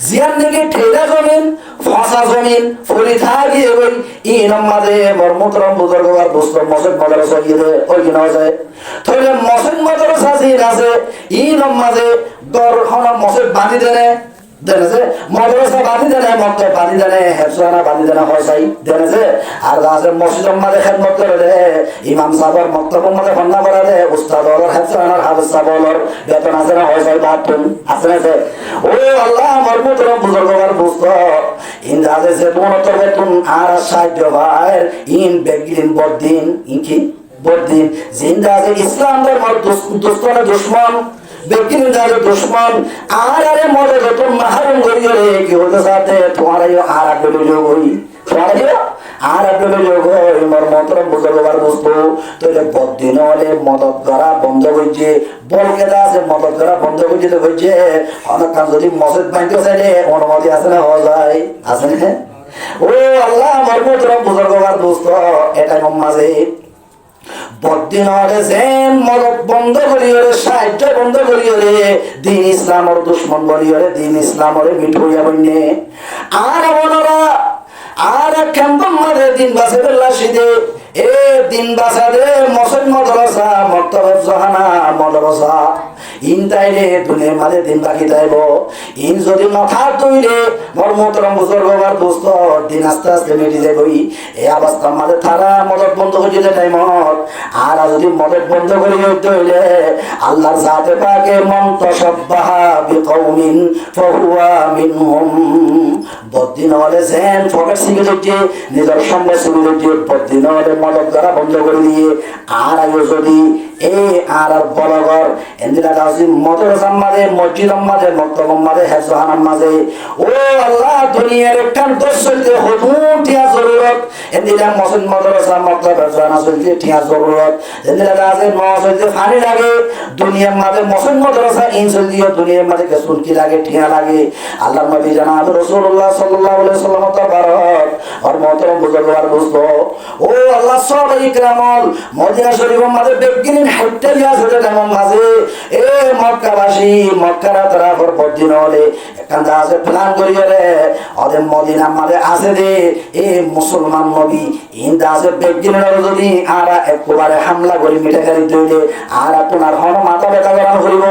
জিয়ার নাকি ঠেলা জমিন ফসা জমিন ফলি থাকিয়ে গই ইনম মাঝে বর মতরম বুঝার বার বুঝত মসজিদ মাদ্রাসা গিয়ে দে ওই কিনা যায় তাহলে মসজিদ মাদ্রাসা জিন আছে ইনম মাঝে গর হন মসজিদ বাঁধি দেনে দেনেছে মাদ্রাসা বাঁধি দেনে মক্তব বাঁধি দেনে হেফসানা বাঁধি দেনে হয় চাই দেনেছে আর আছে মসজিদের মাঝে খেদমত করে দে ইমাম সাহেবের মক্তবের মাঝে বন্যা করে দে উস্তাদর হেফসানার হাফেজ সাহেবের বেতন আছে না হয় চাই বাতুন আছে না ও আল্লাহ আমার মোহতরম বুজুর্গবার বুঝতো ইন্দ্রাজে যে মনতর বেতন আর সাহায্য ভাই ইন বেগিন বদিন ইনকি বদিন জিন্দাজে ইসলাম ধর্মের দুশ্মন ব্যক্তির যাদের দুশ্মন আর আরে মরে যত মাহারম করিও রে কি হতে সাথে তোমার আর আপনি যোগ হই আর আপনি যোগ হই মোর মতরম বুঝবার বুঝবো তাহলে বদিন হলে মদত করা বন্ধ হয়েছে বলকেটা আছে মদত করা বন্ধ হয়েছে তো হয়েছে অনেক কাজ যদি মসজিদ বাঁধতে চাইলে অনুমতি আছে না হওয়া যায় আছে না ও আল্লাহ আমার মতরম বুঝবার বুঝতো এটাই মাঝে বদিন হলে যেন মদত বন্ধ করিও রে সাহায্য বন্ধ করিও রে দিন ইসলামর দুশ্মন বলিও রে দিন ইসলামরে মিঠুইয়া বন্যে আর ওনারা আর কেমন মাঝে দিন বাসে বেলাসি দে দিন বাসা দে মসজিদ মাদ্রাসা মক্তব জাহানা মাদ্রাসা ইন তাইলে দুনিয়ার মাঝে দিন বাকি যাইব ইন যদি মাথা তৈরে মর্মতরম বুজুর্গবার দোস্ত দিন আস্তে আস্তে মেটে যাবই এই অবস্থার মাঝে তারা মদত বন্ধ করে দিলে টাইমত আর যদি মদত বন্ধ করে দিতে হইলে আল্লাহর জাতে পাকে মন তাসাব্বাহা বিকওমিন ফাহুয়া মিনহুম বদিন হলে যেন ফকেট শিখে দিচ্ছে নিজের সম্পদ শিখে দিচ্ছে বদিন হলে মদত করা বন্ধ করে দিয়ে আর আগে যদি এই আর বলগর এন্দিরা দাসি মাদ্রাসার মাঝে মসজিদের মাঝে মক্তবের মাঝে হেফজখানার মাঝে ও আল্লাহ দুনিয়ার একখান দোষ চলতে হুজুর টিয়া জরুরত এন্দিরা মসজিদ মাদ্রাসা মক্তব হেফজখানা চলতে টিয়া জরুরত এন্দিরা দাসে ন চলতে পানি লাগে দুনিয়ার মাঝে মসজিদ মাদ্রাসা ইন চলতে দুনিয়ার মাঝে কেসুন কি লাগে টিয়া লাগে আল্লাহ নবী জানাব রাসূলুল্লাহ সাল্লাল্লাহু আলাইহি ওয়াসাল্লাম তাবারক আর মহতরম বুজুর্গবার বুঝলো ও আল্লাহ সাহাবায়ে কেরামল মদিনা শরীফের মাঝে বেগিন হাইটে দিয়া ছোট টাইমের মাঝে এ মক্কাবাসী মক্কারা তারা পরদিন হলে এখান আছে প্ল্যান করিয়ে রে ওদের মদিনার মাঝে আছে দে এ মুসলমান নবী ইন্দা আছে বেগিনের যদি আরা একবারে হামলা করি মিঠাখালি দইলে আর আপনার হন মাথা ব্যথা করা করিব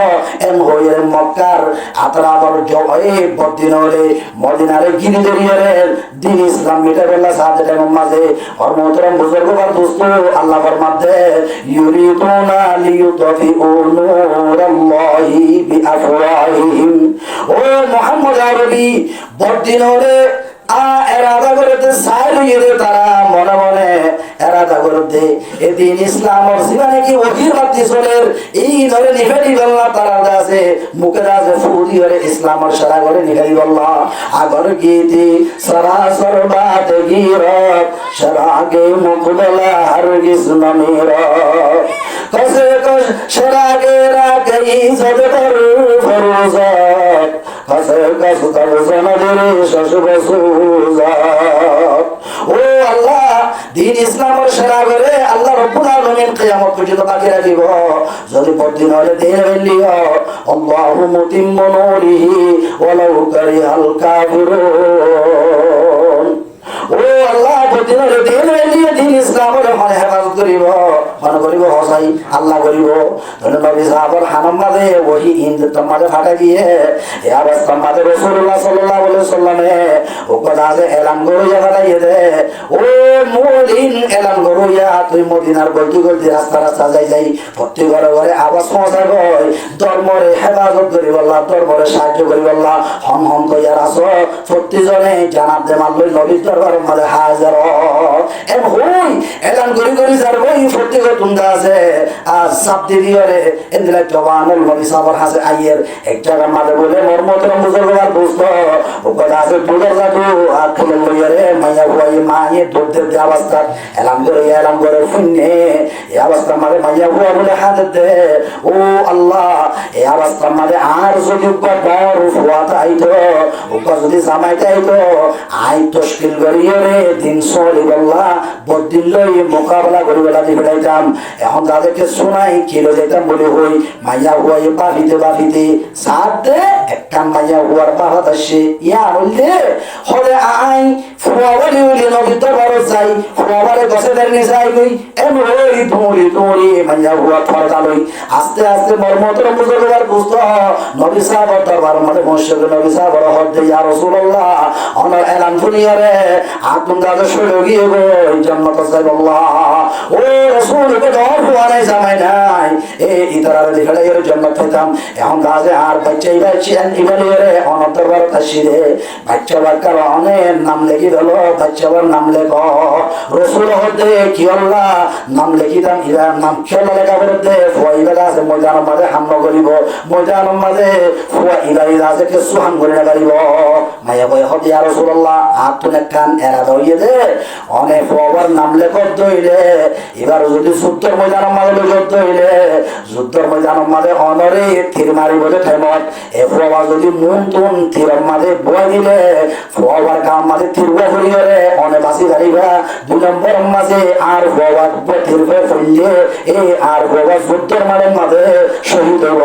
এম হইয়ে মক্কার আতরা আবার জয়ে পরদিন হলে মদিনারে গিরি ধরিয়ে রে দিন ইসলাম মিঠা বেলা সাথে টাইমের মাঝে আর মহতরম বুজুর্গবার দোস্ত আল্লাহ ফরমাতে ইউরিদুনা লিইউতফিউ নূরাল্লাহি বিআফওয়াহিহিম ও মুহাম্মদ আরবি বড়দিন হলে এরাদা করতে সাইরে তারা মনে মনে এরাদা করতে এদিন ইসলাম আর জীবনে কি অভিবাদী চলের এই ধরে নিভেদি বললা তারা আছে মুখে আছে ফুরি করে ইসলাম আর সারা করে নিভেদি বললা আগর গীতি সারা সরবাত গিরত সারাগে মুকবলা হরগিজ নমির কসে কস সারাগে রাগে ইজদর ফরুজত কসে কস তরজনদের শশুব সুজাত ও আল্লাহ দিন ইসলামের সেরা করে আল্লাহ রব্বুল আলামিন কিয়ামত পর্যন্ত বাকি রাখিব যদি পরদিন হলে দিন হইলিও আল্লাহু মুতিম্মু নূরিহি ওয়ালাউ কারিহাল কাফিরুন ও আল্লাহ পরদিন হলে দিন হইলিও দিন ইসলামের মানে হেফাজত করিব মনে করিব হসাই আল্লাহ করিব নবী সাহাবার হানাম মাঝে ওহি ইন্দ তোমাদের ফাটা দিয়ে এ অবস্থা মাঝে রাসূলুল্লাহ সাল্লাল্লাহু আলাইহি ওয়াসাল্লামে ও কথা আছে এলান করিয়া ফাটাইয়ে দে ও মুমিন এলান করিয়া তুই মদিনার গলতি গলতি রাস্তা রাস্তা যাই প্রত্যেক ঘরে ঘরে আওয়াজ পৌঁছা গয় ধর্মরে হেফাজত করিব আল্লাহ ধর্মরে সাহায্য করিব আল্লাহ হম হম কইয়া রাসূল প্রত্যেকজনে জানাব দে মাল নবীর দরবারের মাঝে হাজির এম হই এলান করি করি যারবো এই প্রত্যেক তুন্দা আছে আর সাবদি দিয়রে এন্দিলা জওয়ানুল নবী সাহাবার হাসে আইয়ের এক জায়গার মাঝে বলে মর্মতরম বুজুর্গবার দোস্ত ও কথা আছে দুধের জাদু আর ফুলের লইয়ারে মাইয়া হুয়াই মায়ে দুধের যে অবস্থা এলাম করে শুনে এই অবস্থার মাঝে মাইয়া হুয়া বলে হাতে দে ও আল্লাহ এই অবস্থার মাঝে আর যদি বড় ফুয়াতে আইতো ওপর যদি জামাইতে আইতো আই তশকিল করিয়ে রে দিন সলি বল্লা বদিন লই মোকাবেলা করি বেলা দিয়ে ফেলাইতাম এখন তাদেরকে শোনাই কিলো যেতাম বলে হই মাইয়া হুয়াই বাফিতে সাথ দে একটা মাইয়া হুয়ার বাহাত আসে ইয়া বললে হলে আই ফুয়াবারে হইলে নবীতে বড় যাই ফুয়াবারে গছে দেরনি যাই গই এম হই তোমরি মাইয়া হুয়া ফরদা লই আস্তে আস্তে মর্মতরম বুজুর্গবার বুঝতো নবী সাহাবার দরবার মধ্যে বসে নবী সাহাবার হদ্দে ইয়া রাসূলুল্লাহ অনর এলান দুনিয়ারে আতুম দাদা শুরু গিয়ে গো জান্নাত সাইবাল্লাহ ও রাসূল কে দর ফুয়ারে জামাই নাই এ ইতারা লিখলে এর জান্নাত পেতাম এখন গাজে আর বাচ্চাই বাচ্চা ইবালিরে অনর দরবার তাশিরে বাচ্চা বাচ্চার অনেক নাম লিখি দিলো বাচ্চার নাম লেখো রাসূল হদ্দে কি আল্লাহ নাম লিখি দাম ইরার নাম খেলা লেখা করতে ফুয়াইবা আছে ময়দানের মাঝে হামলা করিব ময়দানের মাঝে ফুয়া ইবাই আছে কে সুহান করে করিব মায়া কই হদি ইয়া রাসূলুল্লাহ আতুনে কান এরা দইয়ে দে অনেক ফুয়ার নাম লেখো দইলে এবার যদি যুদ্ধের ময়দানের মাঝে যুদ্ধের ময়দানের মাঝে অনরে তীর মারি বলে ঠেমত এ ফুয়া যদি মুন তুন তীরের মাঝে বয় দিলে ফুয়ার কাম মাঝে তীর বহরিয়ে রে অনে বাসি গাড়িবা দুই নম্বর মাঝে আর ফুয়া তীর ফেললে এই আর ফুয়া যুদ্ধের মাঝে শহীদ হব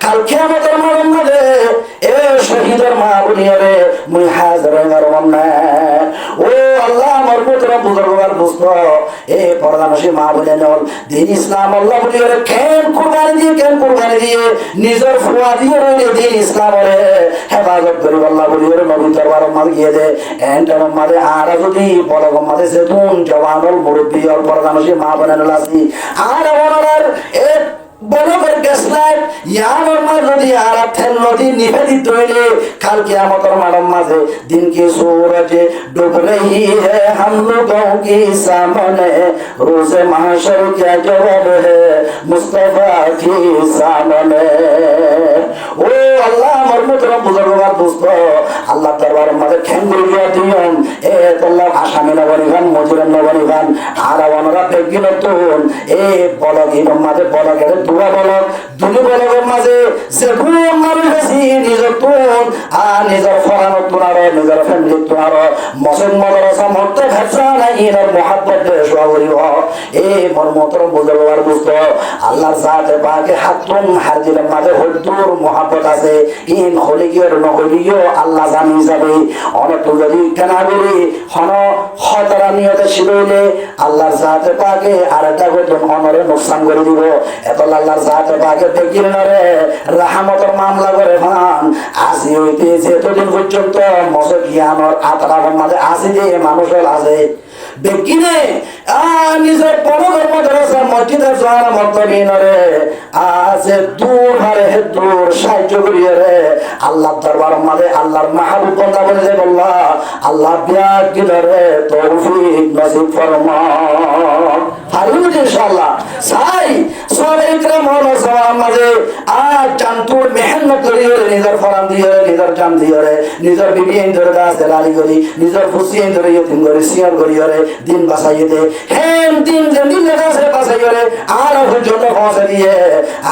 কালকে আমাদের মাঝে এ শহীদের মা বলিয়ারে মুই হাজার ও আল্লাহ আমার পুত্রা বুজুর্গবার বুঝত এ পরদানসী মা বলে নল দিন ইসলাম আল্লাহ বলিয়ারে কেন কুরবানি দিয়ে নিজের ফুয়া দিয়ে রইলে দিন ইসলামরে হেফাজত করি আল্লাহ বলিয়ারে নবী দরবার মাল গিয়ে দে এন্টার মাঝে আর যদি বলগ মাঝে সে তুন জওয়ানুল মুরব্বী আর পরদানসী মা বলে নল আসি আর আমার এক বলবের গ্যাস লাইট ইয়ানোর মাঝে যদি আর থেন নদী নিবেদিত হইলে কাল কিয়ামতের মাঠের মাঝে दिन की सूरज डूब रही है हम लोगों के सामने रोज महशर क्या जवाब है मुस्तफा के सामने ओ अल्लाह আমার মুতরা বুজুর্গবার দোস্ত আল্লাহ দরবারের মাঝে খেঙ্গুলিয়া দিয়ম এ আল্লাহ আসামি নগরী গান মজুরের নগরী গান আর ওনারা বেগিন তুন এ বলক ইমাম মাঝে বলকের দুয়া বলক দুনি বলকের মাঝে যে গুণ মারি গেছি নিজের তুন আর নিজের ফরানো তুনার নিজের ফ্যামিলি তুনার মসজিদ মাদ্রাসা মধ্যে ভেসা নাই এর মোহাব্বত দেশওয়া করিব এ মোর মুতরা বুজুর্গবার দোস্ত আল্লাহর জাতে পাকে হাতুন হারজিলের মাঝে হদ্দুর মোহাব্বত আছে ইন হলিগিয়র নহলিগিয় আল্লাহ জানি যাবে অনেক যদি কেনা বলি হন খতরা নিয়তে শিরইলে আল্লাহর জাতে পাকে আর একটা গতন অনরে নোকসান করে দিব এত আল্লাহর জাতে পাকে দেখিল না রে রাহমতের মামলা করে ভান আসি হইতে যেতদিন পর্যন্ত মসে জ্ঞানর আতরার মাঝে আসি যে মানুষের আছে বেকিনে নিজের পরমের মাদ্রাসা মসজিদে যাওয়ার মতবিনরে আছে দূর হারে দূর সাহায্য করিয়ে রে আল্লাহর দরবার মাঝে আল্লাহর মাহবুব বান্দা বলে বল্লাহ আল্লাহ বিয়াক দিলে তৌফিক নসিব ফরমা পারুন ইনশাআল্লাহ সাই সবে ইকরাম হলো সবার মাঝে আর জানতুর মেহনত করিয়ে নিজের ফরাম দিয়ে নিজের জান দিয়ে নিজের বিবি ধরে দাস লালি করি নিজের খুশি ধরে ইতিম করে সিয়ার করিয়ে দিন বাঁচাইয়ে দে হেন দিন দিন লেখাছে বাঁচাইয়ে আর পর্যন্ত পৌঁছে দিয়ে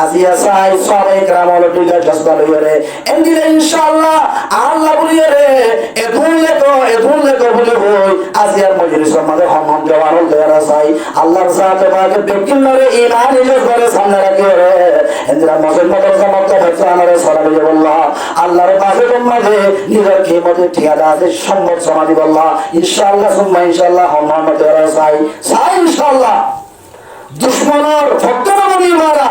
আজিয়া সাই সবে ইকরাম হলো দুইটা জজবা লইয়ে এন্দিলে ইনশাআল্লাহ আল্লাহ বলিয়ে রে এধুন লেখো বলে হই আজিয়ার মজলিসের মাঝে হমন জওয়ান দেয়ারা চাই আল্লাহর জাতে পাকে বেকিনরে ঈমান নিজে করে সামনে রাখি রে এন্দিরা মসজিদ মাদ্রাসা মক্কা হচ্ছে আমারে সরাবে বল্লাহ আল্লাহর পাশে মাঝে নিজের কিয়ামতের ঠিকানা আছে সম্পদ সমাধি বল্লাহ ইনশাআল্লাহ সুম্মা ইনশাআল্লাহ হমন দেয়ারা চাই ইনশাআল্লাহ দুশমনের ভক্তরা মারা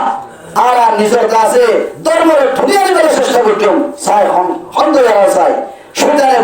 আর নিজের কাছে ধর্মের ঠুনিয়ারি করে চেষ্টা করতাম চাই হন দেয়ারা চাই সুতরাং